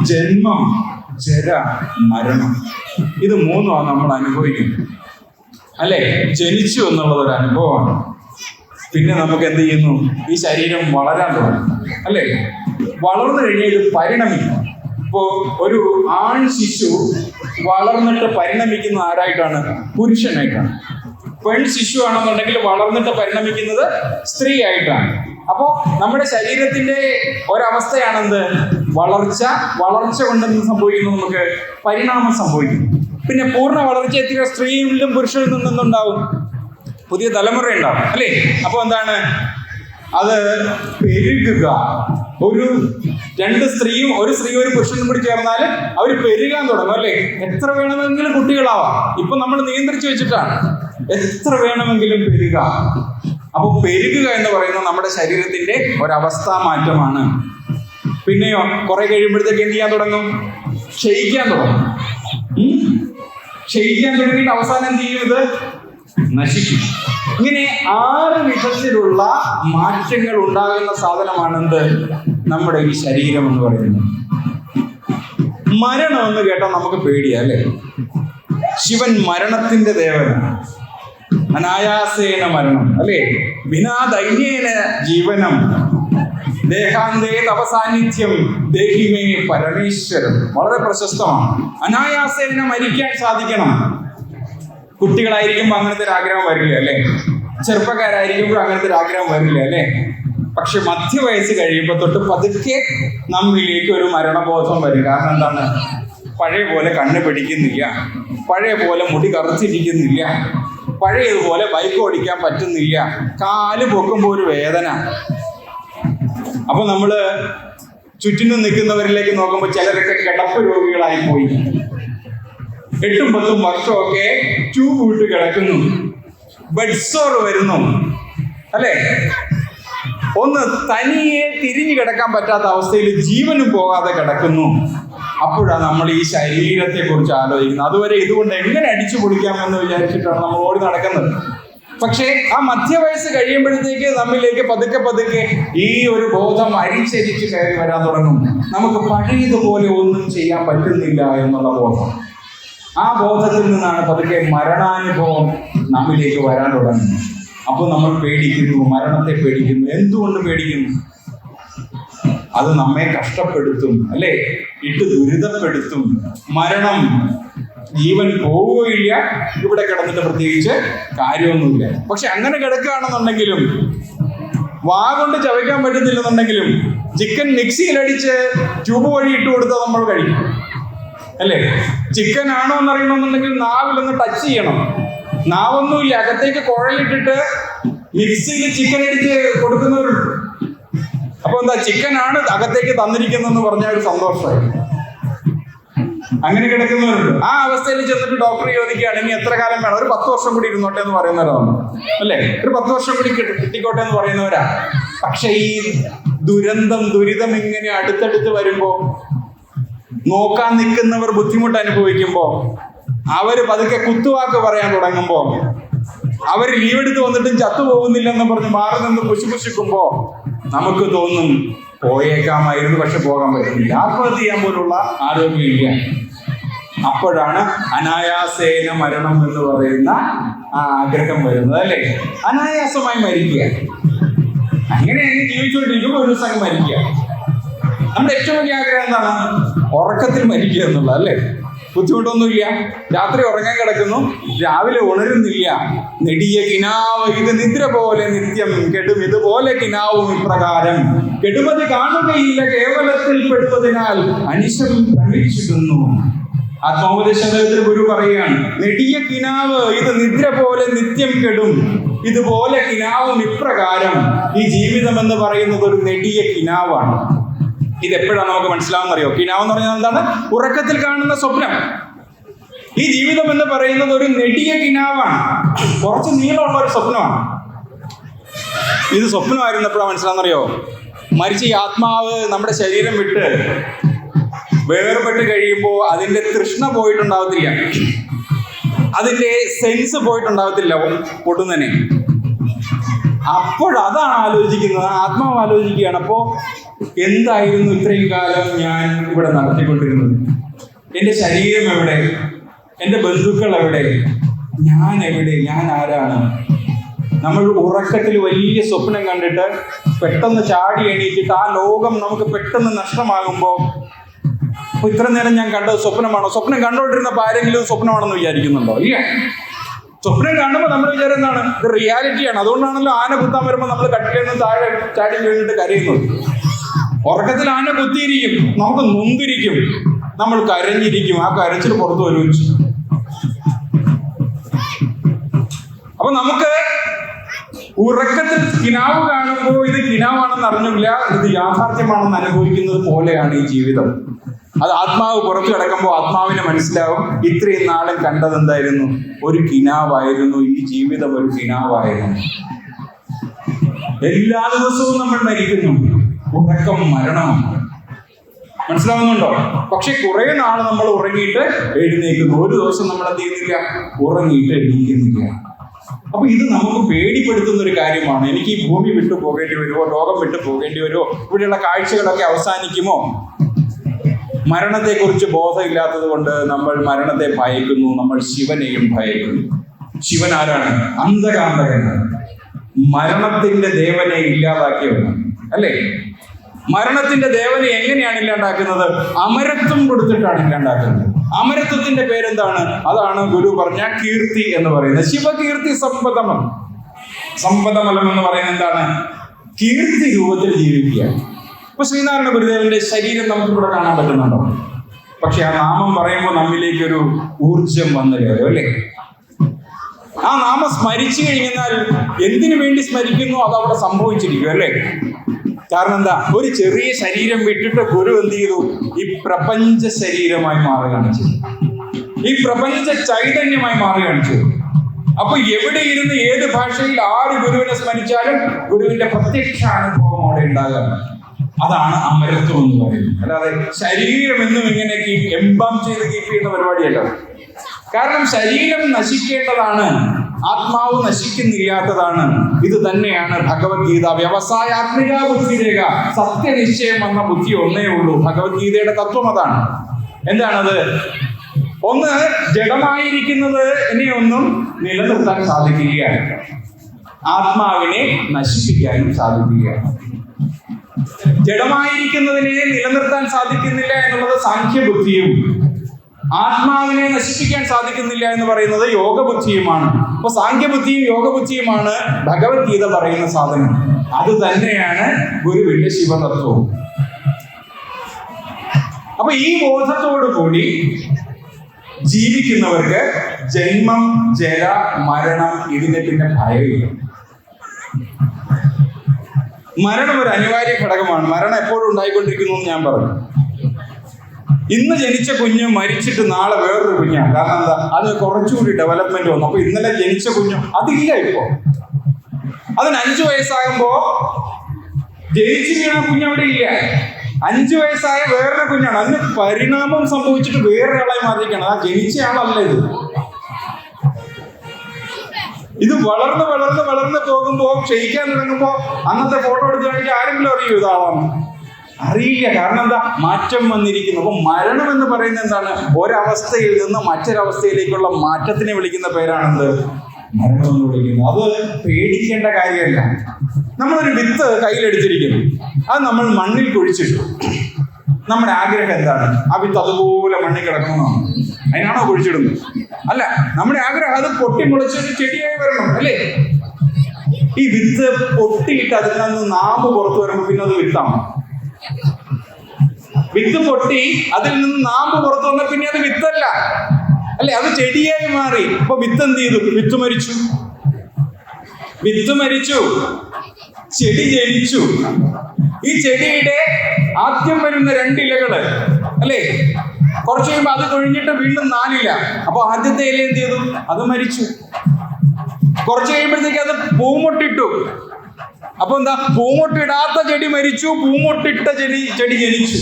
ജന്മം, ജര, മരണം, ഇത് മൂന്നുമാണ് നമ്മൾ അനുഭവിക്കുന്നത്. അല്ലെ? ജനിച്ചു എന്നുള്ളത് ഒരു അനുഭവമാണ്. പിന്നെ നമുക്ക് എന്ത് ചെയ്യുന്നു? ഈ ശരീരം വളരാൻ തുടങ്ങും. അല്ലെ? വളർന്നു കഴിഞ്ഞാൽ ഇത് പരിണമിക്കും. ഇപ്പോ ഒരു ആൺ ശിശു വളർന്നിട്ട് പരിണമിക്കുന്ന ആരായിട്ടാണ്? പുരുഷനായിട്ടാണ്. പെൺ ശിശു ആണെന്നുണ്ടെങ്കിൽ വളർന്നിട്ട് പരിണമിക്കുന്നത് സ്ത്രീ ആയിട്ടാണ്. അപ്പോ നമ്മുടെ ശരീരത്തിന്റെ ഒരവസ്ഥയാണെന്ത്? വളർച്ച. വളർച്ച കൊണ്ടെന്ന് സംഭവിക്കുന്നു? നമുക്ക് പരിണാമം സംഭവിക്കുന്നു. പിന്നെ പൂർണ്ണ വളർച്ച എത്തിയ സ്ത്രീയിലും പുരുഷനിൽ നിന്നുണ്ടാവും, പുതിയ തലമുറ ഉണ്ടാവും. അല്ലേ? അപ്പൊ എന്താണ് അത്? പെരുകുക. ഒരു സ്ത്രീയും ഒരു പുരുഷനും കൂടി ചേർന്നാൽ അവർ പെരുകാൻ തുടങ്ങും. അല്ലേ? എത്ര വേണമെങ്കിലും കുട്ടികളാവാം. ഇപ്പൊ നമ്മൾ നിയന്ത്രിച്ചു വെച്ചിട്ടാണ്. എത്ര വേണമെങ്കിലും പെരുകാം. അപ്പൊ പെരുകുക എന്ന് പറയുന്നത് നമ്മുടെ ശരീരത്തിന്റെ ഒരവസ്ഥാ മാറ്റമാണ്. പിന്നെയോ കുറെ കഴിയുമ്പോഴത്തേക്ക് എന്ത് ചെയ്യാൻ തുടങ്ങും? ക്ഷയിക്കാൻ തുടങ്ങും. ക്ഷയിക്കാൻ തുടങ്ങിയിട്ട് അവസാനം എന്ത് ചെയ്യും? ഇത് നശിക്കും. ഇങ്ങനെ 6 വിധത്തിലുള്ള മാറ്റങ്ങൾ ഉണ്ടാകുന്ന സാധനമാണെന്ത്? നമ്മുടെ ഈ ശരീരം എന്ന് പറയുന്നത്. മരണം എന്ന് കേട്ടാൽ നമുക്ക് പേടിയാ അല്ലേ? ശിവൻ മരണത്തിന്റെ ദേവനാണ്. അനായാസേന മരണം അല്ലേ? വിനാ ദൈന്യേന ജീവനം ദേഹാന്തേ തപസാന്നിധ്യം ദേഹിമേ പരമേശ്വരം. വളരെ പ്രശസ്തമാണ്. അനായാസേന മരിക്കാൻ സാധിക്കണം. കുട്ടികളായിരിക്കുമ്പോൾ അങ്ങനത്തെ ഒരു ആഗ്രഹം വരില്ല അല്ലേ? ചെറുപ്പക്കാരായിരിക്കുമ്പോൾ അങ്ങനത്തെ ഒരു ആഗ്രഹം വരില്ല അല്ലേ? പക്ഷെ മധ്യവയസ്സ് കഴിയുമ്പോൾ തൊട്ട് പതുക്കെ നമ്മിലേക്ക് ഒരു മരണബോധം വരും. കാരണം എന്താണ്? പഴയ പോലെ കണ്ണ് പിടിക്കുന്നില്ല, പഴയ പോലെ മുടി കറുത്തിരിക്കുന്നില്ല, പഴയതുപോലെ ബൈക്ക് ഓടിക്കാൻ പറ്റുന്നില്ല, കാല് പൊക്കുമ്പോൾ ഒരു വേദന. അപ്പൊ നമ്മള് ചുറ്റിനും നിൽക്കുന്നവരിലേക്ക് നോക്കുമ്പോൾ ചിലരൊക്കെ കിടപ്പ് രോഗികളായി പോയി. 8-10 വർഷമൊക്കെ ട്യൂബ് വിട്ട് കിടക്കുന്നു, ബെഡ്സോർ വരുന്നു അല്ലേ? ഒന്ന് തനിയെ തിരിഞ്ഞു കിടക്കാൻ പറ്റാത്ത അവസ്ഥയിൽ ജീവനും പോകാതെ കിടക്കുന്നു. അപ്പോഴാണ് നമ്മൾ ഈ ശരീരത്തെ കുറിച്ച് ആലോചിക്കുന്നത്. അതുവരെ ഇതുകൊണ്ട് എങ്ങനെ അടിച്ചു പൊളിക്കാമെന്ന് വിചാരിച്ചിട്ടാണ് നമ്മൾ ഓടി നടക്കുന്നത്. പക്ഷേ ആ മധ്യവയസ്സ് കഴിയുമ്പോഴത്തേക്ക് നമ്മിലേക്ക് പതുക്കെ പതുക്കെ ഈ ഒരു ബോധം അരിച്ചരിച്ച് കയറി വരാൻ തുടങ്ങും. നമുക്ക് പഴയതുപോലെ ഒന്നും ചെയ്യാൻ പറ്റുന്നില്ല എന്നുള്ള ബോധം. ആ ബോധത്തിൽ നിന്നാണ് പതുക്കെ മരണാനുഭവം നമ്മിലേക്ക് വരാൻ തുടങ്ങുന്നത്. അപ്പോൾ നമ്മൾ പേടിക്കുന്നു, മരണത്തെ പേടിക്കുന്നു. എന്തുകൊണ്ട് പേടിക്കുന്നു? അത് നമ്മെ കഷ്ടപ്പെടുത്തും അല്ലേ? ഇട്ട് ദുരിതപ്പെടുത്തും. മരണം, ജീവൻ പോവുകയില്ല, ഇവിടെ കിടന്നിട്ട് പ്രത്യേകിച്ച് കാര്യമൊന്നുമില്ല. പക്ഷെ അങ്ങനെ കിടക്കുകയാണെന്നുണ്ടെങ്കിലും, വാ കൊണ്ട് ചവയ്ക്കാൻ പറ്റുന്നില്ലെന്നുണ്ടെങ്കിലും, ചിക്കൻ മിക്സിയിലടിച്ച് ട്യൂബ് വഴി ഇട്ട് കൊടുത്താൽ നമ്മൾ കഴിക്കും അല്ലേ? ചിക്കൻ ആണോ എന്നറിയണമെന്നുണ്ടെങ്കിൽ നാവിലൊന്ന് ടച്ച് ചെയ്യണം. നാവൊന്നുമില്ല, അകത്തേക്ക് കുഴലിട്ടിട്ട് മിക്സിയിൽ ചിക്കൻ അടിച്ച് കൊടുക്കുന്നവരുണ്ട്. അപ്പൊ എന്താ? ചിക്കനാണ് അകത്തേക്ക് തന്നിരിക്കുന്നതെന്ന് പറഞ്ഞാൽ ഒരു സന്തോഷമായി. അങ്ങനെ കിടക്കുന്നവരുണ്ട്. ആ അവസ്ഥയിൽ ചെന്നിട്ട് ഡോക്ടർ ചോദിക്കുകയാണ്, ഇനി എത്ര കാലം വേണം? ഒരു 10 വർഷം കൂടി ഇരുന്നോട്ടെ എന്ന് പറയുന്നവരാണ് അല്ലേ? ഒരു 10 വർഷം കൂടി കിട്ടിക്കോട്ടെ എന്ന് പറയുന്നവരാ. പക്ഷെ ഈ ദുരിതം ഇങ്ങനെ അടുത്തടുത്ത് വരുമ്പോ, നോക്കാൻ നിൽക്കുന്നവർ ബുദ്ധിമുട്ട് അനുഭവിക്കുമ്പോ, അവര് പതുക്കെ കുത്തുവാക്ക് പറയാൻ തുടങ്ങുമ്പോ, അവർ ലീവ് എടുത്ത് വന്നിട്ടും ചത്തുപോകുന്നില്ലെന്ന് പറഞ്ഞ് മാറി നിന്ന് പുശുപുശിക്കുമ്പോ നമുക്ക് തോന്നും പോയേക്കാമായിരുന്നു, പക്ഷെ പോകാൻ പറ്റുന്നില്ല. ആത്മഹത്യ ചെയ്യാൻ പോലുള്ള ആരോഗ്യമില്ല. അപ്പോഴാണ് അനായാസേന മരണം എന്ന് പറയുന്ന ആ ആഗ്രഹം വരുന്നത് അല്ലേ? അനായാസമായി മരിക്കുക. അങ്ങനെ ജീവിച്ചുകൊണ്ടിരിക്കുമ്പോൾ ഒരു ദിവസം മരിക്കുക. നമ്മുടെ ഏറ്റവും വലിയ ആഗ്രഹം എന്താണ്? ഉറക്കത്തിൽ മരിക്കുക എന്നുള്ളത് അല്ലേ? ബുദ്ധിമുട്ടൊന്നുമില്ല. രാത്രി ഉറങ്ങാൻ കിടക്കുന്നു, രാവിലെ ഉണരുന്നില്ല. നെടിയ കിനാവ് ഇത് നിദ്ര പോലെ നിത്യം കെടും, ഇതുപോലെ കിനാവും ഇപ്രകാരം കെടുമതി കാണുകയില്ല കേവലത്തിൽ പെടുവതിനാൽ അനിശം ഭ്രമിച്ചിടുന്നു. ആത്മോപദേശത്തിൽ ഗുരു പറയുകയാണ്, നെടിയ കിനാവ് ഇത് നിദ്ര പോലെ നിത്യം കെടും, ഇതുപോലെ കിനാവും ഇപ്രകാരം. ഈ ജീവിതം എന്ന് പറയുന്നത് ഒരു നെടിയ കിനാവാണ്. ഇതെപ്പോഴാണ് നമുക്ക് മനസ്സിലാവുന്നറിയോ? കിനാവ് എന്ന് പറഞ്ഞാൽ എന്താണ്? ഉറക്കത്തിൽ കാണുന്ന സ്വപ്നം. ഈ ജീവിതം എന്ന് പറയുന്നത് ഒരു നെടിയ കിനാവാണ്, കുറച്ച് നീളമുള്ള ഒരു സ്വപ്നമാണ്. ഇത് സ്വപ്നമായിരുന്നപ്പോഴാണ് മനസ്സിലാവുന്നറിയോ? മരിച്ച ഈ ആത്മാവ് നമ്മുടെ ശരീരം വിട്ട് വേർപെട്ട് കഴിയുമ്പോൾ അതിന്റെ തൃഷ്ണ പോയിട്ടുണ്ടാവത്തില്ല, അതിന്റെ സെൻസ് പോയിട്ടുണ്ടാവത്തില്ല പൊടുന്നനെ. അപ്പോഴതാണ് ആലോചിക്കുന്നത്, ആത്മാവ് ആലോചിക്കുകയാണ്, അപ്പോ എന്തായിരുന്നു ഇത്രയും കാലം ഞാൻ ഇവിടെ നടത്തിക്കൊണ്ടിരുന്നത്? എൻ്റെ ശരീരം എവിടെ? എൻ്റെ ബന്ധുക്കൾ എവിടെ? ഞാൻ എവിടെ? ഞാൻ ആരാണ്? നമ്മൾ ഉറക്കത്തിൽ വലിയ സ്വപ്നം കണ്ടിട്ട് പെട്ടെന്ന് ചാടി എണീറ്റിട്ട് ആ ലോകം നമുക്ക് പെട്ടെന്ന് നഷ്ടമാകുമ്പോൾ, അപ്പൊ ഇത്ര നേരം ഞാൻ കണ്ടത് സ്വപ്നമാണോ? സ്വപ്നം കണ്ടോണ്ടിരുന്നപ്പോൾ ആരെങ്കിലും സ്വപ്നമാണെന്ന് വിചാരിക്കുന്നുണ്ടോ? ഇല്ല. സ്വപ്നം കാണുമ്പോൾ നമ്മുടെ വിചാരം എന്താണ്? ഇത് റിയാലിറ്റിയാണ്. അതുകൊണ്ടാണല്ലോ ആന കുത്താൻ വരുമ്പോൾ നമ്മൾ കട്ടിലിൽ നിന്ന് താഴെ ചാടി വീണിട്ട് കരയുന്നത്. ഉറക്കത്തിൽ ആന കുത്തിയിരിക്കും, നമുക്ക് നൊന്തിരിക്കും, നമ്മൾ കരഞ്ഞിരിക്കും, ആ കരച്ചിൽ പുറത്തു വരും. അപ്പൊ നമുക്ക് ഉറക്കത്തിൽ കിനാവ് കാണുമ്പോൾ ഇത് കിനാവാണെന്ന് അറിഞ്ഞില്ല, ഇത് യാഥാർത്ഥ്യമാണെന്ന് അനുഭവിക്കുന്നത് പോലെയാണ് ഈ ജീവിതം. അത് ആത്മാവ് പുറത്തു കിടക്കുമ്പോൾ ആത്മാവിനെ മനസ്സിലാവും, ഇത്രയും നാളും കണ്ടത് എന്തായിരുന്നു? ഒരു കിനാവായിരുന്നു. ഈ ജീവിതം ഒരു കിനാവായിരുന്നു. എല്ലാ ദിവസവും നമ്മൾ മരിക്കുന്നു. ഉറക്കം മരണമാണ്. മനസ്സിലാവുന്നുണ്ടോ? പക്ഷെ കുറെ നാൾ നമ്മൾ ഉറങ്ങിയിട്ട് എഴുന്നേക്കുന്നു. ഒരു ദിവസം നമ്മൾ എന്ത് ചെയ്യുന്നില്ല? ഉറങ്ങിയിട്ട് എഴുന്നേൽക്കുന്നില്ല. അപ്പൊ ഇത് നമുക്ക് പേടിപ്പെടുത്തുന്ന ഒരു കാര്യമാണ്. എനിക്ക് ഈ ഭൂമി വിട്ടു പോകേണ്ടി വരുമോ? ലോകം വിട്ടു പോകേണ്ടി വരുമോ? ഇവിടെയുള്ള കാഴ്ചകളൊക്കെ അവസാനിക്കുമോ? മരണത്തെക്കുറിച്ച് ബോധമില്ലാത്തത് കൊണ്ട് നമ്മൾ മരണത്തെ ഭയക്കുന്നു. നമ്മൾ ശിവനെയും ഭയക്കുന്നു. ശിവൻ ആരാണ്? അന്ധകാന്തകനാണ്. മരണത്തിന്റെ ദേവനെ ഇല്ലാതാക്കിയവനാണ്, അല്ലേ? മരണത്തിന്റെ ദേവനെ എങ്ങനെയാണ് ഇല്ലാണ്ടാക്കുന്നത്? അമരത്വം കൊടുത്തിട്ടാണ് ഇല്ലാണ്ടാക്കുന്നത്. അമരത്വത്തിന്റെ പേരെന്താണ്? അതാണ് ഗുരു പറഞ്ഞ കീർത്തി എന്ന് പറയുന്നത്. ശിവകീർത്തി സമ്പദമം. സമ്പദമലം എന്ന് പറയുന്നത് എന്താണ്? കീർത്തി രൂപത്തിൽ ജീവിക്കുക. ഇപ്പൊ ശ്രീനാരായണ ഗുരുദേവന്റെ ശരീരം നമുക്കിവിടെ കാണാൻ പറ്റുന്നുണ്ടോ? പക്ഷെ ആ നാമം പറയുമ്പോൾ നമ്മിലേക്ക് ഒരു ഊർജം വന്നു കയറും, അല്ലേ? ആ നാമം സ്മരിച്ചു കഴിഞ്ഞാൽ എന്തിനു വേണ്ടി സ്മരിക്കുന്നു അതവിടെ സംഭവിച്ചിരിക്കും, അല്ലേ? കാരണം എന്താ? ഒരു ചെറിയ ശരീരം വിട്ടിട്ട് ഗുരു എന്ത് ചെയ്തു? ഈ പ്രപഞ്ച ശരീരമായി മാറുകയാണ് ചെയ്തു. ഈ പ്രപഞ്ച ചൈതന്യമായി മാറുകയാണ് ചെയ്തു. അപ്പൊ എവിടെ ഇരുന്ന് ഏത് ഭാഷയിൽ ആര് ഗുരുവിനെ സ്മരിച്ചാലും ഗുരുവിന്റെ പ്രത്യക്ഷ അനുഭവം അവിടെ ഉണ്ടാകാം. അതാണ് അമരത്വം എന്ന് പറയുന്നത്. അല്ലാതെ ശരീരം എന്നും ഇങ്ങനെ എംബാം ചെയ്ത് കീപ്പ് ചെയ്യുന്ന പരിപാടിയല്ല. കാരണം ശരീരം നശിക്കേണ്ടതാണ്, ആത്മാവ് നശിക്കുന്നില്ലാത്തതാണ്. ഇത് തന്നെയാണ് ഭഗവത്ഗീത. വ്യവസായാത്മിക ബുദ്ധിരേഖ, സത്യനിശ്ചയം എന്ന ബുദ്ധി ഒന്നേ ഉള്ളൂ. ഭഗവത്ഗീതയുടെ തത്വം അതാണ്. എന്താണത്? ഒന്ന്, ജഡമായിരിക്കുന്നത് ഇനിയൊന്നും നിലനിർത്താൻ സാധിക്കില്ല, ആത്മാവിനെ നശിപ്പിക്കാനും സാധിക്കില്ല. ജഡമായിരിക്കുന്നതിനെ നിലനിർത്താൻ സാധിക്കുന്നില്ല എന്നുള്ളത് സാഖ്യബുദ്ധിയും, ആത്മാവിനെ നശിപ്പിക്കാൻ സാധിക്കുന്നില്ല എന്ന് പറയുന്നത് യോഗബുദ്ധിയുമാണ്. അപ്പൊ സാഖ്യബുദ്ധിയും യോഗബുദ്ധിയുമാണ് ഭഗവത്ഗീത പറയുന്ന സാധനം. അത് തന്നെയാണ് ഗുരുവിന്റെ ശിവതത്വവും. അപ്പൊ ഈ ബോധത്തോടു കൂടി ജീവിക്കുന്നവർക്ക് ജന്മം, ജര, മരണം ഇതിന്റെ പിന്നെ ഭയമില്ല. മരണം ഒരു അനിവാര്യ ഘടകമാണ്. മരണം എപ്പോഴും ഉണ്ടായിക്കൊണ്ടിരിക്കുന്നു എന്ന് ഞാൻ പറഞ്ഞു. ഇന്ന് ജനിച്ച കുഞ്ഞ് മരിച്ചിട്ട് നാളെ വേറൊരു കുഞ്ഞാണ്. കാരണം എന്താ? അത് കുറച്ചുകൂടി ഡെവലപ്മെന്റ് വന്നു. അപ്പൊ ഇന്നലെ ജനിച്ച കുഞ്ഞ് അതില്ല ഇപ്പോ. അതിന് 5 വയസ്സാകുമ്പോ ജനിച്ചു വീണ കുഞ്ഞവിടെ ഇല്ല. 5 വയസ്സായ വേറൊരു കുഞ്ഞാണ്. അതിന് പരിണാമം സംഭവിച്ചിട്ട് വേറൊരാളായി മാറിയിരിക്കണം. ആ ജനിച്ച ആളല്ല ഇത്. ഇത് വളർന്ന് വളർന്ന് വളർന്ന് പോകുമ്പോ ക്ഷയിക്കാൻ തുടങ്ങുമ്പോ അന്നത്തെ ഫോട്ടോ എടുത്ത് കാണിച്ച് ആരെങ്കിലും അറിയൂ ഇതാവാം? അറിയില്ല. കാരണം എന്താ? മാറ്റം വന്നിരിക്കുന്നു. അപ്പൊ മരണം എന്ന് പറയുന്നത് എന്താണ്? ഒരവസ്ഥയിൽ നിന്ന് മറ്റൊരവസ്ഥയിലേക്കുള്ള മാറ്റത്തിനെ വിളിക്കുന്ന പേരാണെന്ത്? മരണം എന്ന് വിളിക്കുന്നത്. അത് പേടിക്കേണ്ട കാര്യമല്ല. നമ്മളൊരു വിത്ത് കയ്യിലെടുത്തിരിക്കുന്നു, അത് നമ്മൾ മണ്ണിൽ കുഴിച്ചിട്ടു. നമ്മുടെ ആഗ്രഹം എന്താണ്? ആ വിത്ത് അതുപോലെ മണ്ണിൽ കിടക്കണമെന്നാണ്. അതിനാണോ കുഴിച്ചിടുന്നത്? അല്ല. നമ്മുടെ ആഗ്രഹം അത് പൊട്ടി മുളച്ചൊരു ചെടിയായി വരണം, അല്ലേ? ഈ വിത്ത് പൊട്ടിയിട്ട് അതിൽ നിന്ന് നാമ്പ് പുറത്തു വരുമ്പോൾ പിന്നെ അത് വിത്താണ്. വിത്ത് പൊട്ടി അതിൽ നിന്ന് നാമ്പ് പുറത്തു വന്നാൽ പിന്നെ അത് വിത്തല്ല, അല്ലെ? അത് ചെടിയായി മാറി. അപ്പൊ വിത്ത് എന്ത് ചെയ്തു? വിത്ത് മരിച്ചു. വിത്ത് മരിച്ചു, ചെടി ജനിച്ചു. ഈ ചെടിയുടെ ആദ്യം വരുന്ന 2 ഇലകള്, അല്ലേ? കുറച്ച് കഴിയുമ്പോൾ അത് കൊഴിഞ്ഞിട്ട് വീണ്ടും 4 ഇല. അപ്പൊ ആദ്യത്തെ ഇല എന്ത് ചെയ്തു? അത് മരിച്ചു. കുറച്ച് കഴിയുമ്പോഴത്തേക്ക് അത് പൂമൊട്ടിട്ടു. അപ്പൊ എന്താ? പൂമൊട്ടിടാത്ത ചെടി മരിച്ചു, പൂമൊട്ടിട്ട ചെടി ജനിച്ചു.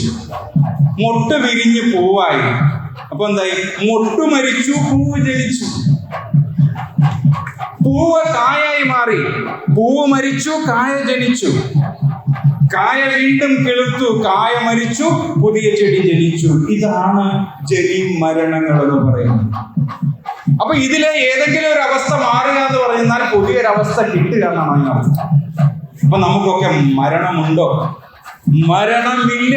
മൊട്ട് വിരിഞ്ഞ് പൂവായി. അപ്പൊ എന്തായി? മൊട്ട് മരിച്ചു, പൂവ് ജനിച്ചു. പൂവ് കായായി മാറി. പൂവ് മരിച്ചു, കായ ജനിച്ചു. കായ വീണ്ടും കിളുത്തു, കായ മരിച്ചു, പുതിയ ചെടി ജനിച്ചു. ഇതാണ് ജനി മരണങ്ങൾ എന്ന് പറയുന്നത്. അപ്പൊ ഇതിലെ ഏതെങ്കിലും ഒരു അവസ്ഥ മാറുക എന്ന് പറഞ്ഞാൽ പുതിയൊരവസ്ഥ കിട്ടുക എന്നാണ് അതിനർത്ഥം. അപ്പൊ നമുക്കൊക്കെ മരണമുണ്ടോ? മരണമില്ല.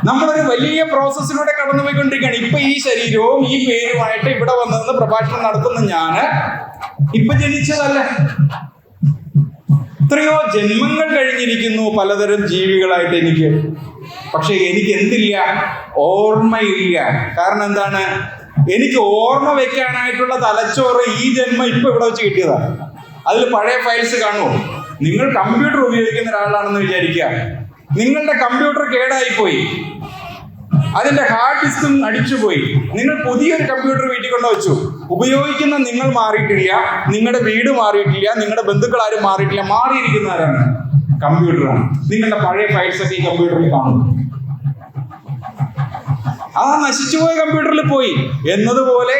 നമ്മളൊരു വലിയ പ്രോസസ്സിലൂടെ കടന്നുപോയിക്കൊണ്ടിരിക്കുകയാണ്. ഇപ്പൊ ഈ ശരീരവും ഈ പേരുമായിട്ട് ഇവിടെ വന്നതെന്ന് പ്രഭാഷണം നടത്തുന്ന ഞാന് ഇപ്പൊ ജനിച്ചതല്ല. എത്രയോ ജന്മങ്ങൾ കഴിഞ്ഞിരിക്കുന്നു പലതരം ജീവികളായിട്ട് എനിക്ക്. പക്ഷെ എനിക്ക് എന്തില്ല? ഓർമ്മയില്ല. കാരണം എന്താണ്? എനിക്ക് ഓർമ്മ വെക്കാനായിട്ടുള്ള തലച്ചോറ് ഈ ജന്മം ഇപ്പൊ ഇവിടെ വെച്ച് കിട്ടിയതാണ്. അതിൽ പഴയ ഫയൽസ് കാണുമോ? നിങ്ങൾ കമ്പ്യൂട്ടർ ഉപയോഗിക്കുന്ന ഒരാളാണെന്ന് വിചാരിക്കുക. നിങ്ങളുടെ കമ്പ്യൂട്ടർ കേടായിപ്പോയി, അതിന്റെ ഹാർഡ് ഡിസ്കും അടിച്ചുപോയി. നിങ്ങൾ പുതിയൊരു കമ്പ്യൂട്ടർ വീട്ടിൽ കൊണ്ടുവച്ചു. ഉപയോഗിക്കുന്ന നിങ്ങൾ മാറിയിട്ടില്ല, നിങ്ങളുടെ വീട് മാറിയിട്ടില്ല, നിങ്ങളുടെ ബന്ധുക്കൾ ആരും മാറിയിട്ടില്ല. മാറിയിരിക്കുന്നവരാണ് കമ്പ്യൂട്ടറാണ്. നിങ്ങളുടെ പഴയ ഫയൽസ് ഒക്കെ ഈ കമ്പ്യൂട്ടറിൽ കാണുന്നു. ആ നശിച്ചുപോയ കമ്പ്യൂട്ടറിൽ പോയി എന്നതുപോലെ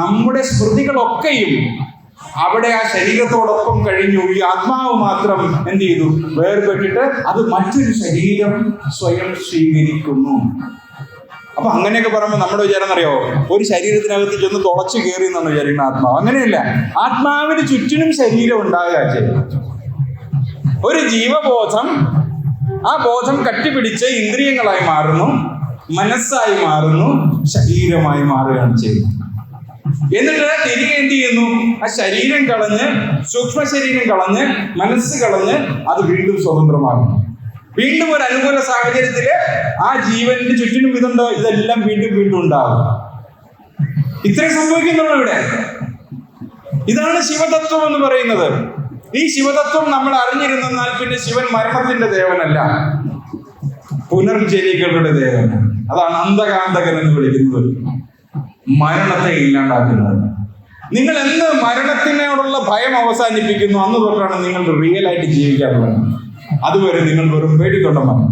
നമ്മുടെ സ്മൃതികളൊക്കെയും അവിടെ ആ ശരീരത്തോടൊപ്പം കഴിഞ്ഞു. ഈ ആത്മാവ് മാത്രം എന്ത് ചെയ്തു? വേർപെട്ടിട്ട് അത് മറ്റൊരു ശരീരം സ്വയം സ്വീകരിക്കുന്നു. അപ്പൊ അങ്ങനെയൊക്കെ പറയുമ്പോൾ നമ്മുടെ വിചാരം അറിയോ, ഒരു ശരീരത്തിനകത്ത് ചെന്ന് തുളച്ചു കയറി എന്നാണ് വിചാരിക്കുന്ന ആത്മാവ്. അങ്ങനെയല്ല. ആത്മാവിന് ചുറ്റിനും ശരീരം ഉണ്ടാകുക ചെയ്യും. ഒരു ജീവബോധം, ആ ബോധം കട്ടിപിടിച്ച് ഇന്ദ്രിയങ്ങളായി മാറുന്നു, മനസ്സായി മാറുന്നു, ശരീരമായി മാറുകയാണ് ചെയ്യുന്നത്. എന്നിട്ട് തിരികെ എന്ത് ചെയ്യുന്നു? ആ ശരീരം കളഞ്ഞ്, സൂക്ഷ്മ ശരീരം കളഞ്ഞ്, മനസ്സ് കളഞ്ഞ് അത് വീണ്ടും സ്വതന്ത്രമാകുന്നു. വീണ്ടും ഒരു അനുകൂല സാഹചര്യത്തില് ആ ജീവന്റെ ചുറ്റിനും ഇതെല്ലാം വീണ്ടും വീണ്ടും ഉണ്ടാകും. ഇത്രയും സംഭവിക്കുന്നുള്ളൂ ഇവിടെ. ഇതാണ് ശിവതത്വം എന്ന് പറയുന്നത്. ഈ ശിവതത്വം നമ്മൾ അറിഞ്ഞിരുന്നാൽ പിന്നെ ശിവൻ മരണത്തിന്റെ ദേവനല്ല, പുനർജനികളുടെ ദേവൻ. അതാണ് അന്ധകാന്തകൻ എന്ന് വിളിക്കുന്നത്, മരണത്തെ ഇല്ലാണ്ടാക്കുന്നത്. നിങ്ങൾ എന്ന് മരണത്തിനോടുള്ള ഭയം അവസാനിപ്പിക്കുന്നു, അന്ന് തൊട്ടാണ് നിങ്ങൾ റിയൽ ആയിട്ട് ജീവിക്കാൻ തുടങ്ങുന്നത്. അതുവരെ നിങ്ങൾ വെറും പേടിക്കൊണ്ടമാണ്.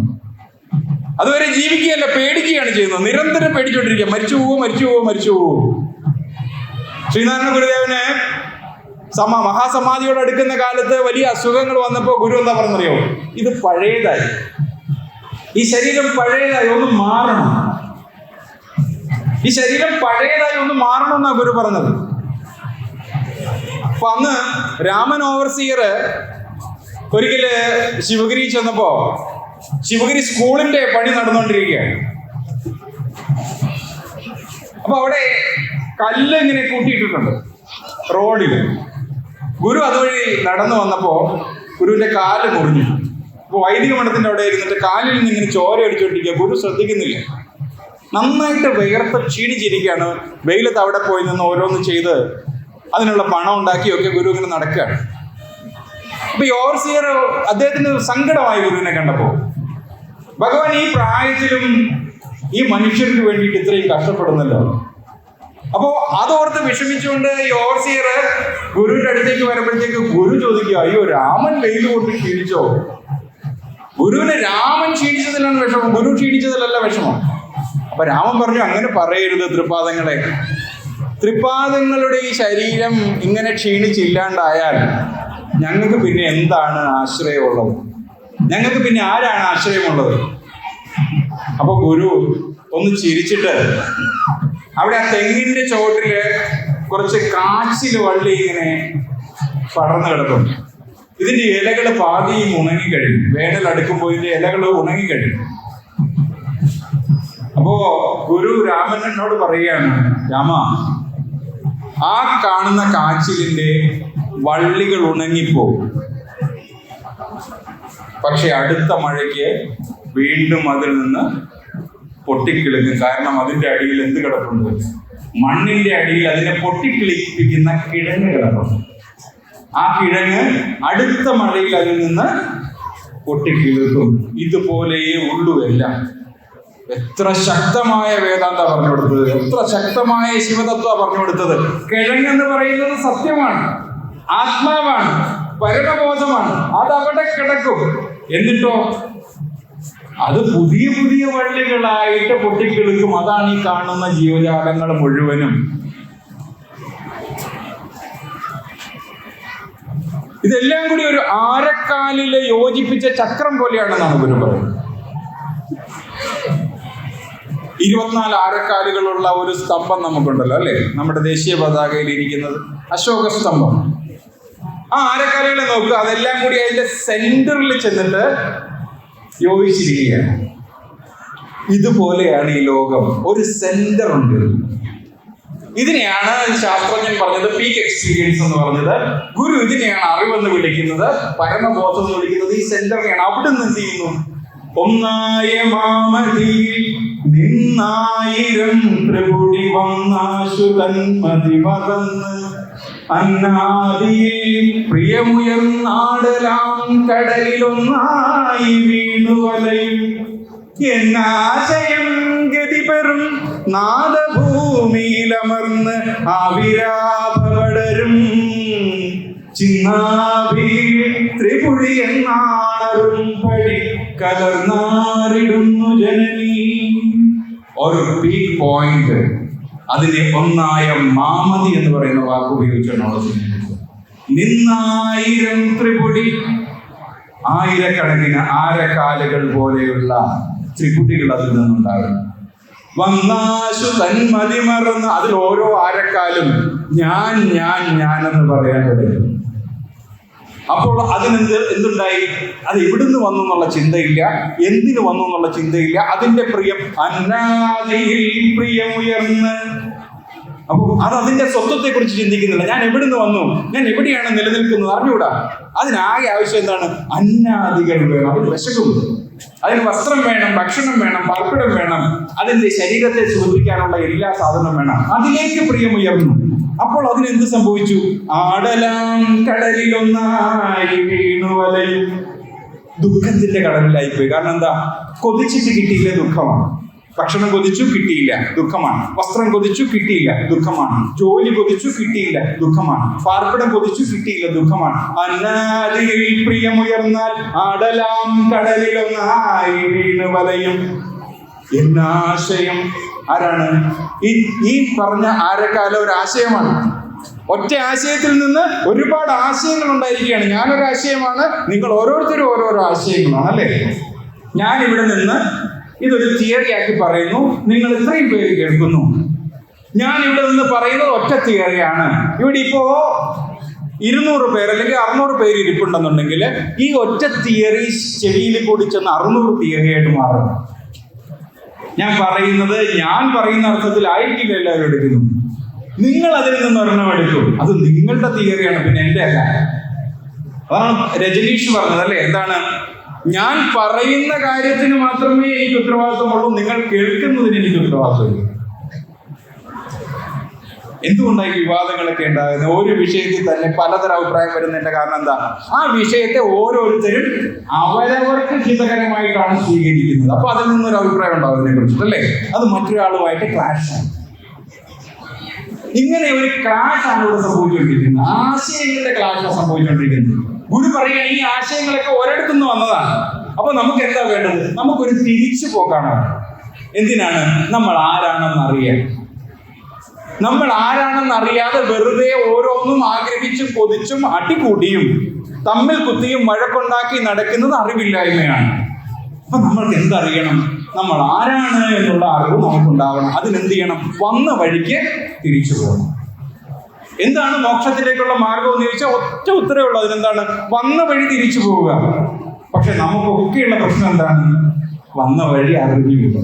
അതുവരെ ജീവിക്കുകയല്ല, പേടിക്കുകയാണ് ചെയ്യുന്നത്. നിരന്തരം പേടിച്ചോണ്ടിരിക്കുക, മരിച്ചു പോവോ മരിച്ചു പോവോ മരിച്ചു പോവോ. ശ്രീനാരായണ ഗുരുദേവന് മഹാസമാധിയോട് അടുക്കുന്ന കാലത്ത് വലിയ അസുഖങ്ങൾ വന്നപ്പോൾ ഗുരു എന്താ പറഞ്ഞറിയോ? ഇത് പഴയതായി, ഈ ശരീരം പഴയതായി, ഒന്ന് മാറണം. ഈ ശരീരം പഴയതായി ഒന്ന് മാറണം എന്നാ ഗുരു പറഞ്ഞത്. അപ്പൊ അന്ന് രാമൻ ഓവർസിയർ ഒരിക്കല് ശിവഗിരി ചെന്നപ്പോ, ശിവഗിരി സ്കൂളിന്റെ പണി നടന്നുകൊണ്ടിരിക്കുകയാണ്. അപ്പൊ അവിടെ കല്ല് ഇങ്ങനെ കൂട്ടിയിട്ടിട്ടുണ്ട് റോഡില്. ഗുരു അതുവഴി നടന്നു വന്നപ്പോ ഗുരുവിന്റെ കാല് മുറിഞ്ഞു. അപ്പൊ വൈദിക മഠത്തിന്റെ അവിടെ ഇരുന്നിട്ട് കാലിൽ നിന്ന് ഇങ്ങനെ ചോര അടിച്ചുകൊണ്ടിരിക്കുക. ഗുരു ശ്രദ്ധിക്കുന്നില്ല. നന്നായിട്ട് വിയർത്ത് ക്ഷീണിച്ചിരിക്കുകയാണ്. വെയിലത്ത് അവിടെ പോയി നിന്ന് ഓരോന്ന് ചെയ്ത് അതിനുള്ള പണം ഉണ്ടാക്കിയൊക്കെ ഗുരു ഇങ്ങനെ നടക്കുകയാണ്. അപ്പൊ ഈ ഓവർസിയർ അദ്ദേഹത്തിന് സങ്കടമായി ഗുരുവിനെ കണ്ടപ്പോ. ഭഗവാൻ ഈ പ്രായത്തിലും ഈ മനുഷ്യർക്ക് വേണ്ടിയിട്ട് ഇത്രയും കഷ്ടപ്പെടുന്നല്ലോ. അപ്പോ അതോർത്ത് വിഷമിച്ചുകൊണ്ട് ഈ ഓവർസിയർ ഗുരുവിന്റെ അടുത്തേക്ക് വരുമ്പോഴത്തേക്ക് ഗുരു ചോദിക്കുക, അയ്യോ രാമൻ വെയിൽ കൊണ്ട് ക്ഷീണിച്ചോ? ഗുരുവിന് രാമൻ ക്ഷീണിച്ചതിലാണ് വിഷമം, ഗുരു ക്ഷീണിച്ചതിലല്ല വിഷമം. അപ്പൊ രാമൻ പറഞ്ഞു, അങ്ങനെ പറയരുത് തൃപ്പാദങ്ങളെ. തൃപ്പാദങ്ങളുടെ ഈ ശരീരം ഇങ്ങനെ ക്ഷീണിച്ചില്ലാണ്ടായാൽ ഞങ്ങൾക്ക് പിന്നെ എന്താണ് ആശ്രയമുള്ളത്? ഞങ്ങൾക്ക് പിന്നെ ആരാണ് ആശ്രയമുള്ളത്? അപ്പൊ ഗുരു ഒന്ന് ചിരിച്ചിട്ട് അവിടെ ആ തെങ്ങിന്റെ ചോട്ടില് കുറച്ച് കാച്ചില് വള്ളി ഇങ്ങനെ പടർന്നു കിടക്കുന്നു. ഇതിന്റെ ഇലകൾ പാതിയും ഉണങ്ങിക്കഴിഞ്ഞു. വേനൽ അടുക്കുമ്പോൾ ഇതിന്റെ ഇലകൾ ഉണങ്ങിക്കഴിഞ്ഞു. അപ്പോ ഗുരു രാമനോട് പറയുകയാണ്, രാമ, ആ കാണുന്ന കാച്ചിലിന്റെ വള്ളികൾ ഉണങ്ങിപ്പോകും, പക്ഷെ അടുത്ത മഴയ്ക്ക് വീണ്ടും അതിൽ നിന്ന് പൊട്ടിക്കിളിക്കും. കാരണം അതിന്റെ അടിയിൽ എന്ത് കിടപ്പുണ്ട്? മണ്ണിന്റെ അടിയിൽ അതിനെ പൊട്ടിക്കിളിപ്പിക്കുന്ന കിഴങ്ങ് കിടപ്പുണ്ട്. ആ കിഴങ്ങ് അടുത്ത മഴയിൽ അതിൽ നിന്ന് പൊട്ടിക്കിളിക്കും. ഇതുപോലെയേ ഉള്ളൂ എല്ലാം. എത്ര ശക്തമായ വേദാന്ത പറഞ്ഞു കൊടുത്തത്, എത്ര ശക്തമായ ശിവതത്വ പറഞ്ഞു കൊടുത്തത്. കിഴങ്ങെന്ന് പറയുന്നത് സത്യമാണ്, ആത്മാവാണ്, പരമബോധമാണ്. അത് അവിടെ കിടക്കും. എന്നിട്ടോ അത് പുതിയ പുതിയ വള്ളികളായിട്ട് പൊട്ടിക്കിളിക്കും. അതാണ് ഈ കാണുന്ന ജീവജാലങ്ങൾ മുഴുവനും. ഇതെല്ലാം കൂടി ഒരു ആരക്കാലില് യോജിപ്പിച്ച ചക്രം പോലെയാണെന്നാണ് ഗുരു പറയുന്നത്. 24 ആരക്കാലുകളുള്ള ഒരു സ്തംഭം നമുക്കുണ്ടല്ലോ, അല്ലെ? നമ്മുടെ ദേശീയ പതാകയിൽ ഇരിക്കുന്നത് അശോക സ്തംഭം. ആ ആരക്കാലുകളെ നോക്കുക, അതെല്ലാം കൂടി അതിന്റെ സെന്ററിൽ ചെന്നിട്ട് യോജിച്ചിരിക്കുകയാണ്. ഇതുപോലെയാണ് ഈ ലോകം. ഒരു സെന്റർ ഉണ്ട്. ഇതിനെയാണ് ശാസ്ത്രജ്ഞൻ പറഞ്ഞത് പീക്ക് എക്സ്പീരിയൻസ് എന്ന് പറഞ്ഞത്. ഗുരു ഇതിനെയാണ് അറിവെന്ന് വിളിക്കുന്നത്, പരമബോധം എന്ന് വിളിക്കുന്നത്. ഈ സെന്ററിനെയാണ്. അവിടെ നിന്ന് എന്ത് ചെയ്യുന്നു? ഒന്നായ മാമതിയിൽ നിന്നായിരം ത്രിപുടി വന്നാശു തന്മതി മറന്ന് അന്നാദിയിൽ പ്രിയമുയർന്നാടലാം കടലിലൊന്നായി വീണുവലയും എന്നാശയം ഗതിപെറും നാദഭൂമിയിലമർന്ന് ആവിരാപടരും ചിന്നാഭി ത്രിപുടി എന്നാണറും പടി കലർന്നാറിടുന്നു ജനനി. ഒരു പീക്ക് പോയിന്റ്, അതിനെ ഒന്നായ മാമതി എന്ന് പറയുന്ന വാക്ക് ഉപയോഗിച്ചാണ് നിന്നായിരം ത്രിപുടി, ആയിരക്കണക്കിന് ആരക്കാലുകൾ പോലെയുള്ള ത്രിപുടികൾ അതിൽ നിന്നുണ്ടാകും. വന്നാശു തന്മതി മറന്ന്, അതിൽ ഓരോ ആരക്കാലും ഞാൻ ഞാൻ ഞാൻ എന്ന് പറയാൻ കഴിയും. അപ്പോൾ എന്തുണ്ടായി? അത് എവിടുന്ന് വന്നു എന്നുള്ള ചിന്തയില്ല, എന്തിനു വന്നു എന്നുള്ള ചിന്തയില്ല. അതിന്റെ പ്രിയം അന്നാദിയിൽ പ്രിയമുയർന്ന്. അപ്പോൾ അത് അതിന്റെ സ്വത്വത്തെ കുറിച്ച് ചിന്തിക്കുന്നില്ല. ഞാൻ എവിടുന്ന് വന്നു, ഞാൻ എവിടെയാണ് നിലനിൽക്കുന്നത് അറിഞ്ഞുകൂടാ. അതിനാകെ ആവശ്യം എന്താണ്? അന്നാദികൾ വേണം. അതിന് വിശക്കും, അതിന് വസ്ത്രം വേണം, ഭക്ഷണം വേണം, പാർപ്പിടം വേണം, അതിന്റെ ശരീരത്തെ സുഖിപ്പിക്കാനുള്ള എല്ലാ സാധനവും വേണം. അതിലേക്ക് പ്രിയമുയർന്നു. അപ്പോൾ അതിനെന്ത് സംഭവിച്ചു? ആടലാം കടലിലൊന്നായി വീണു വലയും. ദുഃഖത്തിന്റെ കടലിലായിപ്പോയി. കാരണം എന്താ? കൊതിച്ചിട്ട് കിട്ടിയില്ല, ദുഃഖമാണ്. ഭക്ഷണം കൊതിച്ചു, കിട്ടിയില്ല, ദുഃഖമാണ്. വസ്ത്രം കൊതിച്ചു, കിട്ടിയില്ല, ദുഃഖമാണ്. ജോലി കൊതിച്ചു, കിട്ടിയില്ല, ദുഃഖമാണ്. പാർപ്പിടം കൊതിച്ചു, കിട്ടിയില്ല, ദുഃഖമാണ്. അന്നാദിയിൽ പ്രിയമുയർന്നാൽ ആടലാം കടലിലൊന്നായി വീണു വലയും. എന്നാശയം ആരാണ്? ഈ പറഞ്ഞ ആരക്കാല ഒരു ആശയമാണ്. ഒറ്റ ആശയത്തിൽ നിന്ന് ഒരുപാട് ആശയങ്ങൾ ഉണ്ടായിരിക്കുകയാണ്. ഞാനൊരു ആശയമാണ്, നിങ്ങൾ ഓരോരുത്തരും ഓരോരോ ആശയങ്ങളാണ്, അല്ലേ? ഞാൻ ഇവിടെ നിന്ന് ഇതൊരു തിയറിയാക്കി പറയുന്നു, നിങ്ങൾ ഇത്രയും പേര് കേൾക്കുന്നു. ഞാൻ ഇവിടെ നിന്ന് പറയുന്നത് ഒറ്റ തിയറിയാണ്. ഇവിടെ ഇപ്പോ 200 പേര് അല്ലെങ്കിൽ 600 പേര് ഇരിപ്പുണ്ടെന്നുണ്ടെങ്കിൽ ഈ ഒറ്റ തിയറി ചെവിയിൽ കൂടി ചെന്ന് 600 തിയറിയായിട്ട് മാറും. ഞാൻ പറയുന്ന അർത്ഥത്തിലായിരിക്കില്ല എല്ലാവരും എടുക്കുന്നു. നിങ്ങൾ അതിൽ നിന്ന് ഒരെണ്ണം എടുക്കും, അത് നിങ്ങളുടെ തിയറിയാണ്, പിന്നെ എൻ്റെ അല്ല. അതാണ് രജനീഷ് പറഞ്ഞത്, അല്ലേ? എന്താണ്? ഞാൻ പറയുന്ന കാര്യത്തിന് മാത്രമേ എനിക്ക് ഉത്തരവാദിത്വമുള്ളൂ, നിങ്ങൾ കേൾക്കുന്നതിന് എനിക്ക് ഉത്തരവാദിത്വമില്ല. എന്തുകൊണ്ടായി വിവാദങ്ങളൊക്കെ ഉണ്ടാകുന്നത്? ഒരു വിഷയത്തിൽ തന്നെ പലതരം അഭിപ്രായം വരുന്നതിന്റെ കാരണം എന്താ? ആ വിഷയത്തെ ഓരോരുത്തരും അവരവർക്ക് ഹിതകരമായിട്ടാണ് സ്വീകരിക്കുന്നത്. അപ്പൊ അതിൽ നിന്നൊരു അഭിപ്രായം ഉണ്ടാകുന്നതിനെ കുറിച്ചിട്ട്, അല്ലേ? അത് മറ്റൊരാളുമായിട്ട് ക്ലാഷ് ആണ്. ഇങ്ങനെ ഒരു ക്ലാഷ് ആണ് ഇവിടെ സംഭവിച്ചുകൊണ്ടിരിക്കുന്നത്. ആശയങ്ങളുടെ ക്ലാഷാണ് സംഭവിച്ചുകൊണ്ടിരിക്കുന്നത്. ഗുരു പറയുകയാണ് ഈ ആശയങ്ങളൊക്കെ ഒരിടത്തുനിന്ന് വന്നതാണ്. അപ്പൊ നമുക്ക് എന്താ വേണ്ടത്? നമുക്കൊരു തിരിച്ചു പോക്കാണ്. എന്തിനാണ്? നമ്മൾ ആരാണെന്നറിയാൻ. നമ്മൾ ആരാണെന്നറിയാതെ വെറുതെ ഓരോന്നും ആഗ്രഹിച്ചും കൊതിച്ചും അടികൂടിയും തമ്മിൽ കുത്തിയും വഴക്കുണ്ടാക്കി നടക്കുന്നത് അറിവില്ലായ്മയാണ്. അപ്പൊ നമ്മൾക്ക് എന്തറിയണം? നമ്മൾ ആരാണ് എന്നുള്ള അറിവ് നമുക്കുണ്ടാവണം. അതിനെന്ത് ചെയ്യണം? വന്ന വഴിക്ക് തിരിച്ചു പോകണം. എന്താണ് മോക്ഷത്തിലേക്കുള്ള മാർഗം എന്ന് ചോദിച്ചാൽ ഒറ്റ ഉത്തരവുള്ളൂ. അതിനെന്താണ്? വന്ന വഴി തിരിച്ചു പോവുക. പക്ഷെ നമുക്കൊക്കെയുള്ള പ്രശ്നം എന്താണ്? വന്ന വഴി അറിഞ്ഞുകൂടാ.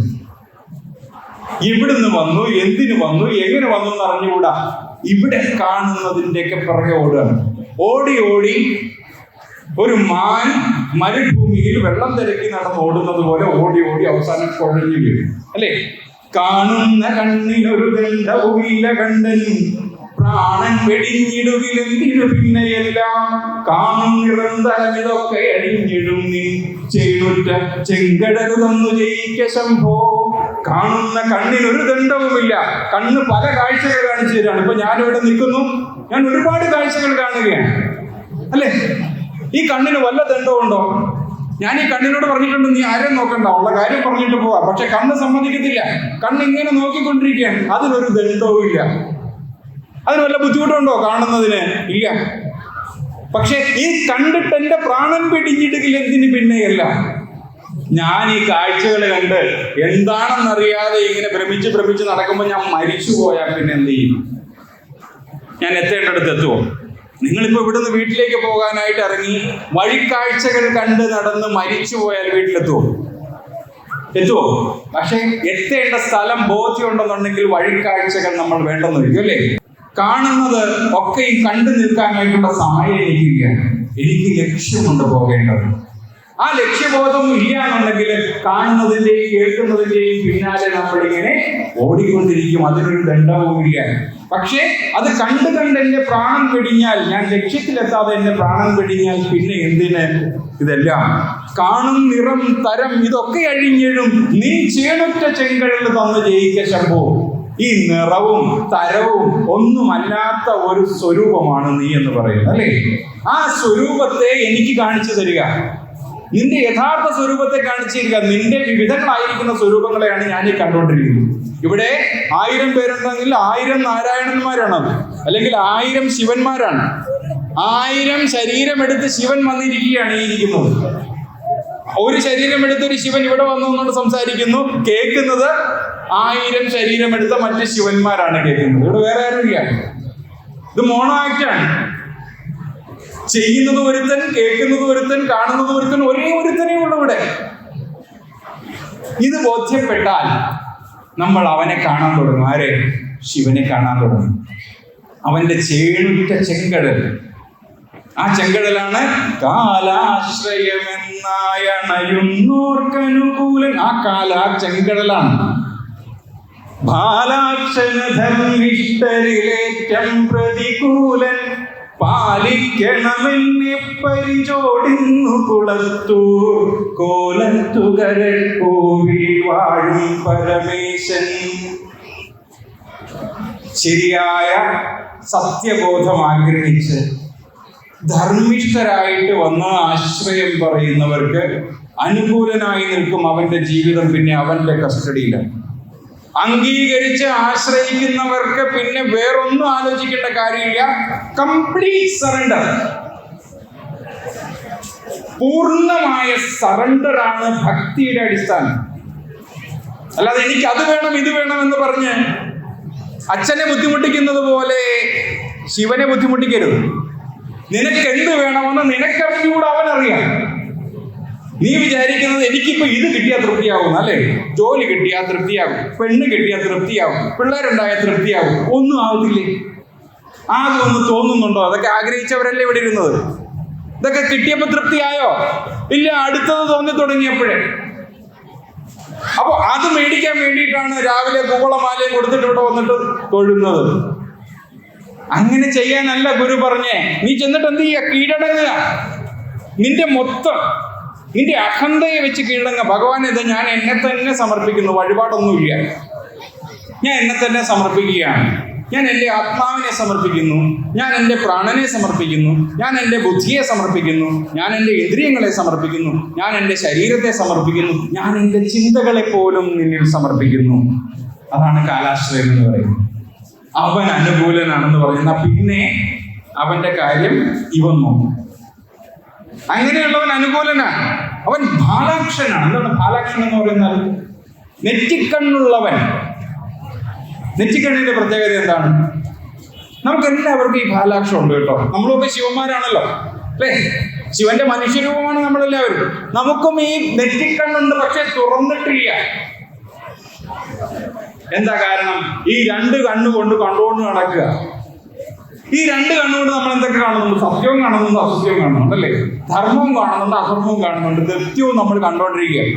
എവിടുന്ന് വന്നു, എന്തിനു വന്നു, എങ്ങനെ വന്നു എന്ന് അറിഞ്ഞുകൂടാ. ഇവിടെ കാണുന്നതിൻ്റെയൊക്കെ പിറകെ ഓടുകയാണ്. ഓടി ഓടി ഒരു മാൻ മരുഭൂമിയിൽ വെള്ളം തിരക്കി നടന്ന് ഓടുന്നത് പോലെ ഓടി ഓടി അവസാനം കുഴഞ്ഞു വീഴും, അല്ലേ? കാണുന്ന കണ്ണിനൊരു ദണ്ഡവുമില്ല കണ്ടൻ, പ്രാണൻ വെടിഞ്ഞിടുകിലെന്തിനു പിന്നെയെല്ലാം കാണും നിരന്തരം ഇതൊക്കെ അടിഞ്ഞിടും നീ ചെയ്തുറ്റ ചെങ്കടല് തന്നു ജയിക്ക ശംഭോ. കാണുന്ന കണ്ണിനൊരു ദണ്ഡവുമില്ല. കണ്ണ് പല കാഴ്ചകൾ കാണിച്ചു തരാണ്. ഇപ്പൊ ഞാനിവിടെ നിൽക്കുന്നു, ഞാൻ ഒരുപാട് കാഴ്ചകൾ കാണുകയാണ്, അല്ലേ? ഈ കണ്ണിന് വല്ല ദണ്ഡമുണ്ടോ? ഞാൻ ഈ കണ്ണിനോട് പറഞ്ഞിട്ടുണ്ട് നീ ആരെയും നോക്കണ്ട, ഉള്ള കാര്യം പറഞ്ഞിട്ട് പോവാ. പക്ഷെ കണ്ണ് സമ്മതിക്കത്തില്ല. കണ്ണിങ്ങനെ നോക്കിക്കൊണ്ടിരിക്കുകയാണ്. അതിനൊരു ദണ്ഡവും ഇല്ല. അതിന് വല്ല ബുദ്ധിമുട്ടുണ്ടോ കാണുന്നതിന്? ഇല്ല. പക്ഷെ ഈ കണ്ടിട്ട് എന്റെ പ്രാണൻ പിടിഞ്ഞിടുകിൽ എന്തിന് പിന്നെയല്ല. ഞാൻ ഈ കാഴ്ചകൾ കണ്ട് എന്താണെന്നറിയാതെ ഇങ്ങനെ ഭ്രമിച്ച് നടക്കുമ്പോൾ ഞാൻ മരിച്ചു പോയാൽ പിന്നെ എന്ത് ചെയ്യും? ഞാൻ എത്തേണ്ടടുത്ത് എത്തുമോ? നിങ്ങളിപ്പോ ഇവിടുന്ന് വീട്ടിലേക്ക് പോകാനായിട്ട് ഇറങ്ങി വഴിക്കാഴ്ചകൾ കണ്ട് നടന്ന് മരിച്ചു പോയാൽ വീട്ടിലെത്തുമോ? എത്തുമോ? പക്ഷെ എത്തേണ്ട സ്ഥലം ബോധ്യമുണ്ടെന്നുണ്ടെങ്കിൽ വഴിക്കാഴ്ചകൾ നമ്മൾ വേണ്ടെന്ന് വയ്ക്കും, അല്ലേ? കാണുന്നത് ഒക്കെയും കണ്ടു നിൽക്കാനായിട്ടുള്ള സമയം എനിക്കില്ല. എനിക്ക് ലക്ഷ്യമുണ്ട് പോകേണ്ടത്. ആ ലക്ഷ്യബോധം ഇല്ല എന്നുണ്ടെങ്കിൽ കാണുന്നതിന്റെയും കേൾക്കുന്നതിന്റെയും പിന്നാലെ നമ്മളിങ്ങനെ ഓടിക്കൊണ്ടിരിക്കും, അതിനൊരു ദണ്ഡവുമില്ല. പക്ഷേ അത് കണ്ട് എന്റെ പ്രാണൻ വെടിഞ്ഞാൽ, ഞാൻ ലക്ഷ്യത്തിലെത്താതെ എന്റെ പ്രാണൻ വെടിഞ്ഞാൽ പിന്നെ എന്തിന് ഇതെല്ലാം? കാണും നിറം തരം ഇതൊക്കെ അഴിഞ്ഞെഴും നീ ചേണുറ്റ ചെങ്കടൽ തന്ന് ജയിക്ക ശംഭോ. ഈ നിറവും തരവും ഒന്നുമല്ലാത്ത ഒരു സ്വരൂപമാണ് നീ എന്ന് പറയുന്നത്, അല്ലേ? ആ സ്വരൂപത്തെ എനിക്ക് കാണിച്ചു തരിക, നിന്റെ യഥാർത്ഥ സ്വരൂപത്തെ കാണിച്ചു തരിക. നിന്റെ വിവിധങ്ങളായിരിക്കുന്ന സ്വരൂപങ്ങളെയാണ് ഞാൻ ഈ കണ്ടുകൊണ്ടിരിക്കുന്നത്. ഇവിടെ 1000 പേരുണ്ടെങ്കിൽ 1000 നാരായണന്മാരാണ്, അല്ലെങ്കിൽ 1000 ശിവന്മാരാണ്. 1000 ശരീരമെടുത്ത് ശിവൻ വന്നിരിക്കുകയാണ് ഈ ഇരിക്കുന്നത്. ഒരു ശരീരമെടുത്ത് ഒരു ശിവൻ ഇവിടെ വന്നുകൊണ്ട് സംസാരിക്കുന്നു, കേൾക്കുന്നത് 1000 ശരീരമെടുത്ത മറ്റ് ശിവന്മാരാണ് കേൾക്കുന്നത്. ഇവിടെ വേറെ ആരുമില്ല. ഇത് മോണോ ആക്റ്റാണ്. ചെയ്യുന്നത് ഒരുത്തൻ, കേൾക്കുന്നത് ഒരുത്തൻ, കാണുന്നത് ഒരുത്തൻ, ഒരേ ഒരുത്തനേ ഉള്ളൂ ഇവിടെ. ഇത് ബോധ്യപ്പെട്ടാൽ നമ്മൾ അവനെ കാണാൻ തുടങ്ങും. ആരെ? ശിവനെ കാണാൻ തുടങ്ങും. അവന്റെ ചേണുറ്റ ചെങ്കടൽ. ആ ചെങ്കടലാണ് കാലാശ്രയമെന്നായണയുന്നോർക്കനുകൂലൻ. ആ ചെങ്കടലാണ്. ബാലാക്ഷനധർമ്മിഷ്ടരിലേറ്റം പ്രതികൂലൻ പാലിക്കണമെന്നെ പരിചോടിന്നു കുളത്തൂർ കോലത്തുകരൽ കോവിൽ വാഴും പരമേശൻ. ശരിയായ സത്യബോധം ആഗ്രഹിച്ച് ധർമ്മിഷ്ഠരായിട്ട് വന്ന് ആശ്രയം പറയുന്നവർക്ക് അനുകൂലനായി നിൽക്കും അവന്റെ ജീവിതം. പിന്നെ അവന്റെ കസ്റ്റഡിയിലാണ്. അംഗീകരിച്ച് ആശ്രയിക്കുന്നവർക്ക് പിന്നെ വേറൊന്നും ആലോചിക്കേണ്ട കാര്യമില്ല. കംപ്ലീറ്റ് സറണ്ടർ, പൂർണ്ണമായ സറണ്ടറാണ് ഭക്തിയുടെ അടിസ്ഥാനം. അല്ലാതെ എനിക്ക് അത് വേണം ഇത് വേണം എന്ന് പറഞ്ഞ് അച്ഛനെ ബുദ്ധിമുട്ടിക്കുന്നത് പോലെ ശിവനെ ബുദ്ധിമുട്ടിക്കരുത്. നിനക്ക് എന്ത് വേണമെന്ന് നിനക്കറിഞ്ഞുകൂടെ അവനറിയാം. നീ വിചാരിക്കുന്നത് എനിക്കിപ്പോ ഇത് കിട്ടിയാൽ തൃപ്തിയാവും, അല്ലേ? ജോലി കിട്ടിയാൽ തൃപ്തിയാകും, പെണ്ണ് കിട്ടിയാൽ തൃപ്തിയാകും, പിള്ളേരുണ്ടായാൽ തൃപ്തിയാകും. ഒന്നും ആവത്തില്ലേ? ആകെ ഒന്ന് തോന്നുന്നുണ്ടോ? അതൊക്കെ ആഗ്രഹിച്ചവരല്ലേ ഇവിടെ ഇരുന്നത്. ഇതൊക്കെ കിട്ടിയപ്പോ തൃപ്തിയായോ? ഇല്ല, അടുത്തത് തോന്നി തുടങ്ങിയപ്പോഴേ. അപ്പൊ അത് മേടിക്കാൻ വേണ്ടിയിട്ടാണ് രാവിലെ കൂവളമാലയും കൊടുത്തിട്ട് ഇവിടെ വന്നിട്ട് തൊഴുന്നത്. അങ്ങനെ ചെയ്യാനല്ല ഗുരു പറഞ്ഞേ. നീ ചെന്നിട്ട് എന്ത് ചെയ്യുക? കീഴടങ്ങുക. നിന്റെ മൊത്തം, നിന്റെ അഹന്തയെ വെച്ച് കീഴടങ്ങുക. ഭഗവാൻ ഇത് ഞാൻ എന്നെ തന്നെ സമർപ്പിക്കുന്നു, വഴിപാടൊന്നുമില്ല, ഞാൻ എന്നെ തന്നെ സമർപ്പിക്കുകയാണ്. ഞാൻ എൻ്റെ ആത്മാവിനെ സമർപ്പിക്കുന്നു, ഞാൻ എൻ്റെ പ്രാണനെ സമർപ്പിക്കുന്നു, ഞാൻ എൻ്റെ ബുദ്ധിയെ സമർപ്പിക്കുന്നു, ഞാൻ എൻ്റെ ഇന്ദ്രിയങ്ങളെ സമർപ്പിക്കുന്നു, ഞാൻ എൻ്റെ ശരീരത്തെ സമർപ്പിക്കുന്നു, ഞാൻ എൻ്റെ ചിന്തകളെ പോലും നിന്നിൽ സമർപ്പിക്കുന്നു. അതാണ് കാലാശ്രയം എന്ന് പറയുന്നത്. അവൻ അനുകൂലനാണെന്ന് പറയുന്ന പിന്നെ അവന്റെ കാര്യം ഇവൻ നോക്കും. അങ്ങനെയുള്ളവൻ അനുകൂലനാണ്. അവൻ ബാലാക്ഷനാണ്. എന്താണ് ബാലാക്ഷൻ എന്ന് പറയുന്നത്? നെറ്റിക്കണ്ണുള്ളവൻ. നെറ്റിക്കണ്ണിന്റെ പ്രത്യേകത എന്താണ്? നമുക്ക് എല്ലാവർക്കും ഈ ബാലാക്ഷം ഉണ്ട് കേട്ടോ. നമ്മളൊക്കെ ശിവന്മാരാണല്ലോ, അല്ലേ? ശിവന്റെ മനുഷ്യരൂപമാണ് നമ്മളെല്ലാവരും. നമുക്കും ഈ നെറ്റിക്കണ്ണുണ്ട്, പക്ഷെ തുറന്നിട്ടില്ല. എന്താ കാരണം? ഈ 2 കണ്ണുകൊണ്ട് കണ്ടുകൊണ്ട് നടക്കുക. ഈ 2 കണ്ണുകൊണ്ട് നമ്മൾ എന്തൊക്കെ കാണുന്നുണ്ട്? സത്യവും കാണുന്നുണ്ട്, അസത്യവും കാണുന്നുണ്ട്, അല്ലേ? ധർമ്മവും കാണുന്നുണ്ട്, അധർമ്മവും കാണുന്നുണ്ട്, കൃത്യവും നമ്മൾ കണ്ടുകൊണ്ടിരിക്കുകയാണ്.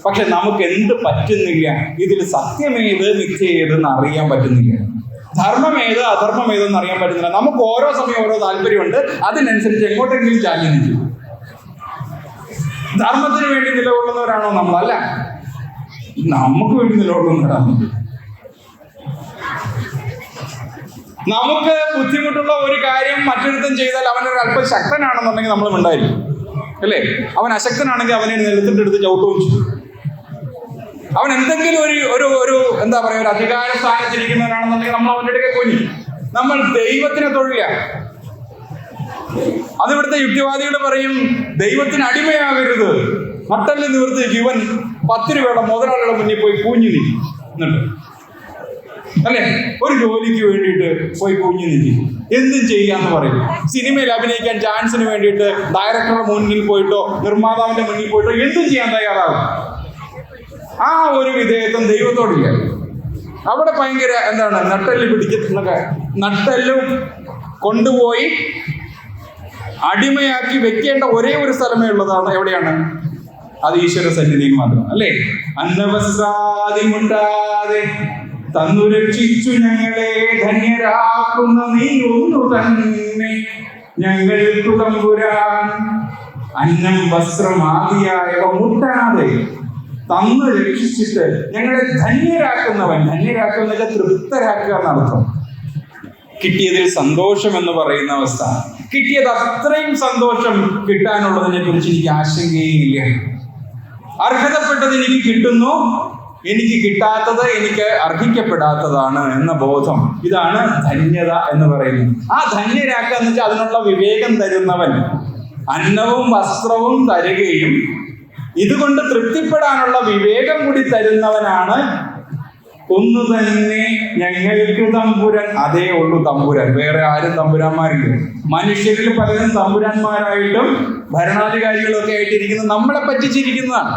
പക്ഷെ നമുക്ക് എന്ത് പറ്റുന്നില്ല? ഇതിൽ സത്യമേത് മിഥ്യേതെന്ന് അറിയാൻ പറ്റുന്നില്ല. ധർമ്മം ഏത് അധർമ്മം ഏതെന്ന് അറിയാൻ പറ്റുന്നില്ല. നമുക്ക് ഓരോ സമയം ഓരോ താല്പര്യമുണ്ട്, അതിനനുസരിച്ച് എങ്ങോട്ടെങ്കിലും ചാഞ്ഞു നിൽക്കും. ധർമ്മത്തിന് വേണ്ടി നിലകൊള്ളുന്നവരാണോ നമ്മൾ? അല്ല, നമുക്ക് വേണ്ടി നിലകൊള്ളുന്നവരാണ്. നമുക്ക് ബുദ്ധിമുട്ടുള്ള ഒരു കാര്യം മറ്റൊരുത്തൻ ചെയ്താൽ അവനൊരു അല്പം ശക്തനാണെന്നുണ്ടെങ്കിൽ നമ്മൾ മിണ്ടായിരിക്കും, അല്ലേ? അവൻ അശക്തനാണെങ്കിൽ അവനെ നിലത്തിട്ടെടുത്ത് ചവിട്ടും ചെയ്യും. അവൻ എന്തെങ്കിലും ഒരു എന്താ പറയുക, ഒരു അധികാര സ്ഥാനത്തിരിക്കുന്നവനാണെന്നുണ്ടെങ്കിൽ നമ്മൾ അവൻ്റെ അടുക്കെ കൊഞ്ഞി. നമ്മൾ ദൈവത്തിനെ തൊഴില്ല. അതിവിടുത്തെ യുക്തിവാദികൾ പറയും, ദൈവത്തിന് അടിമയാകരുത്. നട്ടല് നിവർത്തി ജീവൻ 10 രൂപയുടെ മുതലാളിയുടെ മുന്നിൽ പോയി കൂഞ്ഞു നിൽക്കും. എന്നിട്ട് അല്ലെ, ഒരു ജോലിക്ക് വേണ്ടിയിട്ട് പോയി കുഞ്ഞു നിൽക്കും, എന്തും ചെയ്യാന്ന് പറയും. സിനിമയിൽ അഭിനയിക്കാൻ ചാൻസിന് വേണ്ടിയിട്ട് ഡയറക്ടറുടെ മുന്നിൽ പോയിട്ടോ നിർമ്മാതാവിന്റെ മുന്നിൽ പോയിട്ടോ എന്തും ചെയ്യാൻ തയ്യാറാകും. ആ ഒരു വിധേയത്വം ദൈവത്തോടില്ല. അവിടെ ഭയങ്കര എന്താണ്, നട്ടെല്ല് പിടിക്കുന്നൊക്കെ, നട്ടെല്ലും കൊണ്ടുപോയി അടിമയാക്കി വെക്കേണ്ട ഒരേ ഒരു സ്ഥലമേ ഉള്ളതാണ്. എവിടെയാണ്? അത് ഈശ്വര സന്നിധിയിൽ മാത്രം, അല്ലേ? അന്നവസ്രാദിമുണ്ടാതെ തന്നു രക്ഷിച്ചു ഞങ്ങളെ ധന്യരാക്കുന്ന നീ ഒന്നു തന്നെ ഞങ്ങൾക്ക് തമ്പുരാൻ. അന്നം വസ്ത്രമാദിയായവ മുട്ടാതെ തന്നു രക്ഷിച്ചിട്ട് ഞങ്ങളെ ധന്യരാക്കുന്നവൻ. ധന്യരാക്കുന്നത് തൃപ്തരാക്കുക എന്നർത്ഥം. കിട്ടിയതിൽ സന്തോഷം എന്ന് പറയുന്ന അവസ്ഥ. കിട്ടിയത് അത്രയും സന്തോഷം കിട്ടാനുള്ളതിനെ കുറിച്ച് എനിക്ക് ആശങ്കയില്ല. അർഹതപ്പെട്ടത് എനിക്ക് കിട്ടുന്നു, എനിക്ക് കിട്ടാത്തത് എനിക്ക് അർഹിക്കപ്പെടാത്തതാണ് എന്ന ബോധം. ഇതാണ് ധന്യത എന്ന് പറയുന്നത്. ആ ധന്യരാക്കുക എന്ന് വെച്ചാൽ അതിനുള്ള വിവേകം തരുന്നവൻ. അന്നവും വസ്ത്രവും തരുകയും ഇതുകൊണ്ട് തൃപ്തിപ്പെടാനുള്ള വിവേകം കൂടി തരുന്നവനാണ് ഒന്ന് തന്നെ ഞങ്ങൾക്ക് തമ്പുരാൻ. അതേ ഉള്ളൂ തമ്പുരാൻ, വേറെ ആരും തമ്പുരാന്മാരില്ല. മനുഷ്യരിൽ പലരും തമ്പുരാന്മാരായിട്ടും ഭരണാധികാരികളൊക്കെ ആയിട്ടിരിക്കുന്നത് നമ്മളെ പറ്റിച്ചിരിക്കുന്നതാണ്.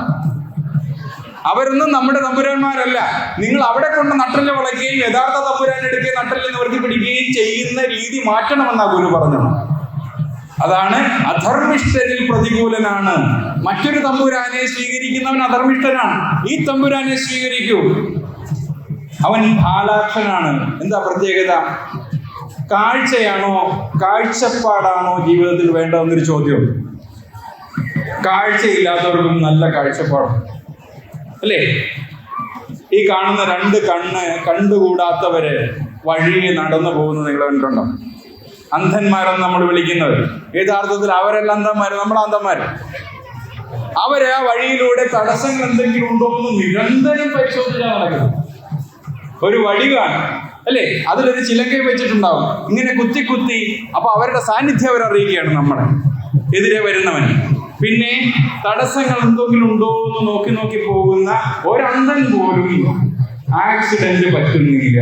അവരൊന്നും നമ്മുടെ തമ്പുരാന്മാരല്ല. നിങ്ങൾ അവിടെ കൊണ്ട് നട്ടല് വളയ്ക്കുകയും യഥാർത്ഥ തമ്പുരാൻ എടുക്കുകയും നട്ടല് നിവർത്തി പിടിക്കുകയും ചെയ്യുന്ന രീതി മാറ്റണമെന്നാണ് ഗുരു പറഞ്ഞത്. അതാണ് അധർമ്മിഷ്ഠരിൽ പ്രതികൂലനാണ്. മറ്റൊരു തമ്പുരാനെ സ്വീകരിക്കുന്നവൻ അധർമ്മിഷ്ഠനാണ്. ഈ തമ്പുരാനെ സ്വീകരിക്കൂ. അവൻ ഭാലാക്ഷനാണ്. എന്താ പ്രത്യേകത? കാഴ്ചയാണോ കാഴ്ചപ്പാടാണോ ജീവിതത്തിൽ വേണ്ടതെന്നൊരു ചോദ്യം. കാഴ്ചയില്ലാത്തവർക്കും നല്ല കാഴ്ചപ്പാടും, അല്ലേ? ഈ കാണുന്ന രണ്ട് കണ്ണ് കണ്ടുകൂടാത്തവര് വഴിയെ നടന്നു പോകുന്നത് നിങ്ങൾ കണ്ടിട്ടുണ്ടോ? അന്ധന്മാരെന്ന് നമ്മൾ വിളിക്കുന്നവർ. യഥാർത്ഥത്തിൽ അവരല്ല അന്ധന്മാര്, നമ്മൾ അന്ധന്മാര്. അവര് ആ വഴിയിലൂടെ തടസ്സങ്ങൾ എന്തെങ്കിലും ഉണ്ടോ എന്ന് നിരന്തരം പരിശോധിച്ചാൽ നടക്കുന്നത്. ഒരു വഴി കാണും, അല്ലേ? അതിലൊരു ചിലങ്കை വെച്ചിട്ടുണ്ടാവും. ഇങ്ങനെ കുത്തി കുത്തി അപ്പൊ അവരുടെ സാന്നിധ്യം അവരറിയിക്കുകയാണ് നമ്മളെ എതിരെ വരുന്നവൻ. പിന്നെ തടസ്സങ്ങൾ എന്തെങ്കിലും ഉണ്ടോ എന്ന് നോക്കി നോക്കി പോകുന്ന ഒരന്ധൻ പോലും ആക്സിഡന്റ് പറ്റുന്നില്ല.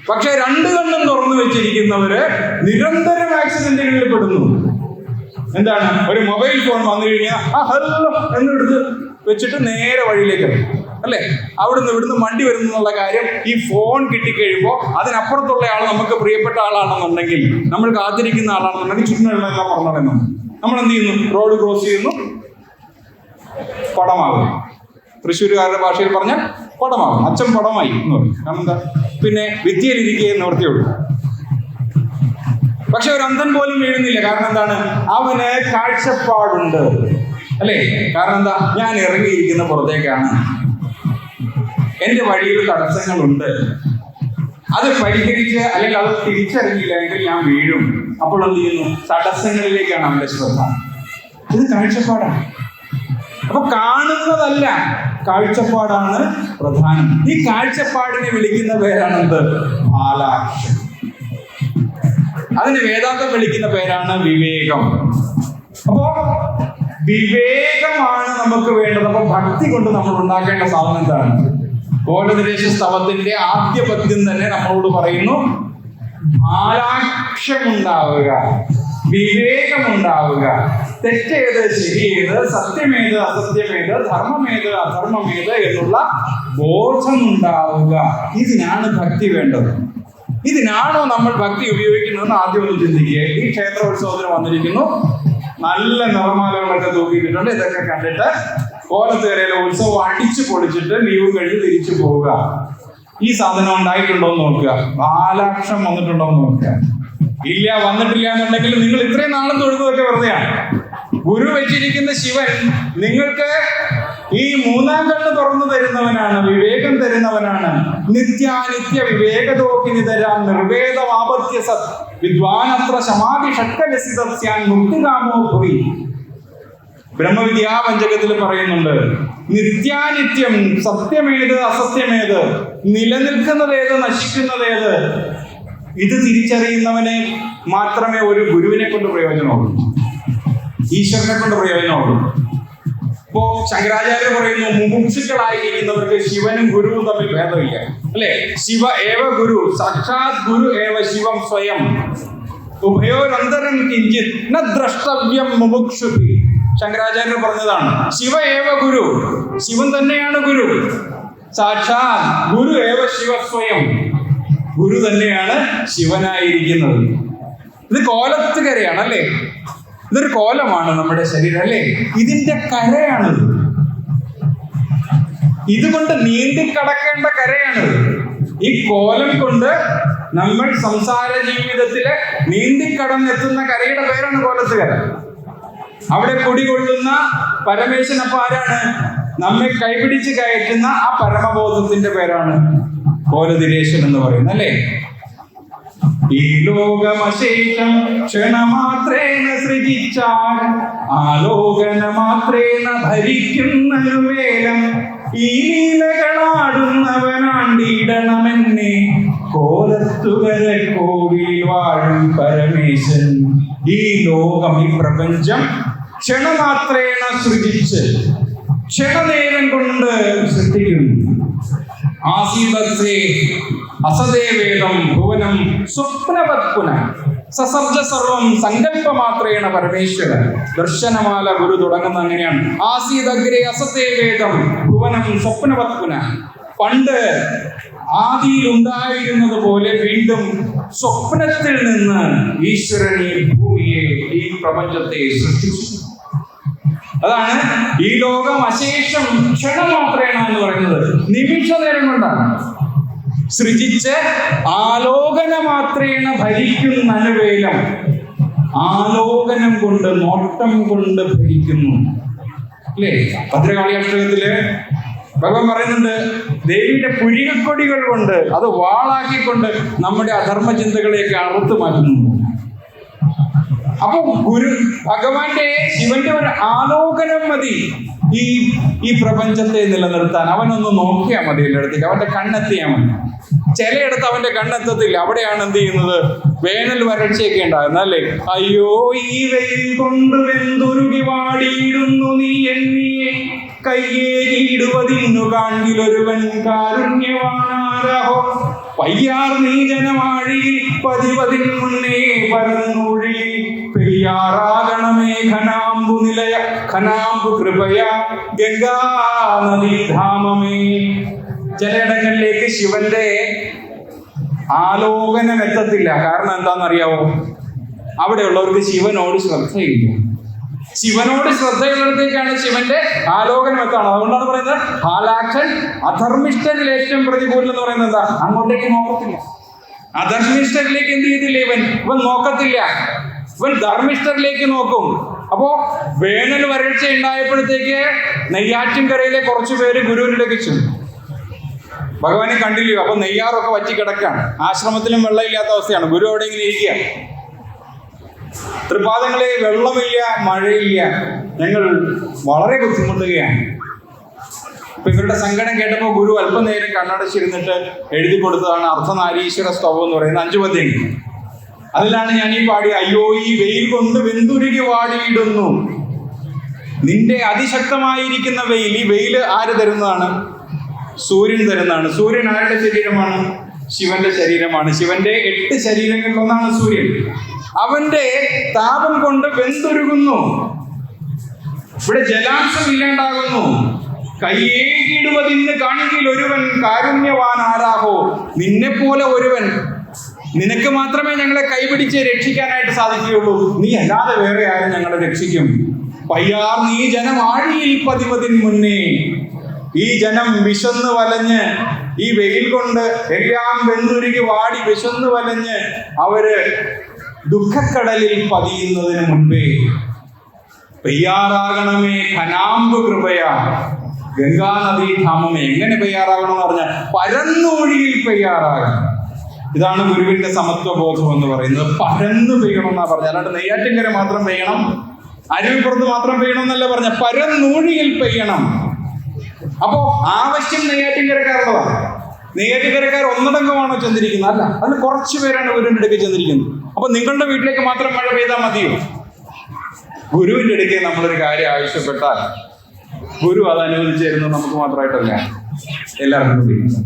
പക്ഷെ രണ്ട് കണ്ണും തുറന്നു വെച്ചിരിക്കുന്നവര് നിരന്തരം ആക്സിഡന്റുകളിൽ പെടുന്നു. എന്താണ്? ഒരു മൊബൈൽ ഫോൺ വന്നു കഴിഞ്ഞാൽ ഹലോ എന്നെടുത്ത് വെച്ചിട്ട് നേരെ വഴിയിലേക്ക് ഇറങ്ങും, അല്ലേ? ഇവിടുന്ന് വണ്ടി വരുന്നു എന്നുള്ള കാര്യം ഈ ഫോൺ കിട്ടിക്കഴിയുമ്പോൾ അതിനപ്പുറത്തുള്ള ആൾ നമുക്ക് പ്രിയപ്പെട്ട ആളാണെന്നുണ്ടെങ്കിൽ, നമ്മൾ കാത്തിരിക്കുന്ന ആളാണെന്നുണ്ടെങ്കിൽ ചുറ്റിനെല്ലാം പറഞ്ഞോളെന്നു നമ്മൾ എന്ത് ചെയ്യുന്നു? റോഡ് ക്രോസ് ചെയ്യുന്നു, പടമാകും. തൃശ്ശൂരുകാരുടെ ഭാഷയിൽ പറഞ്ഞാൽ പടമാകും. അച്ഛൻ പടമായി എന്ന് പറയും. കാരണം എന്താ? പിന്നെ വിദ്യയിലിരിക്കുകയെ നിവർത്തിയുള്ളൂ. പക്ഷെ ഒരു അന്ധൻ പോലും വീഴുന്നില്ല. കാരണം എന്താണ്? അവന് കാഴ്ചപ്പാടുണ്ട്, അല്ലേ? കാരണം എന്താ? ഞാൻ ഇറങ്ങിയിരിക്കുന്ന പുറത്തേക്കാണ്, എന്റെ വഴിയിൽ തടസ്സങ്ങളുണ്ട്, അത് പരിഹരിച്ച് അല്ലെങ്കിൽ അത് തിരിച്ചറിഞ്ഞില്ല എങ്കിൽ ഞാൻ വീഴും. അപ്പോൾ എന്ത് ചെയ്യുന്നു? തടസ്സങ്ങളിലേക്കാണ് അവന്റെ ശ്രദ്ധ. ഇത് കാഴ്ചപ്പാടാണ്. അപ്പൊ കാണുന്നതല്ല, കാഴ്ചപ്പാടാണ് പ്രധാനം. ഈ കാഴ്ചപ്പാടിനെ വിളിക്കുന്ന പേരാണെന്ത്? ഭാലാക്ഷൻ. അതിന് വേദാന്തം വിളിക്കുന്ന പേരാണ് വിവേകം. അപ്പോ വിവേകമാണ് നമുക്ക് വേണ്ടത്. അപ്പൊ ഭക്തി കൊണ്ട് നമ്മൾ ഉണ്ടാക്കേണ്ട സാധനം എന്താണ്? ഗോലദേശ സ്തവത്തിന്റെ ആദ്യ പദ്യം തന്നെ നമ്മളോട് പറയുന്നു, ഭാലാക്ഷമുണ്ടാവുക, വിവേകമുണ്ടാവുക. തെറ്റേത് ശരിയേത്, സത്യമേത് അസത്യമേത്, ധർമ്മമേത് അധർമ്മമേത് എന്നുള്ള ബോധമുണ്ടാവുക. ഇതിനാണ് ഭക്തി വേണ്ടത്. ഇതിനാണോ നമ്മൾ ഭക്തി ഉപയോഗിക്കുന്നതെന്ന് ആദ്യം ഒന്ന് ചിന്തിക്കുക. ഈ ക്ഷേത്രോത്സവത്തിന് വന്നിരിക്കുന്നു, നല്ല നിറമാലകളൊക്കെ തൂക്കിയിട്ടുണ്ട്. ഇതൊക്കെ കണ്ടിട്ട് കോലത്തുകരയിലെ ഉത്സവം അടിച്ചു പൊളിച്ചിട്ട് ലീവ് കഴിഞ്ഞ് തിരിച്ചു പോവുക. ഈ സാധനം ഉണ്ടായിട്ടുണ്ടോ എന്ന് നോക്കുക. ബാലാക്ഷം വന്നിട്ടുണ്ടോ എന്ന് നോക്കുക. ഇല്ല, വന്നിട്ടില്ല എന്നുണ്ടെങ്കിൽ നിങ്ങൾ ഇത്രയും നാളും തൊഴുന്നതൊക്കെ വെറുതെയാണ്. ഗുരു വെച്ചിരിക്കുന്ന ശിവൻ നിങ്ങൾക്ക് ഈ മൂന്നാം കണ്ണ് തുറന്നു തരുന്നവനാണ്, വിവേകം തരുന്നവനാണ്. നിത്യാനിത്യ വിവേകദോക്കിനി തരാം നിർവേദമാപത്യ സത് വിദ്വാനത്ര സമാധി ഷട്കലസിതസ്യാൻ മുക്തികാമോ ഭുവി. ബ്രഹ്മവിദ്യാ പഞ്ചകത്തിൽ പറയുന്നുണ്ട്, നിത്യാനിത്യം, സത്യമേത് അസത്യമേത്, നിലനിൽക്കുന്നതേത് നശിക്കുന്നതേത്, ഇത് തിരിച്ചറിയുന്നവനെ മാത്രമേ ഒരു ഗുരുവിനെ കൊണ്ട് പ്രയോജനമുള്ളൂ, ഈശ്വരനെ കൊണ്ട് പ്രയോജനമുള്ളൂ. ഇപ്പോ ശങ്കരാചാര്യ പറയുന്നു, മുമുക്ഷുക്കളായിരിക്കുന്നവർക്ക് ശിവനും ഗുരുവും തമ്മിൽ ഭേദമില്ല, അല്ലെ? ശിവ ഏവ ഗുരു, സാക്ഷാത് ഗുരു ഏവ ശിവം സ്വയം, ഉഭയോരന്തരം കിഞ്ചിത് ന ദ്രഷ്ടവ്യം മുമുക്ഷുഭി. ശങ്കരാചാര്യർ പറഞ്ഞതാണ്. ശിവ ഏവ ഗുരു, ശിവൻ തന്നെയാണ് ഗുരു. സാക്ഷാത് ഗുരു ഏവ ശിവ സ്വയം, ഗുരു തന്നെയാണ് ശിവനായിരിക്കുന്നത്. ഇത് കോലത്ത് കരയാണ് അല്ലേ? ഇതൊരു കോലമാണ് നമ്മുടെ ശരീരം അല്ലേ? ഇതിന്റെ കരയാണിത്. ഇതുകൊണ്ട് നീന്തിക്കടക്കേണ്ട കരയാണിത്. ഈ കോലം കൊണ്ട് നമ്മൾ സംസാര ജീവിതത്തിലെ നീന്തിക്കടന്നെത്തുന്ന കരയുടെ പേരാണ് കോലത്തുകര. അവിടെ കുടികൊള്ളുന്ന പരമേശ്വരൻ അപ്പൊ ആരാണ്? നമ്മെ കൈപിടിച്ച് കയറ്റുന്ന ആ പരമബോധത്തിന്റെ പേരാണ് കോലതിരേശൻ എന്ന് പറയുന്നത് അല്ലേ? ഈ ലോകമശേഷം ക്ഷണമാത്രേന സൃജിച്ചാൽ ആലോകന മാത്രേന ഭരിക്കുന്നൊരു വേലം ഈ ലീലകളാടുന്നവനാണ്ടിടണമെന്നെ കോലത്തുകര കോവിൽ വാഴും പരമേശൻ. ഈ ലോകം, ഈ പ്രപഞ്ചം ക്ഷണമാത്രേണ സൃജിച്ച് ക്ഷണനേരം കൊണ്ട് സൃഷ്ടിക്കുന്നു. ആസീതസ്യേ അസദേവേദം ഭുവനം സ്വപ്നവത്പുന സസർജ സർവം സങ്കല്പമാത്രേണ പരമേശ്വരൻ. ദർശനമാല ഗുരു തുടങ്ങുന്ന അങ്ങനെയാണ്. ആസീതഗ്രേ അസദേവേദം ഭുവനം സ്വപ്നവത്പുന. പണ്ട് ആദിയിൽ ഉണ്ടായിരുന്നത് പോലെ വീണ്ടും സ്വപ്നത്തിൽ നിന്ന് ഈശ്വരൻ ഈ ഭൂമിയെ, ഈ പ്രപഞ്ചത്തെ സൃഷ്ടിച്ചു. അതാണ് ഈ ലോകം അശേഷം ക്ഷണമാത്രേണ എന്ന് പറയുന്നത്. നിമിഷ നേരം കൊണ്ടാണ് സൃജിച്ച് ആലോകന മാത്രേണ ഭരിക്കുന്ന അനുവേലം. ആലോകനം കൊണ്ട്, നോട്ടം കൊണ്ട് ഭരിക്കുന്നു അല്ലേ? ഭദ്രകാളി അഷ്ടകത്തില് ഭഗവാൻ പറയുന്നുണ്ട്, ദേവിയുടെ പുരികക്കൊടികൾ കൊണ്ട്, അത് വാളാക്കിക്കൊണ്ട് നമ്മുടെ അധർമ്മ ചിന്തകളെയൊക്കെ അറുത്തു മാറ്റുന്നു. അപ്പൊ ഭഗവാന്റെ, ശിവന്റെ ഒരു ആലോകനം മതി ഈ പ്രപഞ്ചത്തെ നിലനിർത്താൻ. അവനൊന്ന് നോക്കിയാൽ മതി എല്ലായിടത്തേക്ക്, അവന്റെ കണ്ണെത്തിയാൽ മതി. ചിലയിടത്ത് അവന്റെ കണ്ണെത്തത്തില്ല. അവിടെയാണ് എന്ത് ചെയ്യുന്നത്? വേനൽ വരൾച്ചയൊക്കെ ഉണ്ടാകുന്നത് അല്ലേ? അയ്യോ ഈ വെയിൽ കൊണ്ട് വെന്തുരുകി വാടിയിടുന്നു നീ എന്നിയെ കയ്യേറിയിടുവതിന്നു കാണ്ടിലൊരുവൻ കാരുണ്യവാനാരഹോ പയ്യാർ നീ ജനമാഴിയിൽ പതിവതിൻ മുന്നേ പരന്നൊഴി പെയ്യാറാകണമേ ഘനാമ്പു നിലയ ഘനാമ്പു കൃപയ ഗംഗാ നദീധാമമേ. ചിലയിടങ്ങളിലേക്ക് ശിവന്റെ ആലോകനം എത്തത്തില്ല. കാരണം എന്താണെന്നറിയാവോ? അവിടെയുള്ളവർക്ക് ശിവനോട് ശ്രദ്ധയില്ല. ശിവനോട് ശ്രദ്ധയുള്ളിടത്തേക്കാണ് ശിവന്റെ ആലോകനം എത്താണ്. അതുകൊണ്ടാണ് പറയുന്നത് ഹാലാക്ഷൻ അധർമ്മിഷ്ഠനിൽ ഏറ്റവും പ്രതികൂലം എന്ന് പറയുന്നത് എന്താ? അങ്ങോട്ടേക്ക് നോക്കത്തില്ല. അധർമ്മിഷ്ഠരിലേക്ക് എന്ത് ചെയ്തില്ല? ഇവൻ നോക്കത്തില്ല. ഇവൻ ധർമ്മിഷ്ഠരിലേക്ക് നോക്കും. അപ്പോ വേനൽ വരൾച്ച ഉണ്ടായപ്പോഴത്തേക്ക് നെയ്യാറ്റിൻകരയിലെ കുറച്ചു പേര് ഗുരുവിനിടയ്ക്ക് ചെന്നു. ഭഗവാനെ കണ്ടില്ലയോ? അപ്പൊ നെയ്യാറൊക്കെ വറ്റി കിടക്കാണ്. ആശ്രമത്തിലും വെള്ളമില്ലാത്ത അവസ്ഥയാണ്. ഗുരു അവിടെ ഇങ്ങനെ ഇരിക്കുക. തൃപാദങ്ങളെ വെള്ളമില്ല, മഴയില്ല, ഞങ്ങൾ വളരെ ബുദ്ധിമുട്ടുകയാണ്. അപ്പൊ ഇവരുടെ സങ്കടം കേട്ടപ്പോൾ ഗുരു അല്പനേരം കണ്ണടച്ചിരുന്നിട്ട് എഴുതി കൊടുത്തതാണ് അർദ്ധനാരീശ്വര സ്തവം എന്ന് പറയുന്ന 5 പദ്യങ്ങൾ. അതിലാണ് ഞാൻ ഈ പാടി, അയ്യോ ഈ വെയിൽ കൊണ്ട് വെന്തുരുകി വാടിയിടുന്നു. നിന്റെ അതിശക്തമായിരിക്കുന്ന വെയിൽ, ഈ വെയിൽ ആര് തരുന്നതാണ്? സൂര്യൻ തരുന്നതാണ്. സൂര്യൻ ആരുടെ ശരീരമാണ്? ശിവന്റെ ശരീരമാണ്. ശിവന്റെ 8 ശരീരങ്ങളിൽ ഒന്നാണ് സൂര്യൻ. അവന്റെ താപം കൊണ്ട് വെന്തുരുകുന്നു. ഇവിടെ ജലാംശം ഇല്ലാണ്ടാകുന്നു. കയ്യേകിടുവതിന്ന് കാണിക്കൽ ഒരുവൻ കാരുണ്യവാൻ ആരാഹോ. നിന്നെ പോലെ ഒരുവൻ, നിനക്ക് മാത്രമേ ഞങ്ങളെ കൈപിടിച്ച് രക്ഷിക്കാനായിട്ട് സാധിക്കുകയുള്ളൂ. നീ അല്ലാതെ വേറെ ആരും ഞങ്ങളെ രക്ഷിക്കും. പയ്യാർ നീ ജനം ആഴിയിൽ പതിവതിന് മുന്നേ. ഈ ജനം വിശന്ന് വലഞ്ഞ്, ഈ വെയിൽ കൊണ്ട് എല്ലാം വെന്തുരുകി വാടി വിശന്ന് വലഞ്ഞ് അവര് ദുഃഖക്കടലിൽ പതിയുന്നതിന് മുൻപേ പെയ്യാറാകണമേ ഘനാമ്പ് കൃപയാ ഗംഗാനദീധാമമേ. എങ്ങനെ പെയ്യാറാകണമെന്ന് പറഞ്ഞാൽ പരന്നൊഴിയിൽ പെയ്യാറാകണം. ഇതാണ് ഗുരുവിന്റെ സമത്വബോധം എന്ന് പറയുന്നത്. പരന്ന് പെയ്യണമെന്നാ പറഞ്ഞത്. അല്ലാണ്ട് നെയ്യാറ്റിൻകര മാത്രം പെയ്യണം, അരുവിപ്പുറത്ത് മാത്രം പെയ്യണം എന്നല്ല പറഞ്ഞ, പരന്നൊഴിയിൽ പെയ്യണം. അപ്പോ ആവശ്യം നെയ്യാറ്റിൻകരക്കാരുള്ളതാണ്. നെയ്യാറ്റിൻകരക്കാർ ഒന്നടങ്കമാണോ ചെന്നിരിക്കുന്നത്? അല്ല, അതിൽ കുറച്ചു പേരാണ് ഗുരുവിന്റെ അടുക്കൽ ചെന്നിരിക്കുന്നത്. അപ്പൊ നിങ്ങളുടെ വീട്ടിലേക്ക് മാത്രം മഴ പെയ്താൽ മതിയോ? ഗുരുവിന്റെ അടുക്കൽ നമ്മളൊരു കാര്യം ആവശ്യപ്പെട്ടാൽ ഗുരു അത് അനുവദിച്ചു തരുന്നത് നമുക്ക് മാത്രമായിട്ടല്ല, എല്ലാവർക്കും ചെയ്യുന്നത്.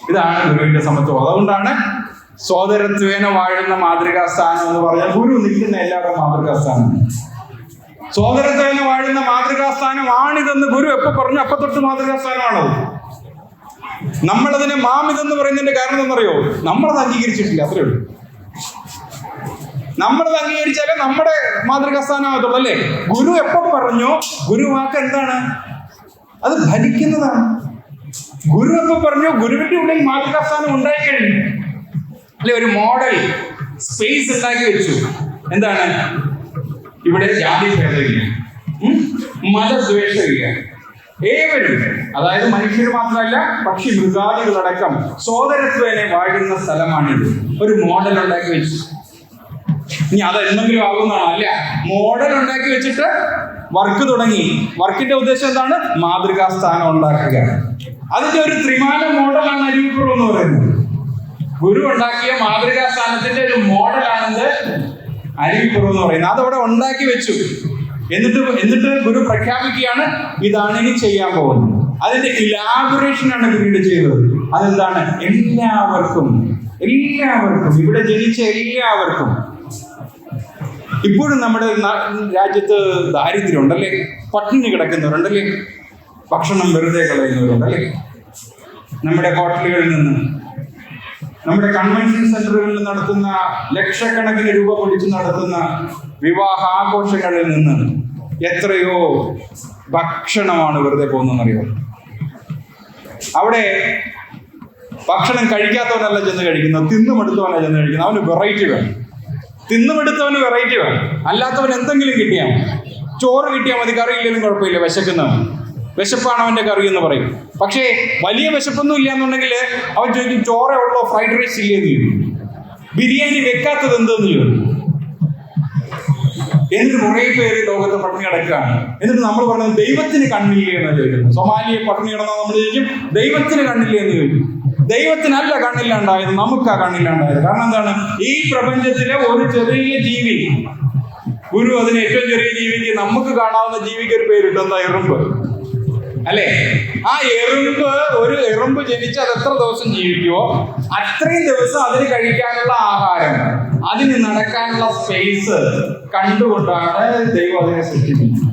ഇതാണ് ഗുരുവിന്റെ സമത്വം. അതുകൊണ്ടാണ് സോദരത്വേന വാഴുന്ന മാതൃകാസ്ഥാനം എന്ന് പറഞ്ഞാൽ ഗുരു നിൽക്കുന്ന എല്ലാവരുടെ മാതൃകാസ്ഥാനം. സോദരത്വേന വാഴുന്ന മാതൃകാസ്ഥാനമാണിതെന്ന് ഗുരു എപ്പോ പറഞ്ഞു അപ്പൊ തൊട്ട് മാതൃകാസ്ഥാനമാണത്. നമ്മളതിനെ മാം ഇതെന്ന് പറയുന്നതിന്റെ കാരണം എന്നറിയോ? നമ്മളത് അംഗീകരിച്ചിട്ടില്ല, അത്രേ ഉള്ളൂ. നമ്മളത് അംഗീകരിച്ചാലേ നമ്മുടെ മാതൃകാസ്ഥാനമാകത്തുള്ളൂ അല്ലേ? ഗുരു എപ്പോ പറഞ്ഞോ ഗുരു വാക്ക് എന്താണ്? അത് ഭരിക്കുന്നതാണ്. ഗുരു എപ്പോ പറഞ്ഞോ ഗുരുവിന്റെ ഉള്ളിൽ മാതൃകാസ്ഥാനം ഉണ്ടായിക്കഴിഞ്ഞു അല്ലെ? ഒരു മോഡൽ സ്പേസ് ഉണ്ടാക്കി വെച്ചു. എന്താണ്? ഇവിടെ ജാതി ഭേദമില്ല, മതദ്വേഷമില്ല, ഏവരും, അതായത് മനുഷ്യർ മാത്രമല്ല പക്ഷി മൃഗാദികളടക്കം സോദരത്വേനെ വാഴുന്ന സ്ഥലമാണിത്. ഒരു മോഡൽ ഉണ്ടാക്കി വെച്ചു. ഇനി അത് എന്തെങ്കിലും ആകുന്നതാണോ? അല്ല, മോഡൽ ഉണ്ടാക്കി വെച്ചിട്ട് വർക്ക് തുടങ്ങി. വർക്കിന്റെ ഉദ്ദേശം എന്താണ്? മാതൃകാസ്ഥാനം ഉണ്ടാക്കുക. അതിന്റെ ഒരു ത്രിമാന മോഡലാണ് അരുവിപ്പുറം എന്ന് പറയുന്നത്. ഗുരു ഉണ്ടാക്കിയ മാതൃകാസ്ഥാനത്തിന്റെ ഒരു മോഡലാണിത് അരുവിപ്പുറം എന്ന് പറയുന്നത്. അതവിടെ ഉണ്ടാക്കി വെച്ചു. എന്നിട്ട് ഗുരു പ്രഖ്യാപിക്കുകയാണ്, ഇതാണ് ഇനി ചെയ്യാൻ പോകുന്നത്. അതിന്റെ ഇലാബറേഷൻ ആണ് പിന്നീട് ചെയ്തത്. അതെന്താണ്? എല്ലാവർക്കും ഇവിടെ ജനിച്ച എല്ലാവർക്കും. ഇപ്പോഴും നമ്മുടെ രാജ്യത്ത് ദാരിദ്ര്യം ഉണ്ടല്ലേ? പട്ടിണി കിടക്കുന്നവരുണ്ടല്ലേ? ഭക്ഷണം വെറുതെ കളയുന്നവരുണ്ടല്ലേ? നമ്മുടെ ഹോട്ടലുകളിൽ നിന്ന്, നമ്മുടെ കൺവെൻഷൻ സെന്ററുകളിൽ നടത്തുന്ന ലക്ഷക്കണക്കിന് രൂപ പൊടിച്ച് നടത്തുന്ന വിവാഹാഘോഷങ്ങളിൽ നിന്ന് എത്രയോ ഭക്ഷണമാണ് വെറുതെ പോകുന്നതെന്നറിയോ? അവിടെ ഭക്ഷണം കഴിക്കാത്തവനല്ല ചെന്ന് കഴിക്കുന്നത്, തിന്നുമെടുത്തവനല്ല ചെന്ന് കഴിക്കുന്നത്. അവന് വെറൈറ്റി വേണം. തിന്നുമെടുത്തവന് വെറൈറ്റി വേണം. അല്ലാത്തവൻ എന്തെങ്കിലും കിട്ടിയാൽ മതി. ചോറ് കിട്ടിയാൽ മതി, കറിയില്ലെങ്കിലും കുഴപ്പമില്ല. വിശക്കുന്നവൻ, വിശപ്പാണ് അവന്റെ കറി എന്ന് പറയും. പക്ഷേ വലിയ വിശപ്പൊന്നും ഇല്ല എന്നുണ്ടെങ്കിൽ അവൻ ചോദിക്കും, ചോറേ ഉള്ളോ, ഫ്രൈഡ് റൈസ് ഇല്ലേന്ന് ചോദിക്കും, ബിരിയാണി വെക്കാത്തത് എന്തെന്ന് ചോദിക്കും. എന്നിട്ട് കുറേ പേര് ലോകത്ത് പട്ടിണി കിടക്കുകയാണ്. എന്നിട്ട് നമ്മൾ പറയുന്നത് ദൈവത്തിന് കണ്ണില്ലേ എന്ന് ചോദിക്കുന്നു. സൊമാലിയ പട്ടിണി കിടന്നാൽ നമ്മൾ ചോദിക്കും, ദൈവത്തിന് കണ്ണില്ലേ എന്ന് ചോദിക്കും. ദൈവത്തിനല്ല കണ്ണില്ലാണ്ടായത്, നമുക്കാ കണ്ണില്ലാണ്ടായത്. കാരണം എന്താണ്? ഈ പ്രപഞ്ചത്തിലെ ഒരു ചെറിയ ജീവി, ഗുരു അതിന് ഏറ്റവും ചെറിയ ജീവിക്ക്, നമുക്ക് കാണാവുന്ന ജീവിക്ക് ഒരു പേരിട്ടു, എന്താ? എറുമ്പ് അല്ലെ? ആ ഒരു എറുമ്പ് ജനിച്ച് അത് എത്ര ദിവസം ജീവിക്കുമോ അത്രയും ദിവസം അതിന് കഴിക്കാനുള്ള ആഹാരം, അതിന് നടക്കാനുള്ള സ്പേസ് കണ്ടുകൊണ്ടാണ് ദൈവം അതിനെ സൃഷ്ടിക്കുന്നത്.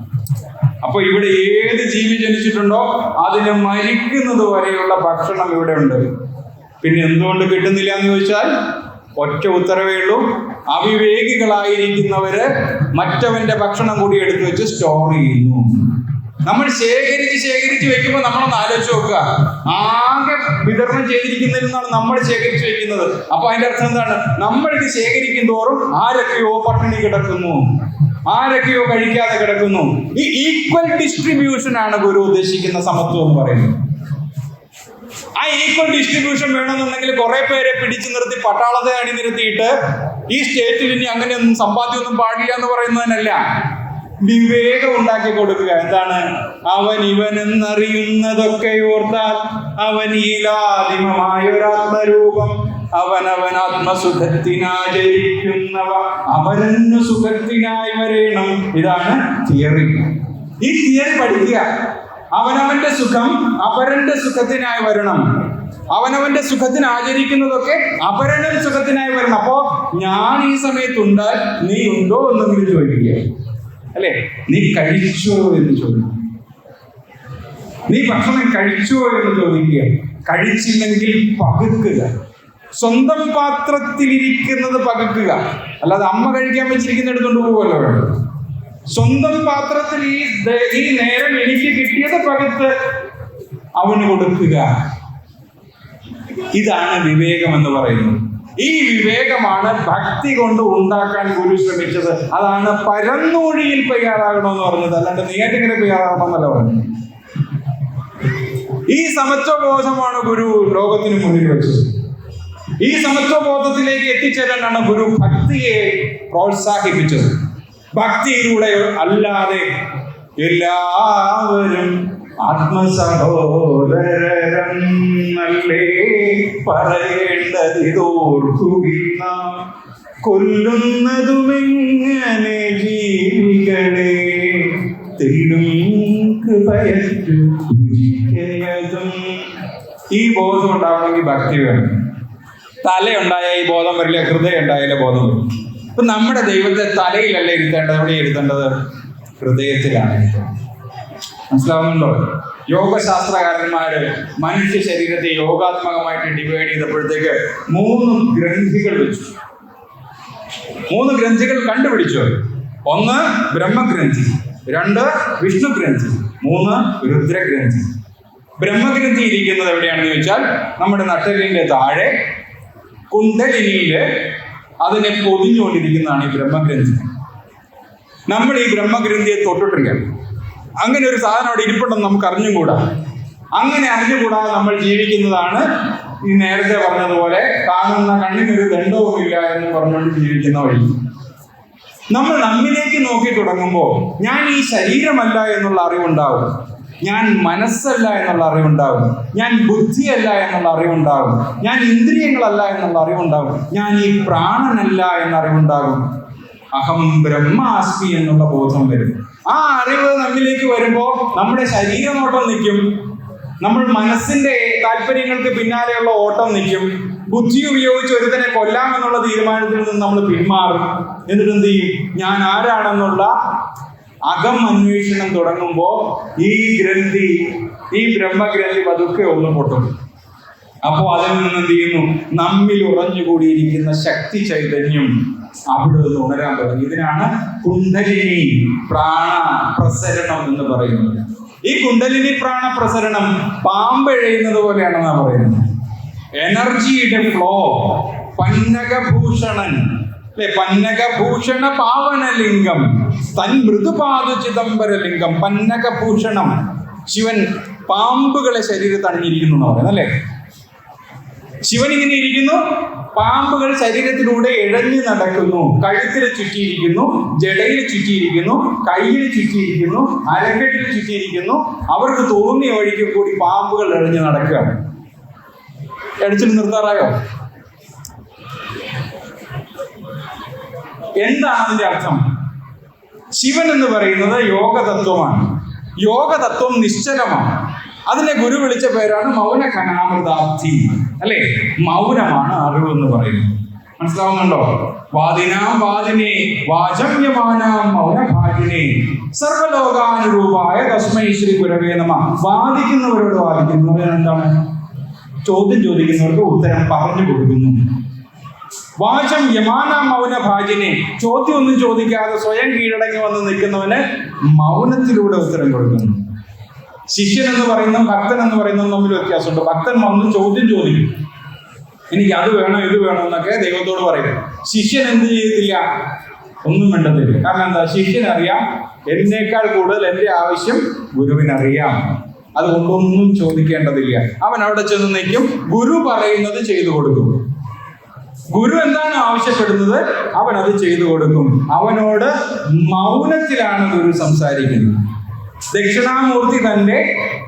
അപ്പൊ ഇവിടെ ഏത് ജീവി ജനിച്ചിട്ടുണ്ടോ അതിന് മരിക്കുന്നത് വരെയുള്ള ഭക്ഷണം ഇവിടെ ഉണ്ട്. പിന്നെ എന്തുകൊണ്ട് കിട്ടുന്നില്ല എന്ന് ചോദിച്ചാൽ ഒറ്റ ഉത്തരവേ ഉള്ളൂ, അവിവേകികളായിരിക്കുന്നവര് മറ്റവന്റെ ഭക്ഷണം കൂടി എടുത്തു വെച്ച് സ്റ്റോർ ചെയ്യുന്നു. നമ്മൾ ശേഖരിച്ച് വെക്കുമ്പോൾ നമ്മളൊന്ന് ആലോചിച്ച് നോക്കുക, ആകെ വിതരണം ചെയ്തിരിക്കുന്നതിൽ നിന്നാണ് നമ്മൾ ശേഖരിച്ച് വെക്കുന്നത്. അപ്പൊ അതിന്റെ അർത്ഥം എന്താണ്? നമ്മളിത് ശേഖരിക്കും തോറും ആരൊക്കെയോ പട്ടിണി കിടക്കുന്നു, ആരൊക്കെയോ കഴിക്കാതെ കിടക്കുന്നു. ഈ ഈക്വൽ ഡിസ്ട്രിബ്യൂഷൻ ആണ് ഗുരു ഉദ്ദേശിക്കുന്ന സമത്വം എന്ന് പറയുന്നത്. ആ ഈക്വൽ ഡിസ്ട്രിബ്യൂഷൻ വേണമെന്നുണ്ടെങ്കിൽ കുറെ പേരെ പിടിച്ചു നിർത്തി പട്ടാളത്തെ അണിനിരത്തിയിട്ട് ഈ സ്റ്റേറ്റിൽ ഇനി അങ്ങനെയൊന്നും സമ്പാദ്യമൊന്നും പാടില്ല എന്ന് പറയുന്നതിനല്ല, വിവേകം ഉണ്ടാക്കി കൊടുക്കുക. എന്താണ്? അവൻ ഇവനെന്നറിയുന്നതൊക്കെ ഓർത്താൽ അവനീലാദിമമായൊരാത്മരൂപം, അവനവൻ ആത്മസുഖത്തിനാചരിക്കുന്നവ അവരന്നു സുഖത്തിനായി വരേണം. ഇതാണ് തിയറി. ഈ തിയറി പഠിക്കുക. അവനവന്റെ സുഖം അപരന്റെ സുഖത്തിനായി വരണം. അവനവന്റെ സുഖത്തിന് ആചരിക്കുന്നതൊക്കെ അപരന്റെ സുഖത്തിനായി വരണം. അപ്പോ ഞാൻ ഈ സമയത്തുണ്ടാൽ നീ ഉണ്ടോ എന്നെങ്കിലും ചോദിക്കുക, അല്ലെ? നീ കഴിച്ചോ എന്ന് ചോദിക്കുക, നീ ഭക്ഷണം കഴിച്ചോ എന്ന് ചോദിക്കുക. കഴിച്ചില്ലെങ്കിൽ പകുക്കുക. സ്വന്തം പാത്രത്തിലിരിക്കുന്നത് പകുക്കുക, അല്ലാതെ അമ്മ കഴിക്കാൻ വെച്ചിരിക്കുന്ന എടുത്തുകൊണ്ട് പോകുമല്ലോ വേണം. സ്വന്തം പാത്രത്തിൽ ഈ നേരം എനിക്ക് കിട്ടിയത് പകുത്ത് അവന് കൊടുക്കുക. ഇതാണ് വിവേകം എന്ന് പറയുന്നത്. ഈ വിവേകമാണ് ഭക്തി കൊണ്ട് ഉണ്ടാക്കാൻ ഗുരു ശ്രമിച്ചത്. അതാണ് പരന്നൂഴിയിൽ തയ്യാറാകണമെന്ന് പറഞ്ഞത്, അല്ലാണ്ട് നെയ്യാറ്റിൻകര തയ്യാറാകണമെന്നല്ല പറഞ്ഞത്. ഈ സമത്വബോധമാണ് ഗുരു ലോകത്തിന് മുന്നിൽ വെച്ചത്. ഈ സമത്വബോധത്തിലേക്ക് എത്തിച്ചേരാനാണ് ഗുരു ഭക്തിയെ പ്രോത്സാഹിപ്പിച്ചത്. ഭക്തിയിലൂടെ അല്ലാതെ എല്ലാവരും ആത്മസഹോദരനല്ലേ പറയേണ്ടതിതോർക്കുകയില്ല. കൊല്ലുന്നതുമെങ്ങനെ ജീവികളെ തെല്ലും കൃപയറ്റും. ഈ ബോധം ഉണ്ടാവണമെങ്കിൽ ഭക്തി വേണം. തലയുണ്ടായ ഈ ബോധം വരില്ല, ഹൃദയം ഉണ്ടായാലേ ബോധം വരും. ഇപ്പൊ നമ്മുടെ ദൈവത്തെ തലയിലല്ല ഇരുത്തേണ്ടത്, എവിടെ ഇരുത്തേണ്ടത്? ഹൃദയത്തിലാണ് ഇരുത്തേണ്ടത്. മനസ്സിലാവുന്നുണ്ടോ? യോഗശാസ്ത്രകാരന്മാര് മനുഷ്യ ശരീരത്തെ യോഗാത്മകമായിട്ട് ഡിവൈഡ് ചെയ്തപ്പോഴത്തേക്ക് 3 ഗ്രന്ഥികൾ വെച്ചു. 3 ഗ്രന്ഥികൾ കണ്ടുപിടിച്ചു. 1 ബ്രഹ്മഗ്രന്ഥി, 2 വിഷ്ണുഗ്രന്ഥി, 3 രുദ്രഗ്രന്ഥി. ബ്രഹ്മഗ്രന്ഥി ഇരിക്കുന്നത് എവിടെയാണെന്ന് ചോദിച്ചാൽ നമ്മുടെ നട്ടെല്ലിന്റെ താഴെ കുണ്ടലിനിയില് അതിനെ പൊതിഞ്ഞുകൊണ്ടിരിക്കുന്നതാണ് ഈ ബ്രഹ്മഗ്രന്ഥി. നമ്മൾ ഈ ബ്രഹ്മഗ്രന്ഥിയെ തൊട്ടിട്ടില്ല. അങ്ങനെ ഒരു സാധനം അവിടെ ഇരിപ്പുണ്ടെന്ന് നമുക്ക് അറിഞ്ഞുകൂടാ. അങ്ങനെ അറിഞ്ഞുകൂടാതെ നമ്മൾ ജീവിക്കുന്നതാണ് ഈ നേരത്തെ പറഞ്ഞതുപോലെ കാണുന്ന കണ്ണിനൊരു ദണ്ഡവുമില്ല എന്ന് പറഞ്ഞുകൊണ്ട് ജീവിക്കുന്ന വഴി. നമ്മൾ നമ്മിലേക്ക് നോക്കി തുടങ്ങുമ്പോൾ ഞാൻ ഈ ശരീരമല്ല എന്നുള്ള അറിവുണ്ടാവും, ഞാൻ മനസ്സല്ല എന്നുള്ള അറിവുണ്ടാവും, ഞാൻ ബുദ്ധിയല്ല എന്നുള്ള അറിവുണ്ടാവും, ഞാൻ ഇന്ദ്രിയങ്ങളല്ല എന്നുള്ള അറിവുണ്ടാവും, ഞാൻ ഈ പ്രാണനല്ല എന്ന അറിവുണ്ടാകും. അഹം ബ്രഹ്മാസ്മി എന്നുള്ള ബോധം വരും. ആ അറിവ് നമ്മിലേക്ക് വരുമ്പോൾ നമ്മുടെ ശരീരനോട്ടം നിൽക്കും, നമ്മൾ മനസ്സിന്റെ താല്പര്യങ്ങൾക്ക് പിന്നാലെയുള്ള ഓട്ടം നിൽക്കും. ബുദ്ധി ഉപയോഗിച്ച് ഒരുത്തനെ കൊല്ലാമെന്നുള്ള തീരുമാനത്തിൽ നിന്ന് നമ്മൾ പിന്മാറും. എന്നിട്ട് എന്ത് ചെയ്യും? ഞാൻ ആരാണെന്നുള്ള അകം അന്വേഷണം തുടങ്ങുമ്പോൾ ഈ ഗ്രന്ഥി, ഈ ബ്രഹ്മഗ്രന്ഥി പതുക്കെ ഒന്ന് പൊട്ടും. അപ്പോൾ അതിൽ നിന്ന് എന്ത് ചെയ്യുന്നു? നമ്മിൽ ഉറഞ്ഞുകൂടിയിരിക്കുന്ന ശക്തി ചൈതന്യം അവിടെ നിന്ന് ഉണരാൻ തുടങ്ങി. ഇതിനാണ് കുണ്ഡലിനി പ്രാണ പ്രസരണം എന്ന് പറയുന്നത്. ഈ കുണ്ഡലിനി പ്രാണ പ്രസരണം പാമ്പെഴയുന്നത് പോലെയാണെന്നാണ് പറയുന്നത്. എനർജിയുടെ ഫ്ലോ. പന്നകഭൂഷണൻ അല്ലെ, പന്നകഭൂഷണ പാവനലിംഗം തൻ മൃദുപാദ ചിദംബരലിംഗം. പന്നകഭൂഷണം, ശിവൻ പാമ്പുകളെ ശരീരത്തിൽ അണിഞ്ഞിരിക്കുന്നു എന്ന് പറയുന്നത് അല്ലേ. ശിവൻ ഇങ്ങനെ ഇരിക്കുന്നു, പാമ്പുകൾ ശരീരത്തിലൂടെ ഇഴഞ്ഞു നടക്കുന്നു. കഴുത്തിൽ ചുറ്റിയിരിക്കുന്നു, ജടയിൽ ചുറ്റിയിരിക്കുന്നു, കയ്യിൽ ചുറ്റിയിരിക്കുന്നു, അരക്കെട്ടിൽ ചുറ്റിയിരിക്കുന്നു. അവർക്ക് തോന്നിയ വഴിക്ക് കൂടി പാമ്പുകൾ ഇഴഞ്ഞു നടക്കുകയാണ്. അടിച്ചിട്ട് നിർത്താറായോ? എന്താണ് അതിന്റെ അർത്ഥം? ശിവൻ എന്ന് പറയുന്നത് യോഗതത്വമാണ്. യോഗതത്വം നിശ്ചലമാണ്. അതിനെ ഗുരു വിളിച്ച പേരാണ് മൗന ഘനാമൃതാബ്ധി അല്ലെ. മൗനമാണ് അറിവ് എന്ന് പറയുന്നത്. മനസ്സിലാവുന്നുണ്ടോ? വാദിനാം വാദിനേ വാചമ്യമാനാം മൗനഭാഗിനേ സർവലോകാനുരൂപായ തസ്മൈ ശ്രീ ഗുരവേ നമഃ. വാദിക്കുന്നവരോട് വാദിക്കുന്നു. എന്താണ്? ചോദ്യം ചോദിക്കുന്നവർക്ക് ഉത്തരം പറഞ്ഞു കൊടുക്കുന്നു. വാചം യമാന മൗനഭാജിനെ, ചോദ്യം ഒന്നും ചോദിക്കാതെ സ്വയം കീഴടങ്ങി വന്ന് നിൽക്കുന്നവന് മൗനത്തിലൂടെ ഉത്തരം കൊടുക്കുന്നു. ശിഷ്യൻ എന്ന് പറയുന്ന ഭക്തൻ എന്ന് പറയുന്നതും തമ്മിൽ വ്യത്യാസമുണ്ട്. ഭക്തൻ വന്ന് ചോദ്യം ചോദിക്കും, എനിക്ക് അത് വേണം ഇത് വേണം എന്നൊക്കെ ദൈവത്തോട് പറയും. ശിഷ്യൻ എന്ത് ചെയ്തില്ല? ഒന്നും വേണ്ടതില്ല. കാരണം എന്താ? ശിഷ്യനറിയാം എന്നേക്കാൾ കൂടുതൽ എൻ്റെ ആവശ്യം ഗുരുവിനറിയാം. അതുകൊണ്ടൊന്നും ചോദിക്കേണ്ടതില്ല. അവൻ അവിടെ ചെന്ന് നിൽക്കും, ഗുരു പറയുന്നത് ചെയ്തു കൊടുക്കും. ഗുരു എന്താണ് ആവശ്യപ്പെടുന്നത് അവൻ അത് ചെയ്തു കൊടുക്കും. അവനോട് മൗനത്തിലാണ് ഗുരു സംസാരിക്കുന്നത്. ദക്ഷിണാമൂർത്തി തന്റെ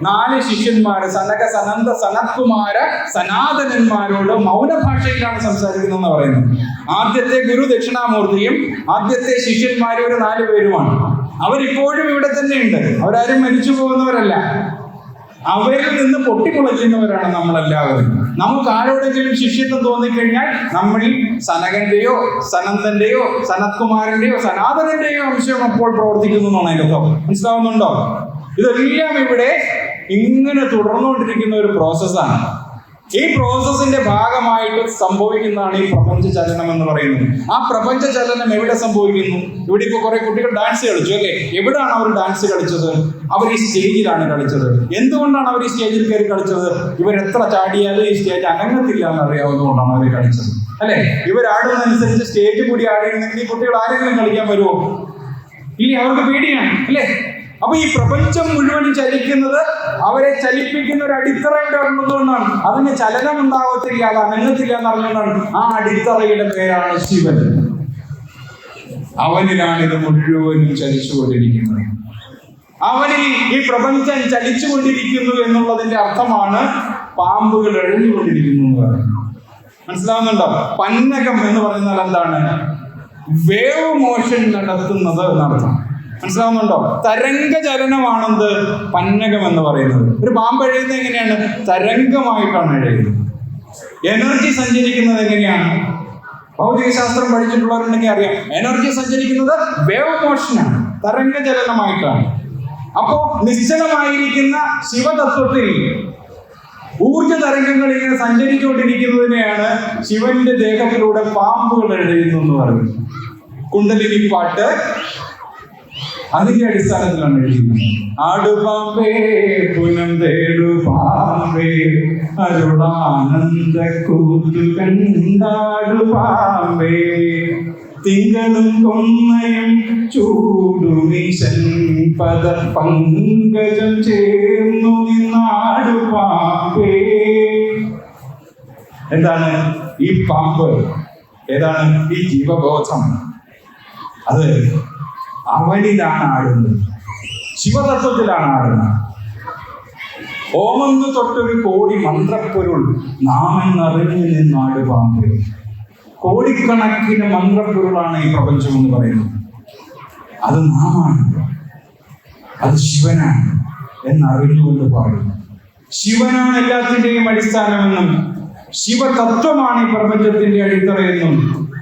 4 ശിഷ്യന്മാര് സനക സനന്ദ സനത്കുമാര സനാതനന്മാരോട് മൗനഭാഷയിലാണ് സംസാരിക്കുന്നതെന്ന് പറയുന്നത്. ആദ്യത്തെ ഗുരു ദക്ഷിണാമൂർത്തിയും ആദ്യത്തെ ശിഷ്യന്മാരും ഒരു 4 പേരുമാണ്. അവരിപ്പോഴും ഇവിടെ തന്നെയുണ്ട്. അവരാരും മരിച്ചു പോകുന്നവരല്ല. അവരിൽ നിന്ന് പൊട്ടിക്കുളയ്ക്കുന്നവരാണ് നമ്മളെല്ലാവരും. നമുക്ക് ആരോടെങ്കിലും ശിഷ്യത്വം തോന്നിക്കഴിഞ്ഞാൽ നമ്മളിൽ സനകന്റെയോ സനന്ദന്റെയോ സനത്കുമാരന്റെയോ സനാതനന്റെയോ അംശം അപ്പോൾ പ്രവർത്തിക്കുന്നു എന്നാണ് അതിലൊക്കെ. മനസ്സിലാവുന്നുണ്ടോ? ഇതെല്ലാം ഇവിടെ ഇങ്ങനെ തുടർന്നുകൊണ്ടിരിക്കുന്ന ഒരു പ്രോസസ്സാണ്. ഈ പ്രോസസ്സിന്റെ ഭാഗമായിട്ട് സംഭവിക്കുന്നതാണ് ഈ പ്രപഞ്ച ചലനം എന്ന് പറയുന്നത്. ആ പ്രപഞ്ച ചലനം എവിടെ സംഭവിക്കുന്നു? ഇവിടെ ഇപ്പൊ കുറെ കുട്ടികൾ ഡാൻസ് കളിച്ചു അല്ലേ. എവിടാണ് അവർ ഡാൻസ് കളിച്ചത്? അവർ ഈ സ്റ്റേജിലാണ് കളിച്ചത്. എന്തുകൊണ്ടാണ് അവർ ഈ സ്റ്റേജിൽ കയറി കളിച്ചത്? ഇവരെത്ര ചാടിയാലും ഈ സ്റ്റേജ് അനങ്ങത്തില്ല എന്നറിയാവുന്നതുകൊണ്ടാണ് അവർ കളിച്ചത് അല്ലെ. ഇവരാടുന്നതനുസരിച്ച് സ്റ്റേജ് കൂടി ആടിയിരുന്നെങ്കിൽ ഈ കുട്ടികൾ ആരെങ്കിലും കളിക്കാൻ വരുമോ? ഇനി അവർക്ക് പേടിയാണ് അല്ലേ. അപ്പൊ ഈ പ്രപഞ്ചം മുഴുവൻ ചലിക്കുന്നത് അവരെ ചലിപ്പിക്കുന്ന ഒരു അടിത്തറയുടെ ഉള്ളതുകൊണ്ടാണ്. അതിന് ചലനം ഉണ്ടാവത്തില്ല, അത് അനങ്ങത്തില്ല എന്നറിഞ്ഞുകൊണ്ടാണ്. ആ അടിത്തറയുടെ പേരാണ് ശിവൻ. അവനിലാണ് ഇത് മുഴുവനും ചലിച്ചുകൊണ്ടിരിക്കുന്നത്. അവനിൽ ഈ പ്രപഞ്ചം ചലിച്ചുകൊണ്ടിരിക്കുന്നു എന്നുള്ളതിന്റെ അർത്ഥമാണ് പാമ്പുകൾ എഴഞ്ഞുകൊണ്ടിരിക്കുന്നു എന്ന് പറയുന്നത്. മനസ്സിലാവുന്നുണ്ടോ? പന്നകം എന്ന് പറയുന്നത് എന്താണ്? വേവ് മോഷൻ നടത്തുന്നത് എന്നർത്ഥം. മനസ്സിലാവുന്നുണ്ടോ? തരംഗ ചലനമാണെന്ത് പന്നകം എന്ന് പറയുന്നത്. ഒരു പാമ്പ് എഴുതുന്നത് എങ്ങനെയാണ്? തരംഗമായിട്ടാണ് എഴുതുന്നത്. എനർജി സഞ്ചരിക്കുന്നത് എങ്ങനെയാണ്? ഭൗതിക ശാസ്ത്രം പഠിച്ചിട്ടുള്ളവരുണ്ടെങ്കിൽ അറിയാം. എനർജി സഞ്ചരിക്കുന്നത് വേവ് മോഷനാണ്, തരംഗ ചലനമായിട്ടാണ്. അപ്പോ നിശ്ചലമായിരിക്കുന്ന ശിവതത്വത്തിൽ ഊർജ തരംഗങ്ങൾ ഇങ്ങനെ സഞ്ചരിച്ചുകൊണ്ടിരിക്കുന്നതിനെയാണ് ശിവന്റെ ദേഹത്തിലൂടെ പാമ്പുകൾ എഴുതുന്നു എന്ന് പറയുന്നത്. കുണ്ടലിനി പാട്ട് അതിന്റെ അടിസ്ഥാനത്തിലാണ് എഴുതുന്നത്. ആടുപാമ്പേ പുനം തേടു പാമ്പേ അരുളാനന്ദ കൂത്തു കണ്ടാടു പാമ്പേ തിങ്കളും കൊന്നയും ചൂടുമിശൻ പദ പങ്കജം ചേർന്നു നിന്നാടു പാമ്പേ. എന്താണ് ഈ പാമ്പ്? ഏതാണ് ഈ ജീവബോധം? അത് അവനിലാണ് ആടുന്നത്, ശിവതത്വത്തിലാണ് ആടുന്നത്. ഓമെന്ന് തൊട്ടൊരു കോടി മന്ത്രപ്പൊരുൾ നാം എന്നറിഞ്ഞു നിന്നാട് പാമ്പ്. കോടിക്കണക്കിന് മന്ത്രപ്പൊരുളാണ് ഈ പ്രപഞ്ചം എന്ന് പറയുന്നത്. അത് നാമാണ്, അത് ശിവനാണ് എന്നറിഞ്ഞുകൊണ്ട് പാടുന്നു. ശിവനാണ് എല്ലാത്തിൻ്റെയും അടിസ്ഥാനമെന്നും ശിവതത്വമാണ് ഈ പ്രപഞ്ചത്തിന്റെ അടിത്തറയെന്നും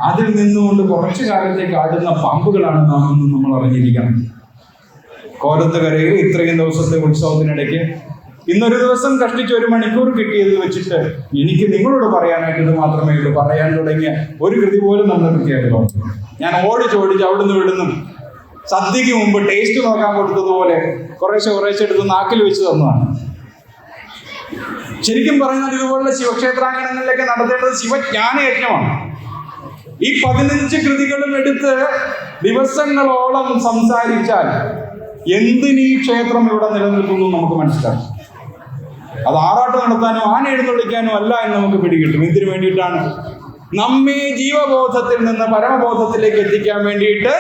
അതിൽ നിന്നുകൊണ്ട് കുറച്ചു കാലത്തേക്ക് ആടുന്ന പാമ്പുകളാണ് നാം എന്നും നമ്മൾ അറിഞ്ഞിരിക്കണം. കോലത്തുകരയിൽ ഇത്രയും ദിവസത്തെ ഉത്സവത്തിനിടയ്ക്ക് ഇന്നൊരു ദിവസം കഷ്ടിച്ച് 1 മണിക്കൂർ കിട്ടിയത് വെച്ചിട്ട് എനിക്ക് നിങ്ങളോട് പറയാനായിട്ട് ഇത് മാത്രമേ ഉള്ളൂ. പറയാൻ തുടങ്ങിയ ഒരു കൃതി പോലും നമ്മൾ കൃത്യമായിട്ട് പറഞ്ഞു. ഞാൻ ഓടിച്ച് അവിടുന്ന് ഇവിടുന്നും സദ്യക്ക് മുമ്പ് ടേസ്റ്റ് നോക്കാൻ കൊടുത്തതുപോലെ കുറേശ്ശെ എടുത്ത് നാക്കിൽ വെച്ച് തന്നതാണ്. ശരിക്കും പറഞ്ഞാൽ ഇതുപോലുള്ള ശിവക്ഷേത്രാങ്കണങ്ങളിലൊക്കെ നടത്തേണ്ടത് ശിവജ്ഞാനയജ്ഞമാണ്. ഈ 15 കൃതികളും എടുത്ത് ദിവസങ്ങളോളം സംസാരിച്ചാൽ എന്തിനീ ക്ഷേത്രം ഇവിടെ നിലനിൽക്കുന്നു നമുക്ക് മനസ്സിലാക്കും. അത് ആറാട്ട് നടത്താനോ ആന എഴുന്നള്ളിക്കാനോ അല്ല എന്ന് നമുക്ക് പിടികിട്ടും. എന്തിനു വേണ്ടിയിട്ടാണ്? നമ്മെ ജീവബോധത്തിൽ നിന്ന് പരമബോധത്തിലേക്ക് എത്തിക്കാൻ വേണ്ടിയിട്ട്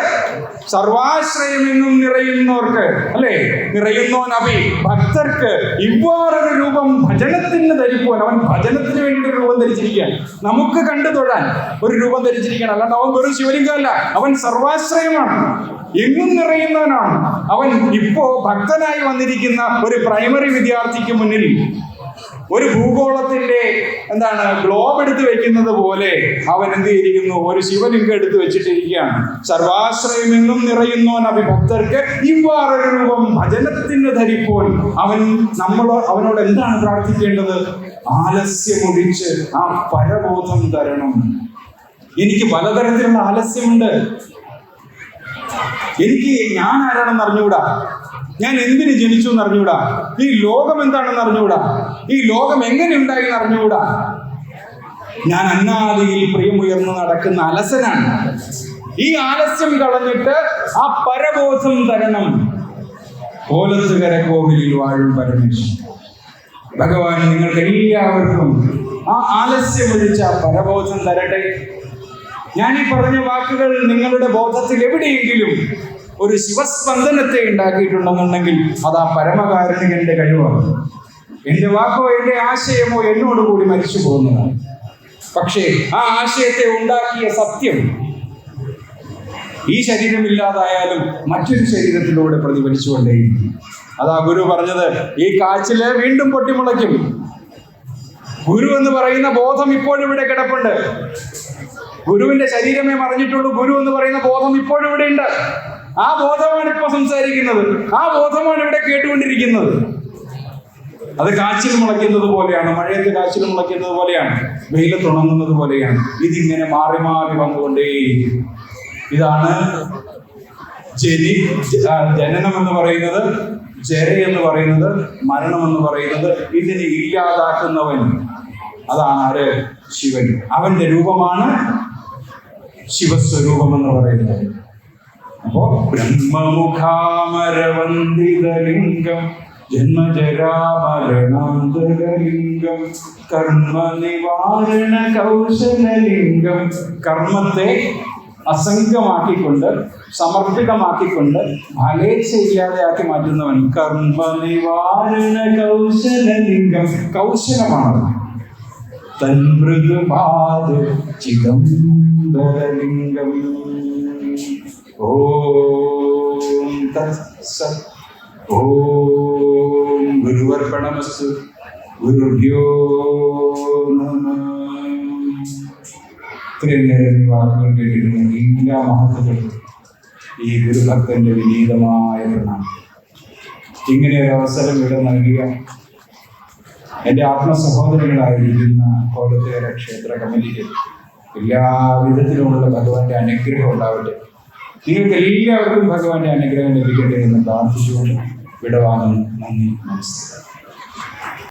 സർവാശ്രയമെന്നും നിറയുന്നവർക്ക്, അല്ലെ, നിറയുന്നോൻ അഭി ഭക്തർക്ക് ഇவ்வாറൊരു രൂപം ഭജനത്തിന് ധരിക്കുവാൻ. അവൻ ഭജനത്തിന് വേണ്ടിയിട്ട് ഒരു രൂപം ധരിച്ചിരിക്കുകയാണ്. നമുക്ക് കണ്ടു തൊഴാൻ ഒരു രൂപം ധരിച്ചിരിക്കുകയാണ്. അല്ലാണ്ട് അവൻ വെറും ശിവലിംഗമല്ല, അവൻ സർവാശ്രയമാണ്, എങ്ങും നിറയുന്നവനാണ്. അവൻ ഇപ്പോ ഭക്തനായി വന്നിരിക്കുന്ന ഒരു പ്രൈമറി വിദ്യാർത്ഥിക്ക് മുന്നിൽ ഒരു ഭൂഗോളത്തിന്റെ ഗ്ലോബ് എടുത്ത് വെക്കുന്നത് പോലെ അവൻ എന്ത് ചെയ്തിരിക്കുന്നു? ഒരു ശിവലിംഗം എടുത്ത് വെച്ചിട്ടിരിക്കുകയാണ്. സർവാശ്രയമെന്നും നിറയുന്നോൻ അഭിഭക്തർക്ക് ഇவ்வாറൊരു രൂപം ഭജനത്തിന് ധരിപ്പോൻ. അവനോട് എന്താണ് പ്രാർത്ഥിക്കേണ്ടത്? ആലസ്യമൊഴിച്ച് ആ പരബോധം തരണം. എനിക്ക് പലതരത്തിലുള്ള ആലസ്യമുണ്ട്. എനിക്ക് ഞാൻ ആരാണെന്ന് അറിഞ്ഞുകൂടാ, ഞാൻ എന്തിന് ജനിച്ചു എന്ന് അറിഞ്ഞുകൂടാ, ഈ ലോകം എന്താണെന്ന് അറിഞ്ഞുകൂടാ, ഈ ലോകം എങ്ങനെ ഉണ്ടായി എന്ന് അറിഞ്ഞുകൂടാ. ഞാൻ അന്നാദിയിൽ പ്രിയമുയർന്ന് നടക്കുന്ന അലസനാണ്. ഈ ആലസ്യം കളഞ്ഞിട്ട് ആ പരബോധം തരണം. കോലത്തുകര കോവിലിൽ വാഴും പരമേശ്വരൻ ഭഗവാൻ നിങ്ങൾക്ക് എല്ലാവർക്കും ആ ആലസ്യം ഒഴിച്ച പരബോധം തരട്ടെ. ഞാൻ ഈ പറഞ്ഞ വാക്കുകൾ നിങ്ങളുടെ ബോധത്തിൽ എവിടെയെങ്കിലും ഒരു ശിവസ്പന്ദനത്തെ ഉണ്ടാക്കിയിട്ടുണ്ടെന്നുണ്ടെങ്കിൽ അത് ആ പരമകാരുണികന്റെ കഴിവാണ്. എന്റെ വാക്കോ എന്റെ ആശയമോ എന്നോട് കൂടി മരിച്ചു പോകുന്നതാണ്. പക്ഷേ ആ ആശയത്തെ ഉണ്ടാക്കിയ സത്യം ഈ ശരീരമില്ലാതായാലും മറ്റൊരു ശരീരത്തിലൂടെ പ്രതിഫലിച്ചുകൊണ്ടേയിരിക്കും. അതാ ഗുരു പറഞ്ഞത്, ഈ കാച്ചില് വീണ്ടും പൊട്ടിമുളയ്ക്കും. ഗുരു എന്ന് പറയുന്ന ബോധം ഇപ്പോഴും ഇവിടെ കിടപ്പുണ്ട്. ഗുരുവിന്റെ ശരീരമേ മറിഞ്ഞിട്ടുള്ളൂ. ഗുരു എന്ന് പറയുന്ന ബോധം ഇപ്പോഴും ഇവിടെ ഉണ്ട്. ആ ബോധമാണ് ഇപ്പൊ സംസാരിക്കുന്നത്. ആ ബോധമാണ് ഇവിടെ കേട്ടുകൊണ്ടിരിക്കുന്നത്. അത് കാച്ചിൽ മുളയ്ക്കുന്നത് പോലെയാണ്, മഴയത്ത് കാച്ചിൽ മുളയ്ക്കുന്നത് പോലെയാണ്, വെയിലത്തുണങ്ങുന്നത് പോലെയാണ്. ഇതിങ്ങനെ മാറി മാറി വന്നുകൊണ്ടേയിരിക്കും. ഇതാണ് ജനനം എന്ന് പറയുന്നത്, ജര എന്ന് പറയുന്നത്, മരണം എന്ന് പറയുന്നത്. ഇതിനെ ഇല്ലാതാക്കുന്നവൻ അതാണ് ആര്? ശിവൻ. അവന്റെ രൂപമാണ് ശിവസ്വരൂപം എന്ന് പറയുന്നത്. അപ്പോ ബ്രഹ്മമുഖാമരവന്ദിതലിംഗം ജന്മജരാമരണാന്തരലിംഗം കർമ്മനിവാരണ കൗശലലിംഗം. കർമ്മത്തെ അസംഗമാക്കിക്കൊണ്ട് സമർപ്പിതമാക്കിക്കൊണ്ട് ഫലേച്ഛ ഇല്ലാതെയാക്കി മാറ്റുന്നവൻ കർമ്മനിവാരണ കൗശലലിംഗം. കൗശലമാണ്. തൻമൃദുപാദ ചിദംബരലിംഗം. ഓം തത്സത്. ഓം ഗുരുവർപ്പണമസ്തു. ഗുരുഭ്യോ നമഃ. ഇത്രയും നേരം വാക്കുകൾ കേട്ടിരുന്ന എല്ലാ മഹത്വങ്ങളും ഈ ഗുരുഭക്തന്റെ വിനീതമായ പ്രണാമം. ഇങ്ങനെ ഒരു അവസരം ഇവിടെ നൽകിയ എൻ്റെ ആത്മസഹോദരങ്ങളായിരിക്കുന്ന കോലത്തേര ക്ഷേത്ര കമ്മിറ്റിക്ക് എല്ലാവിധത്തിലുമുള്ള ഭഗവാന്റെ അനുഗ്രഹം ഉണ്ടാവട്ടെ. നിങ്ങൾക്ക് എല്ലാവർക്കും ഭഗവാന്റെ അനുഗ്രഹം ലഭിക്കട്ടെ എന്ന് പ്രാർത്ഥിച്ചുകൊണ്ട് വിടവാങ്ങുന്നു. നന്ദി, നമസ്കാരം.